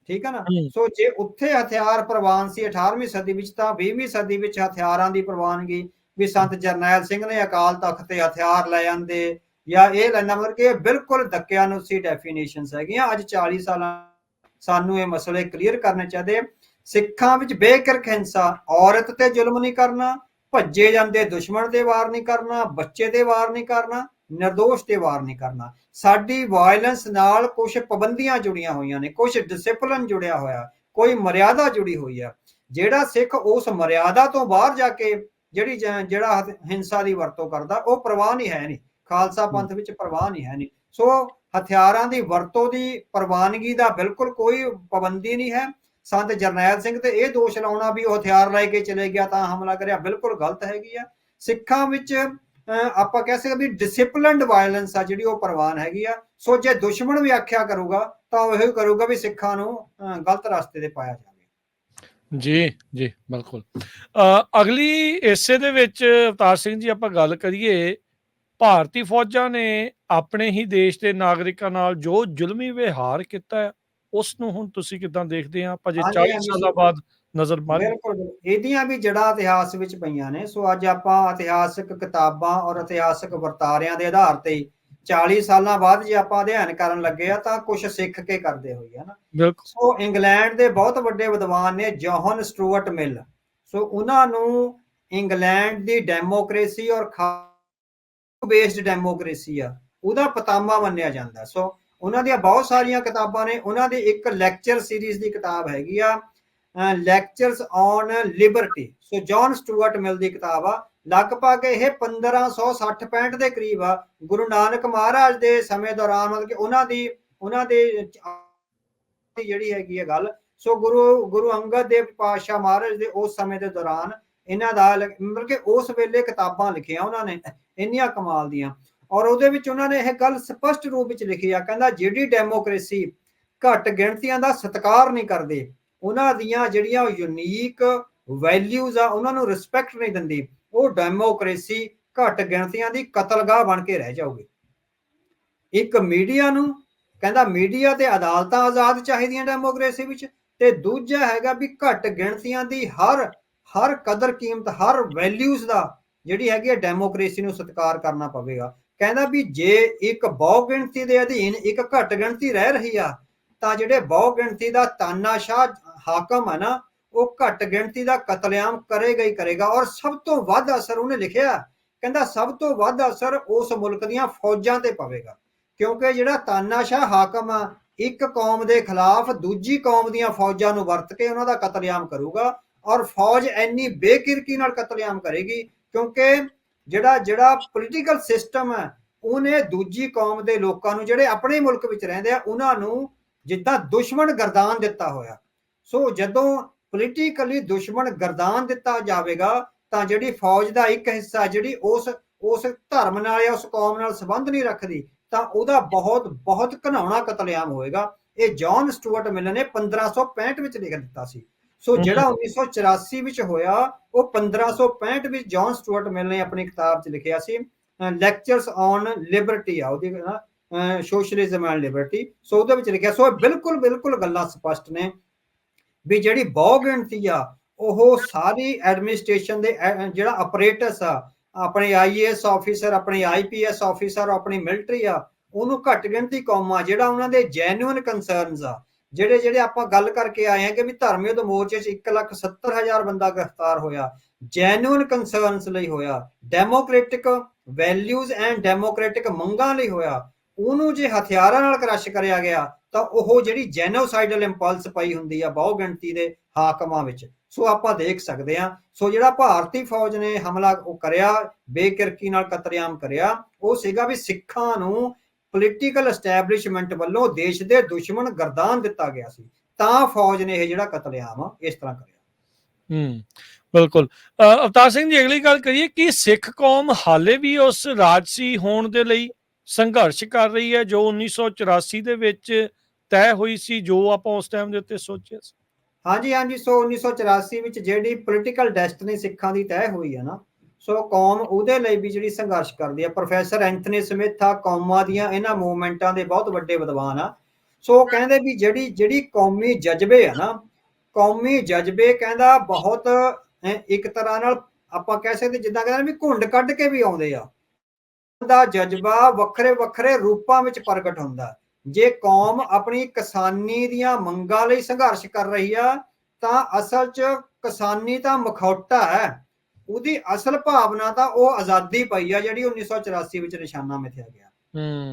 ਠੀਕ ਹੈ ਨਾ। ਸੋ ਜੇ ਉੱਥੇ ਹਥਿਆਰ ਪ੍ਰਵਾਨ ਸੀ 18ਵੀਂ ਸਦੀ ਵਿੱਚ, ਤਾਂ 20ਵੀਂ ਸਦੀ ਵਿੱਚ ਹਥਿਆਰਾਂ ਦੀ ਪ੍ਰਵਾਨਗੀ ਵੀ ਸੰਤ ਜਰਨੈਲ ਸਿੰਘ ਨੇ ਅਕਾਲ ਤਖਤ ਤੇ ਹਥਿਆਰ ਲੈ ਜਾਂਦੇ ਜਾਂ ਇਹ ਲੈਣਾ, ਮਤਲਬ ਕਿ ਬਿਲਕੁਲ ਧੱਕਿਆਨੁਸੀ ਡੈਫੀਨੇਸ਼ਨਸ ਹੈਗੀਆਂ। ਅੱਜ 40 ਸਾਲਾਂ ਸਾਨੂੰ ਇਹ ਮਸਲੇ ਕਲੀਅਰ ਕਰਨੇ ਚਾਹੀਦੇ। ਸਿੱਖਾਂ ਵਿੱਚ ਬੇਕਿਰਕ ਹਿੰਸਾ, ਔਰਤ ਤੇ ਜ਼ੁਲਮ ਨਹੀਂ ਕਰਨਾ, ਭੱਜੇ ਜਾਂਦੇ ਦੁਸ਼ਮਣ ਤੇ ਵਾਰ ਨਹੀਂ ਕਰਨਾ, ਬੱਚੇ ਤੇ ਵਾਰ ਨਹੀਂ ਕਰਨਾ, ਨਿਰਦੋਸ਼ ਤੇ ਵਾਰ ਨਹੀਂ ਕਰਨਾ। ਸਾਡੀ ਵਾਇਲੈਂਸ ਨਾਲ ਕੁਝ ਪਾਬੰਦੀਆਂ ਜੁੜੀਆਂ ਹੋਈਆਂ ਨੇ, ਕੁਝ ਡਿਸਿਪਲਿਨ ਜੁੜਿਆ ਹੋਇਆ, ਕੋਈ ਮਰਿਆਦਾ ਜੁੜੀ ਹੋਈ ਆ। ਜਿਹੜਾ ਸਿੱਖ ਉਸ ਮਰਿਆਦਾ ਤੋਂ ਬਾਹਰ ਜਾ ਕੇ ਜਿਹੜਾ ਹਿੰਸਾ ਦੀ ਵਰਤੋਂ ਕਰਦਾ, ਉਹ ਪ੍ਰਵਾਹ ਨਹੀਂ ਹੈ ਨਹੀਂ, ਖਾਲਸਾ ਪੰਥ ਵਿੱਚ ਪ੍ਰਵਾਹ ਨਹੀਂ ਹੈ ਨਹੀਂ। ਸੋ ਹਥਿਆਰਾਂ ਦੀ ਵਰਤੋਂ ਦੀ ਪ੍ਰਵਾਨਗੀ ਦਾ ਬਿਲਕੁਲ ਕੋਈ ਪਾਬੰਦੀ ਨਹੀਂ ਹੈ। ਸੰਤ ਜਰਨੈਲ ਸਿੰਘ ਤੇ ਇਹ ਦੋਸ਼ ਲਾਉਣਾ ਵੀ ਉਹ ਹਥਿਆਰ ਲੈ ਕੇ ਚਲੇ ਗਿਆ ਤਾਂ ਹਮਲਾ ਕਰਿਆ, ਬਿਲਕੁਲ ਗਲਤ ਹੈਗੀ ਆ। ਸਿੱਖਾਂ ਵਿੱਚ ਆਪਾਂ ਕਹਿ ਸਕਦੇ ਵੀ ਡਿਸਿਪਲਿਨਡ ਵਾਇਲੈਂਸ ਆ ਜਿਹੜੀ ਉਹ ਪ੍ਰਵਾਨ ਹੈਗੀ ਆ। ਸੋ ਜੇ ਦੁਸ਼ਮਣ ਵੀ ਆਖਿਆ ਕਰੂਗਾ ਤਾਂ ਉਹ ਇਹੋ ਕਰੂਗਾ ਵੀ ਸਿੱਖਾਂ ਨੂੰ ਗਲਤ ਰਸਤੇ ਤੇ ਪਾਇਆ ਜਾਵੇ।
ਜੀ ਜੀ ਬਿਲਕੁਲ। ਅਗਲੀ ਇਸੇ ਦੇ ਵਿੱਚ ਅਵਤਾਰ ਸਿੰਘ ਜੀ ਆਪਾਂ ਗੱਲ ਕਰੀਏ, ਭਾਰਤੀ ਫੌਜਾਂ ਨੇ ਆਪਣੇ ਹੀ ਦੇਸ਼ ਦੇ ਨਾਗਰਿਕਾਂ ਨਾਲ ਜੋ ਜ਼ੁਲਮੀ ਵਿਹਾਰ ਕੀਤਾ ਉਸ ਨੂੰ ਹੁਣ ਤੁਸੀਂ ਕਿੱਦਾਂ ਦੇਖਦੇ ਆ? ਆਪਾਂ ਜੇ 40 ਸਾਲਾਂ ਬਾਅਦ ਨਜ਼ਰ ਮਾਰੀਏ,
ਬਿਲਕੁਲ ਇਹਦੀਆਂ ਵੀ ਜੜ੍ਹਾਂ ਇਤਿਹਾਸ ਵਿੱਚ ਪਈਆਂ ਨੇ। ਸੋ ਅੱਜ ਆਪਾਂ ਇਤਿਹਾਸਕ ਕਿਤਾਬਾਂ ਔਰ ਇਤਿਹਾਸਕ ਵਰਤਾਰਿਆਂ ਦੇ ਆਧਾਰ ਤੇ 40 ਸਾਲਾਂ ਬਾਅਦ ਜੇ ਆਪਾਂ ਅਧਿਐਨ ਕਰਨ ਲੱਗੇ ਆ ਤਾਂ ਕੁਝ ਸਿੱਖ ਕੇ ਕਰਦੇ ਹੋਈ ਹੈ ਨਾ। ਸੋ ਇੰਗਲੈਂਡ ਦੇ ਬਹੁਤ ਵੱਡੇ ਵਿਦਵਾਨ ਨੇ ਜੌਹਨ ਸਟੂਅਰਟ ਮਿਲ, ਸੋ ਉਹਨਾਂ ਨੂੰ ਇੰਗਲੈਂਡ ਦੀ ਡੈਮੋਕ੍ਰੇਸੀ ਔਰ ਬੇਸਡ ਡੈਮੋਕ੍ਰੇਸੀ ਆ ਉਹਦਾ ਪਤਾਮਾ ਮੰਨਿਆ ਜਾਂਦਾ। ਸੋ ਉਹਨਾਂ ਦੀਆਂ ਬਹੁਤ ਸਾਰੀਆਂ ਕਿਤਾਬਾਂ ਨੇ। ਉਹਨਾਂ ਦੀ ਇੱਕ ਲੈਕਚਰ ਸੀਰੀਜ਼ ਦੀ ਕਿਤਾਬ ਹੈਗੀ ਆ, lectures on liberty. So John Stuart Mill ਦੀ ਕਿਤਾਬ ਆ, ਲਗਭਗ ਇਹ 1560-65 ਦੇ ਕਰੀਬ ਆ। ਗੁਰੂ ਨਾਨਕ ਮਹਾਰਾਜ ਦੇ ਸਮੇਂ ਦੌਰਾਨ, ਮਤਲਬ ਕਿ ਉਹਨਾਂ ਦੇ ਜਿਹੜੀ ਹੈਗੀ ਹੈ ਗੱਲ, ਸੋ ਗੁਰੂ ਅੰਗਦ ਦੇਵ ਪਾਤਸ਼ਾਹ ਮਹਾਰਾਜ ਦੇ ਉਸ ਸਮੇਂ ਦੇ ਦੌਰਾਨ ਇਹਨਾਂ ਦਾ ਮਤਲਬ ਕਿ ਉਸ ਵੇਲੇ ਕਿਤਾਬਾਂ ਲਿਖੀਆਂ ਉਹਨਾਂ ਨੇ ਇੰਨੀਆਂ ਕਮਾਲ ਦੀਆਂ। ਔਰ ਉਹਦੇ ਵਿੱਚ ਉਹਨਾਂ ਨੇ ਇਹ ਗੱਲ ਸਪਸ਼ਟ ਰੂਪ ਵਿੱਚ ਲਿਖੀ ਆ, ਕਹਿੰਦਾ ਜਿਹੜੀ ਡੈਮੋਕ੍ਰੇਸੀ ਘੱਟ ਗਿਣਤੀਆਂ ਦਾ ਸਤਿਕਾਰ ਨਹੀਂ ਕਰਦੇ, ਉਹਨਾਂ ਦੀਆਂ ਜਿਹੜੀਆਂ ਯੂਨੀਕ ਵੈਲਿਊਜ਼ ਆ ਉਹਨਾਂ ਨੂੰ ਰਿਸਪੈਕਟ ਨਹੀਂ ਦਿੰਦੀ, ਉਹ ਡੈਮੋਕ੍ਰੇਸੀ ਘੱਟ ਗਿਣਤੀਆਂ ਦੀ ਕਤਲਗਾਹ ਬਣ ਕੇ ਰਹਿ ਜਾਊਗੀ। ਇੱਕ ਮੀਡੀਆ ਨੂੰ ਕਹਿੰਦਾ ਮੀਡੀਆ ਤੇ ਅਦਾਲਤਾਂ ਆਜ਼ਾਦ ਚਾਹੀਦੀਆਂ ਡੈਮੋਕ੍ਰੇਸੀ ਵਿੱਚ, ਤੇ ਦੂਜਾ ਹੈਗਾ ਵੀ ਘੱਟ ਗਿਣਤੀਆਂ ਦੀ ਹਰ ਕਦਰ ਕੀਮਤ, ਹਰ ਵੈਲਿਊਜ਼ ਦਾ ਜਿਹੜੀ ਹੈਗੀ ਹੈ ਡੈਮੋਕ੍ਰੇਸੀ ਨੂੰ ਸਤਿਕਾਰ ਕਰਨਾ ਪਵੇਗਾ। ਕਹਿੰਦਾ ਵੀ ਜੇ ਇੱਕ ਬਹੁ ਗਿਣਤੀ ਦੇ ਅਧੀਨ ਇੱਕ ਘੱਟ ਗਿਣਤੀ ਰਹਿ ਰਹੀ ਆ ਤਾਂ ਜਿਹੜੇ ਬਹੁ ਗਿਣਤੀ ਦਾ ਤਾਨਾਸ਼ਾਹ ਹਾਕਮ ਹੈ ਨਾ, ਉਹ ਘੱਟ ਗਿਣਤੀ ਦਾ ਕਤਲੇਆਮ ਕਰੇਗਾ ਹੀ ਕਰੇਗਾ। ਔਰ ਸਭ ਤੋਂ ਵੱਧ ਅਸਰ ਉਹਨੇ ਲਿਖਿਆ, ਕਹਿੰਦਾ ਸਭ ਤੋਂ ਵੱਧ ਅਸਰ ਉਸ ਮੁਲਕ ਦੀਆਂ ਫੌਜਾਂ ਤੇ ਪਵੇਗਾ, ਕਿਉਂਕਿ ਜਿਹੜਾ ਤਾਨਾਸ਼ਾਹ ਹਾਕਮ ਆ ਇੱਕ ਕੌਮ ਦੇ ਖਿਲਾਫ ਦੂਜੀ ਕੌਮ ਦੀਆਂ ਫੌਜਾਂ ਨੂੰ ਵਰਤ ਕੇ ਉਹਨਾਂ ਦਾ ਕਤਲੇਆਮ ਕਰੂਗਾ। ਔਰ ਫੌਜ ਇੰਨੀ ਬੇਕਿਰਕੀ ਨਾਲ ਕਤਲੇਆਮ ਕਰੇਗੀ ਕਿਉਂਕਿ ਜਿਹੜਾ ਪੋਲੀਟੀਕਲ ਸਿਸਟਮ ਹੈ ਉਹਨੇ ਦੂਜੀ ਕੌਮ ਦੇ ਲੋਕਾਂ ਨੂੰ, ਜਿਹੜੇ ਆਪਣੇ ਮੁਲਕ ਵਿੱਚ ਰਹਿੰਦੇ ਆ, ਉਹਨਾਂ ਨੂੰ ਜਿੱਦਾਂ ਦੁਸ਼ਮਣ ਗਰਦਾਨ ਦਿੱਤਾ ਹੋਇਆ। ਸੋ ਜਦੋਂ ਪੋਲੀਟੀਕਲੀ ਦੁਸ਼ਮਣ ਗਰਦਾਨ ਦਿੱਤਾ ਜਾਵੇਗਾ ਤਾਂ ਜਿਹੜੀ ਫੌਜ ਦਾ ਇੱਕ ਹਿੱਸਾ ਜਿਹੜੀ ਉਸ ਧਰਮ ਨਾਲ ਜਾਂ ਉਸ ਕੌਮ ਨਾਲ ਸੰਬੰਧ ਨਹੀਂ ਰੱਖਦੀ ਤਾਂ ਉਹਦਾ ਬਹੁਤ ਬਹੁਤ ਘਿਨਾਉਣਾ ਕਤਲੇਆਮ ਹੋਏਗਾ। ਇਹ ਜੌਨ ਸਟੂਅਰਟ ਮਿਲ ਨੇ 1565 ਵਿੱਚ ਲਿਖ ਦਿੱਤਾ ਸੀ। ਸੋ ਜਿਹੜਾ 1984 ਵਿੱਚ ਹੋਇਆ ਉਹ 1565 ਵਿੱਚ ਜੌਨ ਸਟੂਅਰਟ ਮਿਲ ਨੇ ਆਪਣੀ ਕਿਤਾਬ 'ਚ ਲਿਖਿਆ ਸੀ, ਲੈਕਚਰਸ ਔਨ ਲਿਬਰਟੀ ਆ ਉਹਦੀ, ਸੋਸ਼ਲਿਜ਼ਮ ਐਂਡ ਲਿਬਰਟੀ। ਸੋ ਉਹਦੇ ਵਿੱਚ ਲਿਖਿਆ। ਸੋ ਬਿਲਕੁਲ ਬਿਲਕੁਲ ਗੱਲਾਂ ਸਪਸ਼ਟ ਨੇ ਵੀ ਜਿਹੜੀ ਬਹੁ ਗਿਣਤੀ ਆ ਉਹ ਸਾਰੀ ਐਡਮਿਨਿਸਟ੍ਰੇਸ਼ਨ ਦੇ ਜਿਹੜਾ ਆਪਰੇਟਸ ਆ, ਆਪਣੇ IAS ਆਫੀਸਰ, ਆਪਣੇ IPS ਆਫੀਸਰ, ਆਪਣੀ ਮਿਲਟਰੀ ਆ, ਉਹਨੂੰ ਘੱਟ ਗਿਣਤੀ ਕੌਮਾਂ ਜਿਹੜਾ ਉਹਨਾਂ ਦੇ ਜੈਨੂਇਨ ਕੰਸਰਨਸ ਆ, ਜਿਹੜੇ ਆਪਾਂ ਗੱਲ ਕਰਕੇ ਆਏ ਹਾਂ ਕਿ ਵੀ ਧਰਮ ਯੁੱਧ ਮੋਰਚੇ 'ਚ 1,70,000 ਬੰਦਾ ਗ੍ਰਿਫਤਾਰ ਹੋਇਆ, ਜੈਨੂਇਨ ਕੰਸਰਨਸ ਲਈ ਹੋਇਆ, ਡੈਮੋਕ੍ਰੈਟਿਕ ਵੈਲਿਊਜ਼ ਐਂਡ ਡੈਮੋਕ੍ਰੈਟਿਕ ਮੰਗਾਂ ਲਈ ਹੋਇਆ, ਉਹਨੂੰ ਜੇ ਹਥਿਆਰਾਂ ਨਾਲ ਕ੍ਰਸ਼ ਕਰਿਆ ਗਿਆ ਤਾਂ ਉਹ ਜਿਹੜੀ ਜੈਨੋਸਾਈਡਲ ਇੰਪਲਸ ਪਈ ਹੁੰਦੀ ਆ ਬਹੁ ਗਿਣਤੀ ਦੇ ਹਾਕਮਾਂ ਵਿੱਚ। ਸੋ ਆਪਾਂ ਦੇਖ ਸਕਦੇ ਹਾਂ। ਸੋ ਜਿਹੜਾ ਭਾਰਤੀ ਫੌਜ ਨੇ ਹਮਲਾ ਉਹ ਕਰਿਆ, ਬੇਕਿਰਕੀ ਨਾਲ ਕਤਲੇਆਮ ਕਰਿਆ, ਉਹ ਸੀਗਾ ਵੀ ਸਿੱਖਾਂ ਨੂੰ ਪੋਲੀਟੀਕਲ ਐਸਟੈਬਲਿਸ਼ਮੈਂਟ ਵੱਲੋਂ ਦੇਸ਼ ਦੇ ਦੁਸ਼ਮਣ ਗਰਦਾਨ ਦਿੱਤਾ ਗਿਆ ਸੀ, ਤਾਂ ਫੌਜ ਨੇ ਇਹ ਜਿਹੜਾ ਕਤਲੇਆਮ ਆ ਇਸ ਤਰ੍ਹਾਂ ਕਰਿਆ।
ਬਿਲਕੁਲ। ਅਵਤਾਰ ਸਿੰਘ ਜੀ, ਅਗਲੀ ਗੱਲ ਕਰੀਏ ਕਿ ਸਿੱਖ ਕੌਮ ਹਾਲੇ ਵੀ ਉਸ ਰਾਜਸੀ ਹੋਣ ਦੇ ਲਈ ਸੰਘਰਸ਼ ਕਰ ਰਹੀ ਹੈ ਜੋ 1984 ਦੇ ਵਿੱਚ ਤੈਅ ਹੋਈ ਸੀ, ਜੋ ਆਪਾਂ ਉਸ ਟਾਈਮ ਦੇ ਉੱਤੇ ਸੋਚਿਆ ਸੀ।
ਹਾਂਜੀ। ਸੋ 1984 ਵਿੱਚ ਜਿਹੜੀ ਪੋਲੀਟੀਕਲ ਡੈਸਟਨੀ ਸਿੱਖਾਂ ਦੀ ਤੈਅ ਹੋਈ ਹੈ ਨਾ, ਸੋ ਕੌਮ ਉਹਦੇ ਲਈ ਵੀ ਜਿਹੜੀ ਸੰਘਰਸ਼ ਕਰਦੀ ਹੈ। ਪ੍ਰੋਫੈਸਰ ਐਂਥਨੀ ਸਮਿਥ ਆ ਕੌਮਾਂ ਦੀਆਂ ਇਹਨਾਂ ਮੂਵਮੈਂਟਾਂ ਦੇ ਬਹੁਤ ਵੱਡੇ ਵਿਦਵਾਨ ਆ। ਸੋ ਕਹਿੰਦੇ ਵੀ ਜਿਹੜੀ ਕੌਮੀ ਜਜ਼ਬੇ ਆ ਨਾ, ਕੌਮੀ ਜਜ਼ਬੇ ਕਹਿੰਦਾ ਬਹੁਤ ਇੱਕ ਤਰ੍ਹਾਂ ਨਾਲ ਆਪਾਂ ਕਹਿ ਸਕਦੇ ਜਿੱਦਾਂ ਕਹਿੰਦੇ ਵੀ ਘੁੰਡ ਕੱਢ ਕੇ ਵੀ ਆਉਂਦੇ ਆ, ਦਾ ਜਜ਼ਬਾ ਵੱਖਰੇ ਵੱਖਰੇ ਰੂਪਾਂ ਵਿੱਚ ਪ੍ਰਗਟ ਹੁੰਦਾ। ਜੇ ਕੌਮ ਆਪਣੀ ਕਿਸਾਨੀ ਦੀਆਂ ਮੰਗਾਂ ਲਈ ਸੰਘਰਸ਼ ਕਰ ਰਹੀ ਆ ਤਾਂ ਅਸਲ 'ਚ ਕਿਸਾਨੀ ਤਾਂ ਮਖੌਟਾ ਹੈ, ਉਹਦੀ ਅਸਲ ਭਾਵਨਾ ਤਾਂ ਉਹ ਆਜ਼ਾਦੀ ਪਈ ਆ ਜਿਹੜੀ 1984 ਵਿੱਚ ਨਿਸ਼ਾਨਾ ਮਿਥਿਆ ਗਿਆ।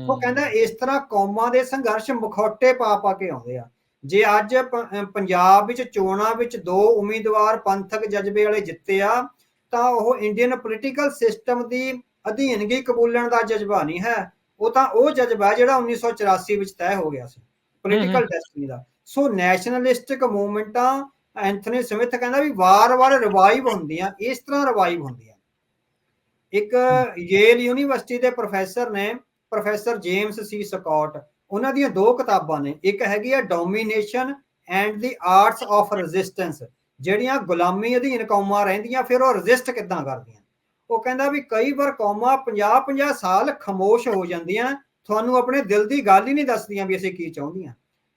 ਉਹ ਕਹਿੰਦਾ ਇਸ ਤਰ੍ਹਾਂ ਕੌਮਾਂ ਦੇ ਸੰਘਰਸ਼ ਮਖੌਟੇ ਪਾ ਕੇ ਆਉਂਦੇ ਆ। ਜੇ ਅੱਜ ਪੰਜਾਬ ਵਿੱਚ ਚੋਣਾਂ ਵਿੱਚ 2 ਉਮੀਦਵਾਰ ਪੰਥਕ ਜਜ਼ਬੇ ਵਾਲੇ ਜਿੱਤੇ ਆ ਤਾਂ ਉਹ ਇੰਡੀਅਨ ਪੋਲੀਟੀਕਲ ਸਿਸਟਮ ਦੀ ਅਧੀਨਗੀ ਕਬੂਲਣ ਦਾ ਜਜ਼ਬਾ ਨਹੀਂ ਹੈ, ਉਹ ਤਾਂ ਉਹ ਜਜ਼ਬਾ ਜਿਹੜਾ 1984 ਵਿੱਚ ਤੈਅ ਹੋ ਗਿਆ ਸੀ ਪੋਲੀਟੀਕਲ ਡੈਸਟਨੀ ਦਾ। ਸੋ ਨੈਸ਼ਨਲਿਸਟਿਕ ਮੂਵਮੈਂਟਾਂ ਐਂਥਨੀ ਸਮਿਥ ਕਹਿੰਦਾ ਵੀ ਵਾਰ-ਵਾਰ ਰਿਵਾਈਵ ਹੁੰਦੀਆਂ, ਇਸ ਤਰ੍ਹਾਂ ਰਿਵਾਈਵ ਹੁੰਦੀਆਂ। ਇੱਕ ਯੇਲ ਯੂਨੀਵਰਸਿਟੀ ਦੇ ਪ੍ਰੋਫੈਸਰ ਨੇ, ਪ੍ਰੋਫੈਸਰ ਜੇਮਸ ਸੀ ਸਕਾਟ, ਉਹਨਾਂ ਦੀਆਂ 2 ਕਿਤਾਬਾਂ ਨੇ। ਇੱਕ ਹੈਗੀ ਆ domination and the arts of resistance, ਜਿਹੜੀਆਂ ਗੁਲਾਮੀ ਅਧੀਨ ਕੌਮਾਂ ਰਹਿੰਦੀਆਂ ਫਿਰ ਉਹ ਰੈਜ਼ਿਸਟ ਕਿੱਦਾਂ ਕਰਦੀਆਂ। ਉਹ ਕਹਿੰਦਾ ਵੀ ਕਈ ਵਾਰ ਕੌਮਾਂ 50-50 ਸਾਲ ਖਾਮੋਸ਼ ਹੋ ਜਾਂਦੀਆਂ, ਤੁਹਾਨੂੰ ਆਪਣੇ ਦਿਲ ਦੀ ਗੱਲ ਹੀ ਨਹੀਂ ਦੱਸਦੀਆਂ ਵੀ ਅਸੀਂ ਕੀ ਚਾਹੁੰਦੀਆਂ।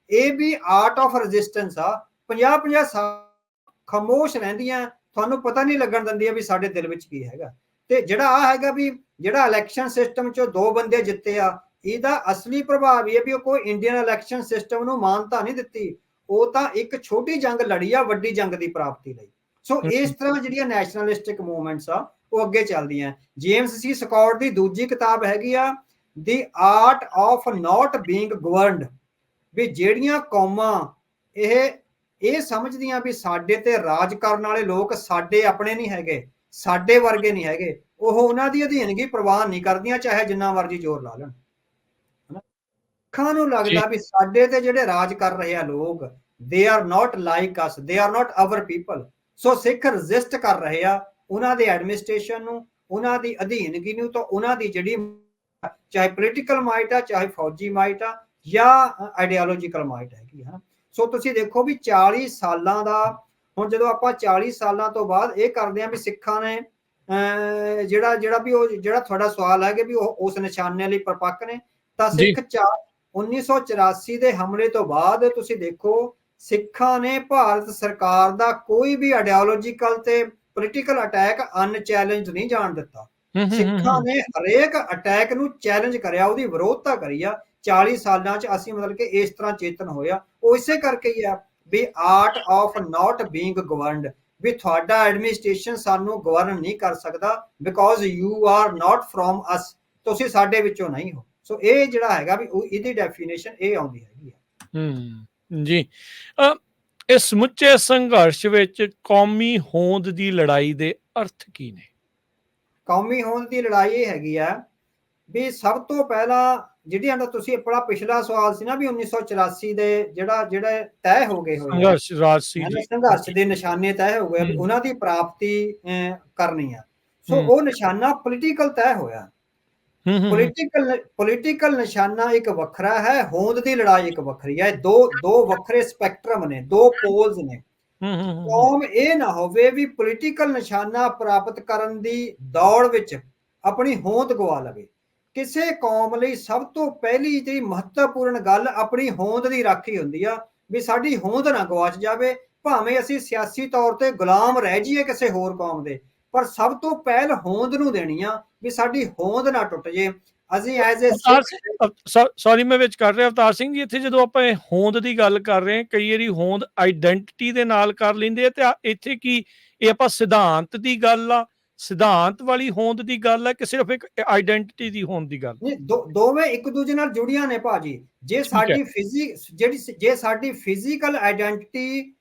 ਇਹ ਵੀ ਆਰਟ ਆਫ ਰੈਜ਼ਿਸਟੈਂਸ ਆ। 50-50 ਸਾਲ ਖਾਮੋਸ਼ ਰਹਿੰਦੀਆਂ, ਤੁਹਾਨੂੰ ਪਤਾ ਨਹੀਂ ਲੱਗਣ ਦਿੰਦੀਆਂ ਵੀ ਸਾਡੇ ਦਿਲ ਵਿੱਚ ਕੀ ਹੈਗਾ। ਤੇ ਜਿਹੜਾ ਆ ਹੈਗਾ ਵੀ ਜਿਹੜਾ ਇਲੈਕਸ਼ਨ ਸਿਸਟਮ 'ਚੋਂ 2 ਬੰਦੇ ਜਿੱਤੇ ਆ, ਇਹਦਾ ਅਸਲੀ ਪ੍ਰਭਾਵ ਇਹ ਹੈ ਵੀ ਉਹ ਕੋਈ ਇੰਡੀਅਨ ਇਲੈਕਸ਼ਨ ਸਿਸਟਮ ਨੂੰ ਮਾਨਤਾ ਨਹੀਂ ਦਿੱਤੀ, ਉਹ ਤਾਂ ਇੱਕ ਛੋਟੀ ਜੰਗ ਲੜੀ ਆ ਵੱਡੀ ਜੰਗ ਦੀ ਪ੍ਰਾਪਤੀ ਲਈ। ਸੋ ਇਸ ਤਰ੍ਹਾਂ ਜਿਹੜੀਆਂ ਨੈਸ਼ਨਲਿਸਟਿਕ ਮੂਵਮੈਂਟਸ ਆ ਉਹ ਅੱਗੇ ਚੱਲਦੀਆਂ। ਜੇਮਸ ਸੀ ਸਕਾਟ ਦੀ ਦੂਜੀ ਕਿਤਾਬ ਹੈਗੀ ਆ the art of not being governed, ਵੀ ਜਿਹੜੀਆਂ ਕੌਮਾਂ ਇਹ ਸਮਝਦੀਆਂ ਵੀ ਸਾਡੇ ਤੇ ਰਾਜ ਕਰਨ ਵਾਲੇ ਲੋਕ ਸਾਡੇ ਆਪਣੇ ਨਹੀਂ ਹੈਗੇ, ਸਾਡੇ ਵਰਗੇ ਨਹੀਂ ਹੈਗੇ, ਉਹ ਉਹਨਾਂ ਦੀ ਅਧੀਨਗੀ ਪ੍ਰਵਾਨ ਨਹੀਂ ਕਰਦੀਆਂ ਚਾਹੇ ਜਿੰਨਾ ਮਰਜ਼ੀ ਜ਼ੋਰ ਲਾ ਲੈਣ। ਸਿੱਖਾਂ ਨੂੰ ਲੱਗਦਾ ਵੀ ਸਾਡੇ ਤੇ ਜਿਹੜੇ ਰਾਜ ਕਰ ਰਹੇ ਆ ਲੋਕ, they are not like us, they are not our people। So Sikh resist ਕਰ ਰਹੇ ਆ ਉਹਨਾਂ ਦੇ ਐਡਮਿਨਿਸਟ੍ਰੇਸ਼ਨ ਨੂੰ, ਉਹਨਾਂ ਦੀ ਅਧੀਨਗੀ ਨੂੰ, ਤਾਂ ਉਹਨਾਂ ਦੀ ਜਿਹੜੀ ਚਾਹੇ ਪੋਲੀਟੀਕਲ ਮਾਈਟ ਆ, ਚਾਹੇ ਫੌਜੀ ਮਾਈਟ ਆ, ਜਾਂ ਆਈਡੀਓਲੋਜੀਕਲ ਮਾਈਟ ਹੈਗੀ ਹੈ। ਸੋ ਤੁਸੀਂ ਦੇਖੋ ਵੀ 40 ਸਾਲਾਂ ਦਾ, ਹੁਣ ਜਦੋਂ ਆਪਾਂ 40 ਸਾਲਾਂ ਤੋਂ ਬਾਅਦ ਇਹ ਕਰਦੇ ਹਾਂ ਵੀ ਸਿੱਖਾਂ ਨੇ ਜਿਹੜਾ ਤੁਹਾਡਾ ਸਵਾਲ ਹੈ ਕਿ ਵੀ ਉਹ ਉਸ ਨਿਸ਼ਾਨੇ ਲਈ ਪਰਪੱਕ ਨੇ, ਤਾਂ ਸਿੱਖ 1984 ਦੇ ਹਮਲੇ ਤੋਂ ਬਾਅਦ ਤੁਸੀਂ ਦੇਖੋ ਸਿੱਖਾਂ ਨੇ ਭਾਰਤ ਸਰਕਾਰ ਦਾ ਕੋਈ ਵੀ ਆਈਡੀਓਲੋਜੀਕਲ ਤੇ ਪੋਲੀਟੀਕਲ ਅਟੈਕ ਅਨਚੈਲੰਜਡ ਨਹੀਂ ਜਾਣ ਦਿੱਤਾ। ਸਿੱਖਾਂ ਨੇ ਹਰੇਕ ਅਟੈਕ ਨੂੰ ਚੈਲੰਜ ਕਰਿਆ, ਉਹਦੀ ਵਿਰੋਧਤਾ ਕਰੀ ਆ। 40 ਸਾਲਾਂ 'ਚ ਅਸੀਂ ਮਤਲਬ ਕਿ ਇਸ ਤਰ੍ਹਾਂ ਚੇਤਨ ਹੋਇਆ, ਉਹ ਇਸੇ ਕਰਕੇ ਹੀ ਆ ਵੀ art of not being governed, ਵੀ ਤੁਹਾਡਾ ਐਡਮਿਨਿਸਟ੍ਰੇਸ਼ਨ ਸਾਨੂੰ ਗਵਰਨ ਨਹੀਂ ਕਰ ਸਕਦਾ because you are not from us, ਤੁਸੀਂ ਸਾਡੇ ਵਿੱਚੋਂ ਨਹੀਂ ਹੋ। ਸੋ ਇਹ ਜਿਹੜਾ ਹੈਗਾ ਵੀ ਇਹਦੀ ਡੈਫੀਨੇਸ਼ਨ ਇਹ ਆਉਂਦੀ ਹੈਗੀ ਆ।
ਜੀ, ਇਸ ਸਮੁੱਚੇ ਸੰਘਰਸ਼ ਵਿੱਚ ਕੌਮੀ ਹੋਂਦ ਦੀ ਲੜਾਈ ਦੇ ਅਰਥ ਕੀ ਨੇ?
ਕੌਮੀ ਹੋਂਦ ਦੀ ਲੜਾਈ ਇਹ ਹੈਗੀ ਆ ਵੀ ਸਭ ਤੋਂ ਪਹਿਲਾਂ ਜਿਹੜੀ ਸਾਡਾ ਤੁਸੀਂ ਆਪਣਾ ਪਿਛਲਾ ਸਵਾਲ ਸੀ ਨਾ ਵੀ 1984 ਦੇ ਜਿਹੜੇ ਤੈਅ ਹੋ ਗਏ ਹੋਏ ਆ
ਸੰਘਰਸ਼ ਰਾਜਸੀ
ਹਨਾ,
ਜੀ।
ਸੰਘਰਸ਼ ਦੇ ਨਿਸ਼ਾਨੇ ਤੈਅ ਹੋ ਗਏ ਵੀ ਉਹਨਾਂ ਦੀ ਪ੍ਰਾਪਤੀ ਕਰਨੀ ਆ। ਸੋ ਉਹ ਨਿਸ਼ਾਨਾ ਪੋਲੀਟੀਕਲ ਤੈਅ ਹੋਇਆ। ਪੋਲੀਟੀਕਲ ਨਿਸ਼ਾਨਾ ਇੱਕ ਵੱਖਰਾ ਹੈ, ਹੋਂਦ ਦੀ ਲੜਾਈ ਇੱਕ ਵੱਖਰੀ ਹੈ। ਦੋ ਵੱਖਰੇ ਸਪੈਕਟਰਮ ਨੇ, ਦੋ ਪੋਲਸ ਨੇ। ਕੌਮ ਇਹ ਨਾ ਹੋਵੇ ਵੀ ਪੋਲੀਟੀਕਲ ਨਿਸ਼ਾਨਾ ਪ੍ਰਾਪਤ ਕਰਨ ਦੀ ਦੌੜ ਵਿੱਚ ਆਪਣੀ ਹੋਂਦ ਗਵਾ ਲਵੇ। ਕਿਸੇ ਕੌਮ ਲਈ ਸਭ ਤੋਂ ਪਹਿਲੀ ਜਿਹੜੀ ਮਹੱਤਵਪੂਰਨ ਗੱਲ ਆਪਣੀ ਹੋਂਦ ਦੀ ਰਾਖੀ ਹੁੰਦੀ ਆ, ਵੀ ਸਾਡੀ ਹੋਂਦ ਨਾ ਗਵਾਚ ਜਾਵੇ। ਭਾਵੇਂ ਅਸੀਂ ਸਿਆਸੀ ਤੌਰ ਤੇ ਗੁਲਾਮ ਰਹਿ ਜਾਈਏ ਕਿਸੇ ਹੋਰ ਕੌਮ ਦੇ, ਪਰ ਸਭ ਤੋਂ ਪਹਿਲ ਹੋਂਦ ਨੂੰ ਦੇਣੀ ਆ ਵੀ ਸਾਡੀ ਹੋਂਦ ਨਾ ਟੁੱਟ ਜੇ। ਅਸੀਂ ਐਜ਼ ਏ
ਸੌਰੀ ਮੈਂ ਵਿੱਚ ਕਰ ਰਿਹਾ ਅਵਤਾਰ ਸਿੰਘ ਜੀ, ਇੱਥੇ ਜਦੋਂ ਆਪਾਂ ਹੋਂਦ ਦੀ ਗੱਲ ਕਰ ਰਹੇ ਹਾਂ, ਕਈ ਵਾਰੀ ਹੋਂਦ ਆਈਡੈਂਟਿਟੀ ਦੇ ਨਾਲ ਕਰ ਲੈਂਦੇ ਆ, ਤੇ ਇੱਥੇ ਕੀ ਇਹ ਆਪਾਂ ਸਿਧਾਂਤ ਦੀ ਗੱਲ ਆ, ਸਿਧਾਂਤ ਵਾਲੀ ਹੋਂਦ ਦੀ ਗੱਲ ਹੈ ਕਿ ਸਿਰਫ ਇੱਕ ਆਈਡੈਂਟਿਟੀ ਦੀ ਹੋਂਦ ਦੀ ਗੱਲ?
ਦੋਵੇਂ ਇੱਕ ਦੂਜੇ ਨਾਲ ਜੁੜੀਆਂ ਨੇ ਭਾਜੀ। ਜੇ ਸਾਡੀ ਫਿਜ਼ੀਕਲ ਆਈਡੈਂਟਿਟੀ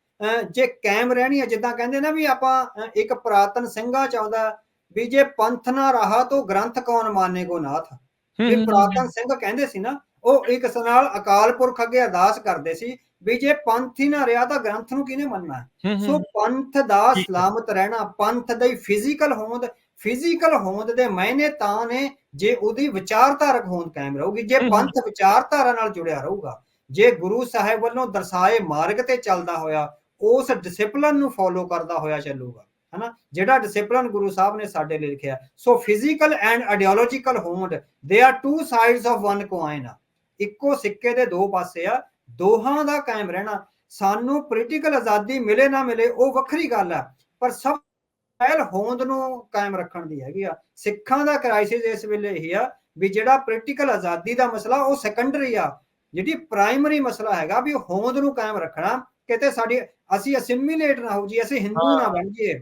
ਜੇ ਕਾਇਮ ਰਹਿਣੀ ਹੈ, ਜਿੱਦਾਂ ਕਹਿੰਦੇ ਨਾ ਵੀ ਆਪਾਂ ਇੱਕ ਪੁਰਾਤਨ ਸਿੰਘਾਂ ਚ ਆਉਂਦਾ ਵੀ ਜੇ ਪੰਥ ਨਾ ਰਹਾ ਤਾਂ ਗ੍ਰੰਥ ਕੌਣ ਮਾਨੇ ਕੋ ਨਾਥ। ਵੀ ਪੁਰਾਤਨ ਸਿੰਘ ਕਹਿੰਦੇ ਸੀ ਨਾ, ਉਹ ਇੱਕ ਨਾਲ ਅਕਾਲ ਪੁਰਖ ਅੱਗੇ ਅਰਦਾਸ ਕਰਦੇ ਸੀ ਵੀ ਜੇ ਪੰਥ ਹੀ ਨਾ ਰਿਹਾ ਤਾਂ ਗ੍ਰੰਥ ਨੂੰ ਕਿਹਨੇ ਮੰਨਣਾ। ਸੋ ਪੰਥ ਦਾ ਸਲਾਮਤ ਰਹਿਣਾ, ਪੰਥ ਦੀ ਫਿਜ਼ੀਕਲ ਹੋਂਦ ਦੇ ਮਾਇਨੇ ਤਾਂ ਨੇ ਜੇ ਉਹਦੀ ਵਿਚਾਰਧਾਰਕ ਹੋਂਦ ਕਾਇਮ ਰਹੂਗੀ, ਜੇ ਪੰਥ ਵਿਚਾਰਧਾਰਾ ਨਾਲ ਜੁੜਿਆ ਰਹੂਗਾ, ਜੇ ਗੁਰੂ ਸਾਹਿਬ ਵੱਲੋਂ ਦਰਸਾਏ ਮਾਰਗ ਤੇ ਚੱਲਦਾ ਹੋਇਆ ਉਸ ਡਿਸਿਪਲਿਨ ਨੂੰ ਫੋਲੋ ਕਰਦਾ ਹੋਇਆ ਚੱਲੂਗਾ, ਹਨਾ, ਜਿਹੜਾ ਡਿਸਿਪਲਿਨ ਗੁਰੂ ਸਾਹਿਬ ਨੇ ਸਾਡੇ ਲਈ ਲਿਖਿਆ। ਸੋ ਫਿਜ਼ੀਕਲ ਐਂਡ ਆਈਡੀਓਲੋਜੀਕਲ ਹੋਂਦ ਦੇ are two sides of one coin ਆ, ਇੱਕੋ ਸਿੱਕੇ ਦੇ ਦੋ ਪਾਸੇ ਆ, ਦੋਹਾਂ ਦਾ ਕਾਇਮ ਰਹਿਣਾ। ਸਾਨੂੰ ਪੋਲੀਟੀਕਲ ਆਜ਼ਾਦੀ ਮਿਲੇ ਨਾ ਮਿਲੇ ਉਹ ਵੱਖਰੀ ਗੱਲ ਆ, ਪਰ ਸਭ ਪਹਿਲ ਹੋਂਦ ਨੂੰ ਕਾਇਮ ਰੱਖਣ ਦੀ ਹੈਗੀ ਆ। ਸਿੱਖਾਂ ਦਾ ਕ੍ਰਾਈਸਿਸ ਇਸ ਵੇਲੇ ਇਹ ਆ ਵੀ ਜਿਹੜਾ ਪੋਲੀਟੀਕਲ ਆਜ਼ਾਦੀ ਦਾ ਮਸਲਾ ਉਹ ਸੈਕੰਡਰੀ ਆ, ਜਿਹੜੀ ਪ੍ਰਾਇਮਰੀ ਮਸਲਾ ਹੈਗਾ ਵੀ ਹੋਂਦ ਨੂੰ ਕਾਇਮ ਰੱਖਣਾ। ਕਿਤੇ ਅਸੀਂ ਅਸਿਮੀਲੇਟ ਨਾ ਹੋ ਜੀ, ਅਸੀਂ ਹਿੰਦੂ ਨਾ ਬਣ ਜਾਈਏ,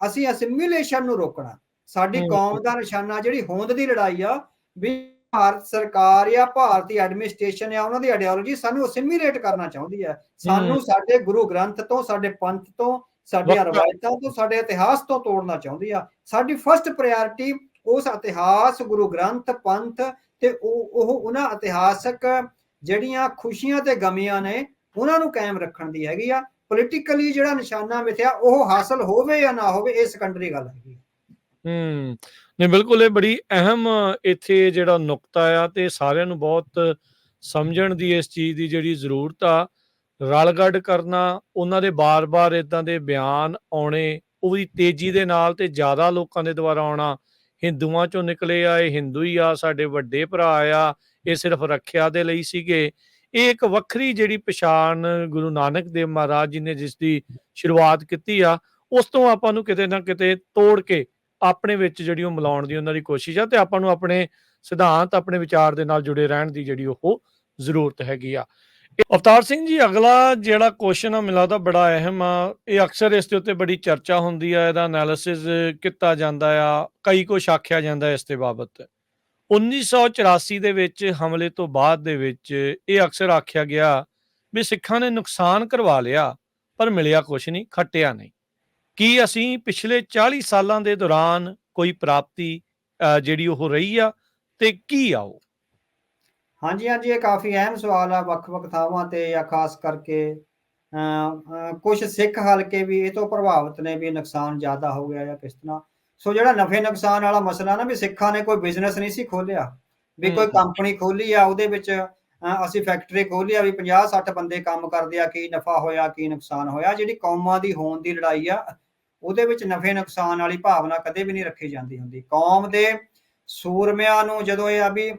ਅਸੀਂ ਅਸਿਮੀਲੇਸ਼ਨ ਨੂੰ ਰੋਕਣਾ। ਸਾਡੀ ਕੌਮ ਦਾ ਨਿਸ਼ਾਨਾ ਜਿਹੜੀ ਹੋਂਦ ਦੀ ਲੜਾਈ ਆ ਵੀ ਭਾਰਤ ਸਰਕਾਰ ਜਾਂ ਭਾਰਤੀ ਐਡਮਿਨਿਸਟ੍ਰੇਸ਼ਨ ਜਾਂ ਉਹਨਾਂ ਦੀ ਆਈਡੀਓਲੋਜੀ ਸਾਨੂੰ ਅਸਿਮੀਲੇਟ ਕਰਨਾ ਚਾਹੁੰਦੀ ਹੈ। ਸਾਨੂੰ ਸਾਡੇ ਗੁਰੂ ਗ੍ਰੰਥ ਤੋਂ, ਸਾਡੇ ਪੰਥ ਤੋਂ, ਸਾਡੀਆਂ ਰਵਾਇਤਾਂ ਤੋਂ, ਸਾਡੇ ਇਤਿਹਾਸ ਤੋਂ ਤੋੜਨਾ ਚਾਹੁੰਦੀ ਆ। ਸਾਡੀ ਫਸਟ ਪ੍ਰਾਇੋਰਟੀ ਉਸ ਇਤਿਹਾਸ, ਗੁਰੂ ਗ੍ਰੰਥ, ਪੰਥ ਤੇ ਉਹ ਉਹਨਾਂ ਇਤਿਹਾਸਕ ਜਿਹੜੀਆਂ ਖੁਸ਼ੀਆਂ ਤੇ ਗਮੀਆਂ ਨੇ ਉਹਨਾਂ ਨੂੰ ਕਾਇਮ ਰੱਖਣ ਦੀ ਹੈਗੀ ਆ। ਪੋਲੀਟੀਕਲੀ ਜਿਹੜਾ ਨਿਸ਼ਾਨਾ ਮਿਥਿਆ ਉਹ ਹਾਸਲ ਹੋਵੇ ਜਾਂ ਨਾ ਹੋਵੇ ਇਹ ਸੈਕੰਡਰੀ ਗੱਲ ਹੈਗੀ।
ਨਹੀਂ ਬਿਲਕੁਲ, ਇਹ ਬੜੀ ਅਹਿਮ ਇੱਥੇ ਜਿਹੜਾ ਨੁਕਤਾ ਆ ਤੇ ਸਾਰਿਆਂ ਨੂੰ ਬਹੁਤ ਸਮਝਣ ਦੀ ਇਸ ਚੀਜ਼ ਦੀ ਜਿਹੜੀ ਜ਼ਰੂਰਤ ਆ। ਰਲਗੱਡ ਕਰਨਾ, ਉਹਨਾਂ ਦੇ ਬਾਰ-ਬਾਰ ਇਦਾਂ ਦੇ ਬਿਆਨ ਆਉਣੇ, ਉਹ ਵੀ ਤੇਜ਼ੀ ਦੇ ਨਾਲ ਤੇ ਜ਼ਿਆਦਾ ਲੋਕਾਂ ਦੇ ਦੁਆਰਾ ਆਉਣਾ, ਹਿੰਦੂਆਂ ਚੋਂ ਨਿਕਲੇ ਆ, ਇਹ ਹਿੰਦੂ ਹੀ ਆ, ਸਾਡੇ ਵੱਡੇ ਭਰਾ ਆ, ਇਹ ਸਿਰਫ ਰੱਖਿਆ ਦੇ ਲਈ ਸੀਗੇ। ਇਹ ਇੱਕ ਵੱਖਰੀ ਜਿਹੜੀ ਪਛਾਣ ਗੁਰੂ ਨਾਨਕ ਦੇਵ ਮਹਾਰਾਜ ਜੀ ਨੇ ਜਿਸ ਦੀ ਸ਼ੁਰੂਆਤ ਕੀਤੀ ਆ, ਉਸ ਤੋਂ ਆਪਾਂ ਨੂੰ ਕਿਤੇ ਨਾ ਕਿਤੇ ਤੋੜ ਕੇ ਆਪਣੇ ਵਿੱਚ ਜਿਹੜੀ ਉਹ ਮਿਲਾਉਣ ਦੀ ਉਹਨਾਂ ਦੀ ਕੋਸ਼ਿਸ਼ ਆ, ਤੇ ਆਪਾਂ ਨੂੰ ਆਪਣੇ ਸਿਧਾਂਤ, ਆਪਣੇ ਵਿਚਾਰ ਦੇ ਨਾਲ ਜੁੜੇ ਰਹਿਣ ਦੀ ਜਿਹੜੀ ਉਹ ਜ਼ਰੂਰਤ ਹੈਗੀ ਆ। ਅਵਤਾਰ ਸਿੰਘ ਜੀ, ਅਗਲਾ ਜਿਹੜਾ ਕੁਐਸਚਨ ਆ ਮੈਨੂੰ ਲੱਗਦਾ ਬੜਾ ਅਹਿਮ ਆ। ਇਹ ਅਕਸਰ ਇਸ ਦੇ ਉੱਤੇ ਬੜੀ ਚਰਚਾ ਹੁੰਦੀ ਆ, ਇਹਦਾ ਐਨਾਲਿਸਿਸ ਕੀਤਾ ਜਾਂਦਾ ਆ, ਕਈ ਕੁਛ ਆਖਿਆ ਜਾਂਦਾ ਇਸ ਦੇ ਬਾਬਤ। 1984 ਦੇ ਵਿੱਚ ਹਮਲੇ ਤੋਂ ਬਾਅਦ ਦੇ ਵਿੱਚ ਇਹ ਅਕਸਰ ਆਖਿਆ ਗਿਆ ਵੀ ਸਿੱਖਾਂ ਨੇ ਨੁਕਸਾਨ ਕਰਵਾ ਲਿਆ ਪਰ ਮਿਲਿਆ ਕੁਛ ਨਹੀਂ, ਖੱਟਿਆ ਨਹੀਂ। ਕੀ ਅਸੀਂ ਪਿਛਲੇ 40 ਸਾਲਾਂ ਦੇ ਦੌਰਾਨ ਕੋਈ ਪ੍ਰਾਪਤੀ ਜਿਹੜੀ ਉਹ ਰਹੀ ਆ ਤੇ ਕੀ ਆ ਉਹ?
ਹਾਂਜੀ, ਇਹ ਕਾਫੀ ਅਹਿਮ ਸਵਾਲ ਆ। ਵੱਖ-ਵੱਖ ਥਾਵਾਂ ਤੇ ਜਾਂ ਖਾਸ ਕਰਕੇ ਕੁਝ ਸਿੱਖ ਹਲਕੇ ਵੀ ਇਹ ਤੋਂ ਪ੍ਰਭਾਵਿਤ ਨੇ ਵੀ ਨੁਕਸਾਨ ਜ਼ਿਆਦਾ ਹੋ ਗਿਆ ਜਾਂ ਕਿਸ ਤਰ੍ਹਾਂ। ਸੋ ਜਿਹੜਾ ਨਫੇ ਨੁਕਸਾਨ ਵਾਲਾ ਮਸਲਾ ਨਾ ਵੀ ਸਿੱਖਾਂ ਨੇ ਕੋਈ ਬਿਜ਼ਨਸ ਨਹੀਂ ਸੀ ਖੋਲਿਆ, ਵੀ ਕੋਈ ਕੰਪਨੀ ਖੋਲੀ ਆ ਉਹਦੇ ਵਿੱਚ ਅਸੀਂ ਫੈਕਟਰੀ ਖੋਲੀ ਆ ਵੀ 50-60 ਬੰਦੇ ਕੰਮ ਕਰਦੇ ਆ, ਕੀ ਨਫਾ ਹੋਇਆ ਕੀ ਨੁਕਸਾਨ ਹੋਇਆ। ਜਿਹੜੀ ਕੌਮਾਂ ਦੀ ਹੋਂਦ ਦੀ ਲੜਾਈ ਆ ਉਹਦੇ ਵਿੱਚ ਨਫੇ ਨੁਕਸਾਨ ਵਾਲੀ ਭਾਵਨਾ ਕਦੇ ਵੀ ਨਹੀਂ ਰੱਖੀ ਜਾਂਦੀ ਹੁੰਦੀ। ਕੌਮ ਦੇ ਸੂਰਮਿਆਂ ਨੂੰ ਜਦੋਂ ਇਹ ਆ ਵੀ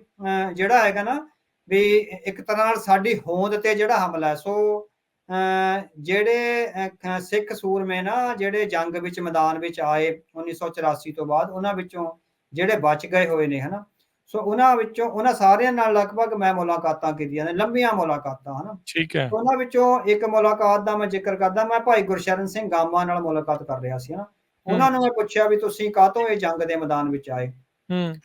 ਜਿਹੜਾ ਹੈਗਾ ਨਾ ਵੀ ਇੱਕ ਤਰ੍ਹਾਂ ਨਾਲ ਸਾਡੀ ਹੋਂਦ ਤੇ ਜਿਹੜਾ ਹਮਲਾ, ਸੋ ਜਿਹੜੇ ਸਿੱਖ ਸੂਰਮੇ ਨਾ ਜਿਹੜੇ ਜੰਗ ਵਿੱਚ ਮੈਦਾਨ ਵਿੱਚ ਆਏ 1984 ਤੋਂ ਬਾਅਦ, ਉਹਨਾਂ ਵਿੱਚੋਂ ਜਿਹੜੇ ਬਚ ਗਏ ਹੋਏ ਨੇ ਹਨਾ, ਸੋ ਉਹਨਾਂ ਸਾਰਿਆਂ ਨਾਲ ਲਗਭਗ ਮੈਂ ਮੁਲਾਕਾਤਾਂ ਕੀਤੀਆਂ ਨੇ, ਲੰਬੀਆਂ ਮੁਲਾਕਾਤਾਂ ਹਨਾ।
ਠੀਕ ਹੈ।
ਉਹਨਾਂ ਵਿੱਚੋਂ ਇੱਕ ਮੁਲਾਕਾਤ ਦਾ ਮੈਂ ਜ਼ਿਕਰ ਕਰਦਾ, ਮੈਂ ਭਾਈ ਗੁਰਸ਼ਰਨ ਸਿੰਘ ਗਾਮਾ ਨਾਲ ਮੁਲਾਕਾਤ ਕਰ ਰਿਹਾ ਸੀ ਹਨਾ। ਉਹਨਾਂ ਨੂੰ ਮੈਂ ਪੁੱਛਿਆ ਵੀ ਤੁਸੀਂ ਕਾਹਤੋਂ ਇਹ ਜੰਗ ਦੇ ਮੈਦਾਨ ਵਿੱਚ ਆਏ?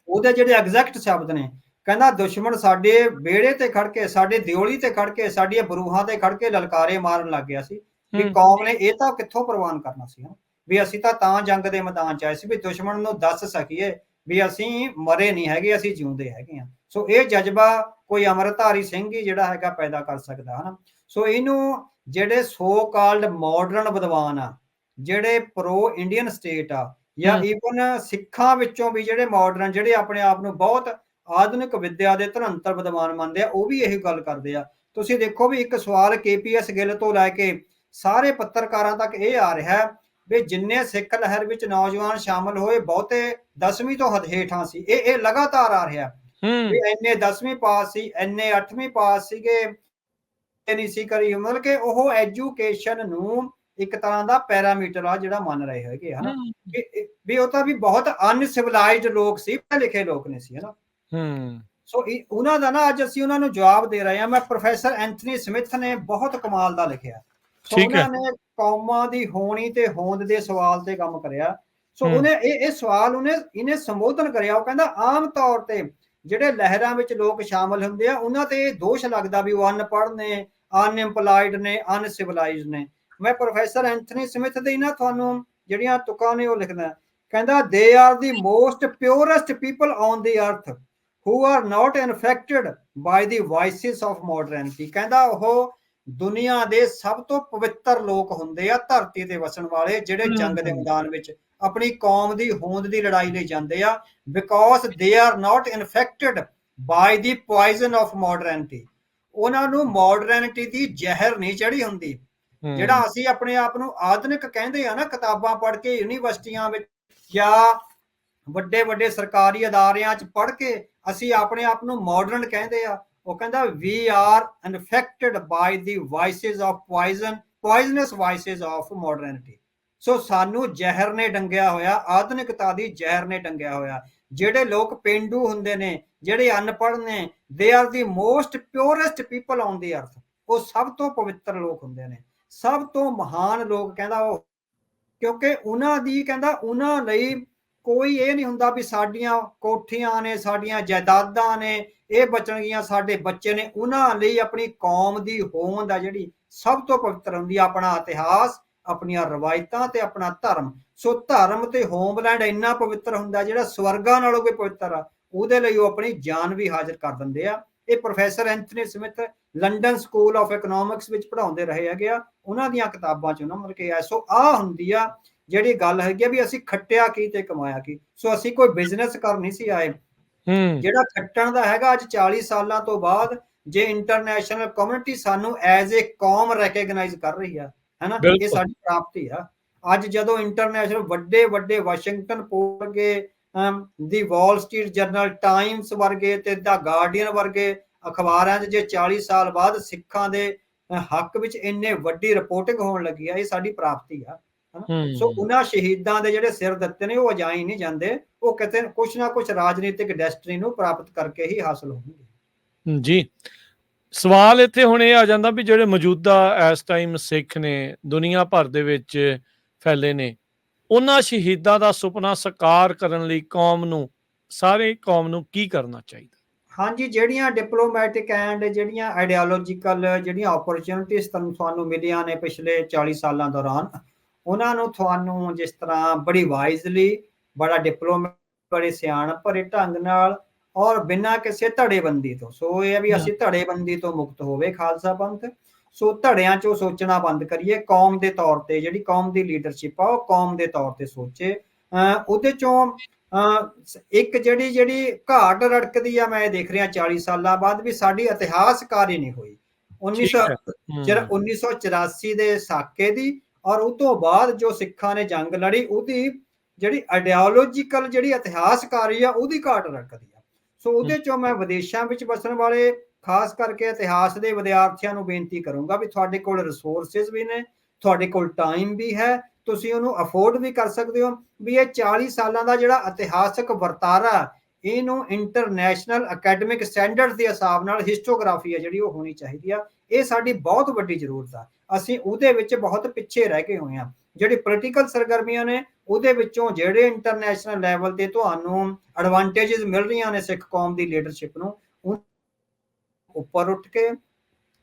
ਉਹਦੇ ਜਿਹੜੇ ਐਗਜ਼ੈਕਟ ਸ਼ਬਦ ਨੇ, ਕਹਿੰਦਾ ਦੁਸ਼ਮਣ ਸਾਡੇ ਵਿਹੜੇ ਤੇ ਖੜ ਕੇ, ਸਾਡੇ ਦਿਓਲੀ ਤੇ ਖੜ ਕੇ, ਸਾਡੀਆਂ ਬਰੂਹਾਂ ਤੇ ਖੜ ਕੇ ਲਲਕਾਰੇ ਮਾਰਨ ਲੱਗ ਗਿਆ ਸੀ ਵੀ ਕੌਮ ਨੇ ਇਹ ਤਾਂ ਕਿੱਥੋਂ ਪ੍ਰਵਾਨ ਕਰਨਾ ਸੀ ਵੀ ਅਸੀਂ ਤਾਂ ਜੰਗ ਦੇ ਮੈਦਾਨ ਚ ਆਏ ਸੀ ਵੀ ਦੁਸ਼ਮਣ ਨੂੰ ਦੱਸ ਸਕੀਏ ਵੀ ਅਸੀਂ ਮਰੇ ਨਹੀਂ ਹੈਗੇ, ਅਸੀਂ ਜਿਉਂਦੇ ਹੈਗੇ ਆ। ਸੋ ਇਹ ਜਜ਼ਬਾ ਕੋਈ ਅੰਮ੍ਰਿਤਧਾਰੀ ਸਿੰਘ ਹੀ ਜਿਹੜਾ ਹੈਗਾ ਪੈਦਾ ਕਰ ਸਕਦਾ ਹਨਾ। ਸੋ ਇਹਨੂੰ ਜਿਹੜੇ ਸੋ ਕਾਲਡ ਮਾਡਰਨ ਵਿਦਵਾਨ ਆ, ਜਿਹੜੇ ਪ੍ਰੋ ਇੰਡੀਅਨ ਸਟੇਟ ਆ, ਜਾਂ ਈਵਨ ਸਿੱਖਾਂ ਵਿੱਚੋਂ ਵੀ ਜਿਹੜੇ ਮਾਡਰਨ, ਜਿਹੜੇ ਆਪਣੇ ਆਪ ਨੂੰ ਬਹੁਤ ਆਧੁਨਿਕ ਵਿਦਿਆ ਦੇ ਧੁਰੰਤਰ ਵਿਦਵਾਨ ਮੰਨਦੇ ਆ, ਉਹ ਵੀ ਇਹ ਗੱਲ ਕਰਦੇ ਆ। ਤੁਸੀਂ ਦੇਖੋ ਵੀ ਇੱਕ ਸਵਾਲ KPS ਗਿੱਲ ਤੋਂ ਲੈ ਕੇ ਸਾਰੇ ਪੱਤਰਕਾਰਾਂ ਤੱਕ ਇਹ ਆ ਰਿਹਾ ਵੀ ਜਿੰਨੇ ਸਿੱਖ ਲਹਿਰ ਵਿੱਚ ਨੌਜਵਾਨ ਸ਼ਾਮਲ ਹੋਏ, ਬਹੁਤੇ 10ਵੀਂ ਤੋਂ ਹੇਠਾਂ ਸੀ। ਇਹ ਲਗਾਤਾਰ ਆ ਰਿਹਾ ਵੀ ਇੰਨੇ 10ਵੀਂ ਪਾਸ ਸੀ, ਇੰਨੇ 8ਵੀਂ ਪਾਸ ਸੀਗੇ, ਨਹੀਂ ਸੀ ਕਰੀ। ਮਤਲਬ ਕਿ ਉਹ ਐਜੂਕੇਸ਼ਨ ਨੂੰ ਇੱਕ ਤਰ੍ਹਾਂ ਦਾ ਪੈਰਾਮੀਟਰ ਆ ਜਿਹੜਾ ਮੰਨ ਰਹੇ ਹੈਗੇ ਹਨਾ, ਵੀ ਉਹ ਤਾਂ ਵੀ ਬਹੁਤ ਅਨਸਿਵਲਾਈਜ਼ਡ ਲੋਕ ਸੀ, ਪੜ੍ਹੇ ਲਿਖੇ ਲੋਕ ਨਹੀਂ ਸੀ ਹਨਾ। ਸੋ ਉਹਨਾਂ ਦਾ ਨਾ ਅੱਜ ਅਸੀਂ ਉਹਨਾਂ ਨੂੰ ਜਵਾਬ ਦੇ ਰਹੇ ਹਾਂ। ਮੈਂ ਪ੍ਰੋਫੈਸਰ ਐਂਥਨੀ ਸਮਿਥ ਨੇ ਬਹੁਤ ਕਮਾਲ ਦਾ ਲਿਖਿਆ। ਸੋ ਉਹਨਾਂ ਨੇ ਕੌਮਾਂ ਦੀ ਹੋਣੀ ਤੇ ਹੋਂਦ ਦੇ ਸਵਾਲ ਤੇ ਕੰਮ ਕਰਿਆ। ਸੋ ਉਹਨੇ ਇਹ ਸਵਾਲ ਇਹਨੇ ਸੰਬੋਧਨ ਕਰਿਆ। ਉਹ ਕਹਿੰਦਾ ਆਮ ਤੌਰ ਤੇ ਜਿਹੜੇ ਲਹਿਰਾਂ ਵਿੱਚ ਲੋਕ ਸ਼ਾਮਲ ਹੁੰਦੇ ਆ, ਉਹਨਾਂ ਤੇ ਇਹ ਦੋਸ਼ ਲੱਗਦਾ ਵੀ ਉਹ ਅਨਪੜ੍ਹ ਨੇ, ਅਨਇੰਪਲਾਇਡ ਨੇ, ਅਨਸਿਵਲਾਈਜ਼ਡ ਨੇ। ਮੈਂ ਪ੍ਰੋਫੈਸਰ ਐਂਥਨੀ ਸਮਿਥ ਦੇ ਨਾ ਤੁਹਾਨੂੰ ਜਿਹੜੀਆਂ ਤੁਕਾਂ ਨੇ ਉਹ ਲਿਖਦਾ, ਕਹਿੰਦਾ they are the most ਪਿਓਰੈਸਟ people on the ਅਰਥ who are not infected by the vices of modernity। ਕਹਿੰਦਾ ਉਹ ਦੁਨੀਆ ਦੇ ਸਭ ਤੋਂ ਪਵਿੱਤਰ ਲੋਕ ਹੁੰਦੇ ਆ ਧਰਤੀ ਤੇ ਵਸਣ ਵਾਲੇ, ਜਿਹੜੇ ਜੰਗ ਦੇ ਮੈਦਾਨ ਵਿੱਚ ਆਪਣੀ ਕੌਮ ਦੀ ਹੋਂਦ ਦੀ ਲੜਾਈ ਲਈ ਜਾਂਦੇ ਆ, because they are not infected by the poison of modernity। ਉਹਨਾਂ ਨੂੰ ਮਾਡਰਨਿਟੀ ਦੀ ਜ਼ਹਿਰ ਨਹੀਂ ਚੜੀ ਹੁੰਦੀ। ਜਿਹੜਾ ਅਸੀਂ ਆਪਣੇ ਆਪ ਨੂੰ ਆਧੁਨਿਕ ਕਹਿੰਦੇ ਆ ਨਾ, ਕਿਤਾਬਾਂ ਪੜ੍ਹ ਕੇ ਯੂਨੀਵਰਸਿਟੀਆਂ ਵਿੱਚ ਜਾਂ ਵੱਡੇ ਵੱਡੇ ਸਰਕਾਰੀ ਅਦਾਰਿਆਂ 'ਚ ਪੜ੍ਹ ਕੇ ਅਸੀਂ ਆਪਣੇ ਆਪ ਨੂੰ ਮਾਡਰਨ ਕਹਿੰਦੇ ਆ। ਉਹ ਕਹਿੰਦਾ we are infected by the vices of poisonous vices of modernity। ਸੋ ਸਾਨੂੰ ਜ਼ਹਿਰ ਨੇ ਡੰਗਿਆ ਹੋਇਆ, ਆਧੁਨਿਕਤਾ ਦੀ ਜ਼ਹਿਰ ਨੇ ਡੰਗਿਆ ਹੋਇਆ। ਜਿਹੜੇ ਲੋਕ ਪੇਂਡੂ ਹੁੰਦੇ ਨੇ, ਜਿਹੜੇ ਅਨਪੜ੍ਹ ਨੇ, they are the most purest people on the earth। ਉਹ ਸਭ ਤੋਂ ਪਵਿੱਤਰ ਲੋਕ ਹੁੰਦੇ ਨੇ, ਸਭ ਤੋਂ ਮਹਾਨ ਲੋਕ ਕਹਿੰਦਾ ਉਹ, ਕਿਉਂਕਿ ਉਹਨਾਂ ਦੀ ਕਹਿੰਦਾ ਉਹਨਾਂ ਲਈ ਕੋਈ ਇਹ ਨਹੀਂ ਹੁੰਦਾ ਵੀ ਸਾਡੀਆਂ ਕੋਠੀਆਂ ਨੇ, ਸਾਡੀਆਂ ਜਾਇਦਾਦਾਂ ਨੇ, ਇਹ ਬਚਣਗੀਆਂ, ਸਾਡੇ ਬੱਚੇ ਨੇ। ਉਹਨਾਂ ਲਈ ਆਪਣੀ ਕੌਮ ਦੀ ਹੋਂਦ ਆ ਜਿਹੜੀ ਸਭ ਤੋਂ ਪਵਿੱਤਰ ਹੁੰਦੀ ਆ, ਆਪਣਾ ਇਤਿਹਾਸ, ਆਪਣੀਆਂ ਰਵਾਇਤਾਂ ਤੇ ਆਪਣਾ ਧਰਮ। ਸੋ ਧਰਮ ਤੇ ਹੋਮਲੈਂਡ ਇੰਨਾ ਪਵਿੱਤਰ ਹੁੰਦਾ ਜਿਹੜਾ ਸਵਰਗਾਂ ਨਾਲੋਂ ਕੋਈ ਪਵਿੱਤਰ ਆ, ਉਹਦੇ ਲਈ ਉਹ ਆਪਣੀ ਜਾਨ ਵੀ ਹਾਜ਼ਰ ਕਰ ਦਿੰਦੇ ਆ। ਇਹ professor Anthony Smith London school of economics ਵਿੱਚ ਪੜ੍ਹਾਉਂਦੇ ਰਹੇ ਹੈਗੇ ਆ, ਉਹਨਾਂ ਦੀਆਂ ਕਿਤਾਬਾਂ 'ਚ ਉਹਨਾਂ ਮਤਲਬ ਕਿ ਸੋ ਆਹ ਹੁੰਦੀ ਆ ਜਿਹੜੀ ਗੱਲ ਹੈਗੀ ਵੀ ਅਸੀਂ ਖੱਟਿਆ ਕੀ ਤੇ ਕਮਾਇਆ ਕੀ। ਸੋ ਅਸੀਂ ਕੋਈ ਬਿਜ਼ਨਸ ਕਰ ਨਹੀਂ ਸੀ ਆਏ। ਜਿਹੜਾ ਖੱਟਣ ਦਾ ਹੈਗਾ, ਅੱਜ 40 ਸਾਲਾਂ ਤੋਂ ਬਾਅਦ ਜੇ ਇੰਟਰਨੈਸ਼ਨਲ ਕਮਿਊਨਿਟੀ ਸਾਨੂੰ ਐਜ਼ ਏ ਕੌਮ ਰੈਕਗਨਾਈਜ਼ ਕਰ ਰਹੀ ਆ, ਹੈਨਾ, ਇਹ ਸਾਡੀ ਪ੍ਰਾਪਤੀ ਆ। ਅੱਜ ਜਦੋਂ ਇੰਟਰਨੈਸ਼ਨਲ ਵੱਡੇ ਵੱਡੇ ਵਾਸ਼ਿੰਗਟਨ ਪੋਸਟ ਵਰਗੇ, ਦੀ ਵਾਲ ਸਟਰੀਟ ਜਰਨਲ, ਟਾਈਮਸ ਵਰਗੇ ਤੇ ਦਾ ਗਾਰਡੀਅਨ ਵਰਗੇ ਅਖਬਾਰਾਂ 'ਚ ਜੇ 40 ਸਾਲ ਬਾਅਦ ਸਿੱਖਾਂ ਦੇ ਹੱਕ ਵਿੱਚ ਇੰਨੇ ਵੱਡੀ ਰਿਪੋਰਟਿੰਗ ਹੋਣ ਲੱਗੀ ਆ, ਇਹ ਸਾਡੀ ਪ੍ਰਾਪਤੀ ਆ। ਸੋ ਉਹਨਾਂ ਸ਼ਹੀਦਾਂ ਦੇ ਜਿਹੜੇ ਸਿਰ ਦਿੱਤੇ ਨੇ ਉਹ ਅਜਾਈ ਨਹੀਂ ਜਾਂਦੇ, ਉਹ ਕਿਤੇ ਕੁਛ ਨਾ ਕੁਛ ਰਾਜਨੀਤਿਕ ਡੈਸਟਨੀ ਨੂੰ ਪ੍ਰਾਪਤ ਕਰਕੇ ਹੀ ਹਾਸਲ ਹੋਣਗੇ।
ਜੀ, ਸਵਾਲ ਇੱਥੇ ਹੁਣ ਇਹ ਆ ਜਾਂਦਾ ਵੀ ਜਿਹੜੇ ਮੌਜੂਦਾ ਇਸ ਟਾਈਮ ਸਿੱਖ ਨੇ ਦੁਨੀਆ ਭਰ ਦੇ ਵਿੱਚ ਫੈਲੇ ਨੇ, ਉਹਨਾਂ ਸ਼ਹੀਦਾਂ ਦਾ ਸੁਪਨਾ ਸਾਕਾਰ ਕਰਨ ਲਈ ਕੌਮ ਨੂੰ, ਸਾਰੇ ਕੌਮ ਨੂੰ ਕੀ ਕਰਨਾ ਚਾਹੀਦਾ?
ਹਾਂਜੀ, ਜਿਹੜੀਆਂ ਡਿਪਲੋਮੈਟਿਕ ਐਂਡ ਜਿਹੜੀਆਂ ਆਈਡੀਓਲੋਜੀਕਲ ਜਿਹੜੀਆਂ ਓਪਰਚੁਨਿਟੀਜ਼ ਤੁਹਾਨੂੰ ਮਿਲੀਆਂ ਨੇ ਪਿਛਲੇ 40 ਸਾਲਾਂ ਦੌਰਾਨ, ਉਹਨਾਂ ਨੂੰ ਤੁਹਾਨੂੰ ਜਿਸ ਤਰ੍ਹਾਂ ਬੜੀ ਵਾਈਜ਼ਲੀ, ਬੜਾ ਡਿਪਲੋਮੈਟ, ਬੜੇ ਸਿਆਣਪ ਭਰੇ ਢੰਗ ਨਾਲ ਔਰ ਬਿਨਾਂ ਕਿਸੇ ਧੜੇਬੰਦੀ ਤੋਂ, ਸੋ ਇਹ ਹੈ ਵੀ ਅਸੀਂ ਧੜੇਬੰਦੀ ਤੋਂ ਮੁਕਤ ਹੋਵੇ ਖਾਲਸਾ ਪੰਥ। ਸੋ ਧੜਿਆਂ 'ਚੋਂ ਸੋਚਣਾ ਬੰਦ ਕਰੀਏ, ਕੌਮ ਦੇ ਤੌਰ ਤੇ ਜਿਹੜੀ ਕੌਮ ਦੀ ਲੀਡਰਸ਼ਿਪ ਆ ਉਹ ਕੌਮ ਦੇ ਤੌਰ ਤੇ ਸੋਚੇ। ਉਹਦੇ 'ਚੋਂ ਇੱਕ ਜਿਹੜੀ ਘਾਟ ਰੜਕਦੀ ਆ, ਮੈਂ ਦੇਖ ਰਿਹਾ 40 ਸਾਲਾਂ ਬਾਅਦ ਵੀ ਸਾਡੀ ਇਤਿਹਾਸਕਾਰੀ ਨਹੀਂ ਹੋਈ। 1984 ਦੇ ਸਾਕੇ ਦੀ ਔਰ ਉਹ ਤੋਂ ਬਾਅਦ ਜੋ ਸਿੱਖਾਂ ਨੇ ਜੰਗ ਲੜੀ, ਉਹਦੀ ਜਿਹੜੀ ਆਈਡੀਓਲੋਜੀਕਲ ਜਿਹੜੀ ਇਤਿਹਾਸਕਾਰੀ ਆ ਉਹਦੀ ਘਾਟ ਰੜਕਦੀ ਆ। ਸੋ ਉਹਦੇ 'ਚੋਂ ਮੈਂ ਵਿਦੇਸ਼ਾਂ ਵਿੱਚ ਵਸਣ ਵਾਲੇ ਖਾਸ ਕਰਕੇ ਇਤਿਹਾਸ ਦੇ ਵਿਦਿਆਰਥੀਆਂ ਨੂੰ ਬੇਨਤੀ ਕਰੂੰਗਾ ਵੀ ਤੁਹਾਡੇ ਕੋਲ ਰਿਸੋਰਸਿਸ ਵੀ ਨੇ, ਤੁਹਾਡੇ ਕੋਲ ਟਾਈਮ ਵੀ ਹੈ, ਤੁਸੀਂ ਉਹਨੂੰ ਅਫੋਰਡ ਵੀ ਕਰ ਸਕਦੇ ਹੋ ਵੀ ਇਹ 40 ਸਾਲਾਂ ਦਾ ਜਿਹੜਾ ਇਤਿਹਾਸਕ ਵਰਤਾਰਾ, ਇਹਨੂੰ ਇੰਟਰਨੈਸ਼ਨਲ ਅਕੈਡਮਿਕ ਸਟੈਂਡਰਡਸ ਦੇ ਹਿਸਾਬ ਨਾਲ ਹਿਸਟੋਗ੍ਰਾਫੀ ਹੈ ਜਿਹੜੀ ਉਹ ਹੋਣੀ ਚਾਹੀਦੀ ਆ। ਇਹ ਸਾਡੀ ਬਹੁਤ ਵੱਡੀ ਜ਼ਰੂਰਤ ਆ, ਅਸੀਂ ਉਹਦੇ ਵਿੱਚ ਬਹੁਤ ਪਿੱਛੇ ਰਹਿ ਗਏ ਹੋਏ ਹਾਂ। ਜਿਹੜੀ ਪੋਲੀਟੀਕਲ ਸਰਗਰਮੀਆਂ ਨੇ ਉਹਦੇ ਵਿੱਚੋਂ ਜਿਹੜੇ ਇੰਟਰਨੈਸ਼ਨਲ ਲੈਵਲ ਤੇ ਤੁਹਾਨੂੰ ਐਡਵਾਂਟੇਜਸ ਮਿਲ ਰਹੀਆਂ ਨੇ ਸਿੱਖ ਕੌਮ ਦੀ ਲੀਡਰਸ਼ਿਪ ਨੂੰ, ਉੱਪਰ ਉੱਠ ਕੇ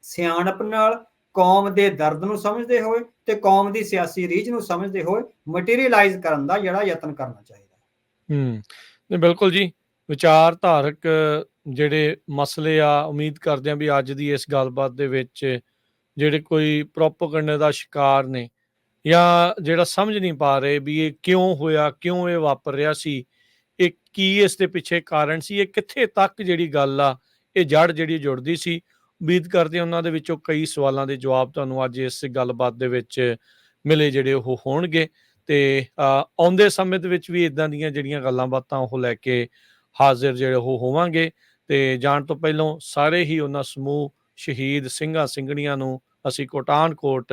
ਸਿਆਣਪ ਨਾਲ ਕੌਮ ਦੇ ਦਰਦ ਨੂੰ ਸਮਝਦੇ ਹੋਏ ਤੇ ਕੌਮ ਦੀ ਸਿਆਸੀ ਰੀਝ ਨੂੰ ਸਮਝਦੇ ਹੋਏ ਮਟੀਰੀਅਲਾਈਜ਼ ਕਰਨ ਦਾ ਜਿਹੜਾ ਯਤਨ ਕਰਨਾ ਚਾਹੀਦਾ।
ਨਹੀਂ ਬਿਲਕੁਲ ਜੀ, ਵਿਚਾਰਧਾਰਕ ਜਿਹੜੇ ਮਸਲੇ ਆ, ਉਮੀਦ ਕਰਦੇ ਹਾਂ ਵੀ ਅੱਜ ਦੀ ਇਸ ਗੱਲਬਾਤ ਦੇ ਵਿੱਚ ਜਿਹੜੇ ਕੋਈ ਪ੍ਰੋਪੇਗੈਂਡਾ ਦਾ ਸ਼ਿਕਾਰ ਨੇ ਜਾਂ ਜਿਹੜਾ ਸਮਝ ਨਹੀਂ ਪਾ ਰਹੇ ਵੀ ਇਹ ਕਿਉਂ ਹੋਇਆ, ਕਿਉਂ ਇਹ ਵਾਪਰ ਰਿਹਾ ਸੀ, ਇਹ ਕੀ ਇਸ ਦੇ ਪਿੱਛੇ ਕਾਰਨ ਸੀ, ਇਹ ਕਿੱਥੇ ਤੱਕ ਜਿਹੜੀ ਗੱਲ ਆ, ਇਹ ਜੜ ਜਿਹੜੀ ਜੁੜਦੀ ਸੀ। ਉਮੀਦ ਕਰਦੇ ਹਾਂ ਉਹਨਾਂ ਦੇ ਵਿੱਚੋਂ ਕਈ ਸਵਾਲਾਂ ਦੇ ਜਵਾਬ ਤੁਹਾਨੂੰ ਅੱਜ ਇਸ ਗੱਲਬਾਤ ਦੇ ਵਿੱਚ ਮਿਲੇ, ਜਿਹੜੇ ਉਹ ਹੋਣਗੇ। ਤੇ ਆਉਂਦੇ ਸਮੇਂ ਦੇ ਵਿੱਚ ਵੀ ਇਦਾਂ ਦੀਆਂ ਜਿਹੜੀਆਂ ਗੱਲਾਂ ਬਾਤਾਂ ਉਹ ਲੈ ਕੇ ਹਾਜ਼ਰ ਜਿਹੜੇ ਉਹ ਹੋਵਾਂਗੇ। ਤੇ ਜਾਣ ਤੋਂ ਪਹਿਲਾਂ ਸਾਰੇ ਹੀ ਉਹਨਾਂ ਸਮੂਹ ਸ਼ਹੀਦ ਸਿੰਘਾਂ ਸਿੰਘਣੀਆਂ ਨੂੰ ਅਸੀਂ ਕੋਟਾਨ-ਕੋਟ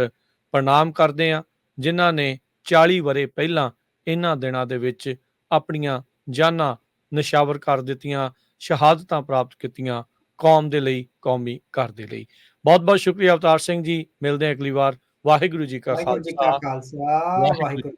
ਪ੍ਰਣਾਮ ਕਰਦੇ ਹਾਂ, ਜਿਨ੍ਹਾਂ ਨੇ 40 ਵਰ੍ਹੇ ਪਹਿਲਾਂ ਇਹਨਾਂ ਦਿਨਾਂ ਦੇ ਵਿੱਚ ਆਪਣੀਆਂ ਜਾਨਾਂ ਨਿਛਾਵਰ ਕਰ ਦਿੱਤੀਆਂ, ਸ਼ਹਾਦਤਾਂ ਪ੍ਰਾਪਤ ਕੀਤੀਆਂ ਕੌਮ ਦੇ ਲਈ, ਕੌਮੀ ਘਰ ਦੇ ਲਈ। ਬਹੁਤ-ਬਹੁਤ ਸ਼ੁਕਰੀਆ ਅਵਤਾਰ ਸਿੰਘ ਜੀ, ਮਿਲਦੇ ਹਾਂ ਅਗਲੀ ਵਾਰ। ਵਾਹਿਗੁਰੂ ਜੀ ਕਾ
ਵਾਹਿਗੁਰੂ ਜੀ ਕਾ
ਖਾਲਸਾ,
ਖਾਲਸਾ,
ਵਾਹਿਗੁਰੂ
ਵਾਹਿਗੁਰੂ ਜੀ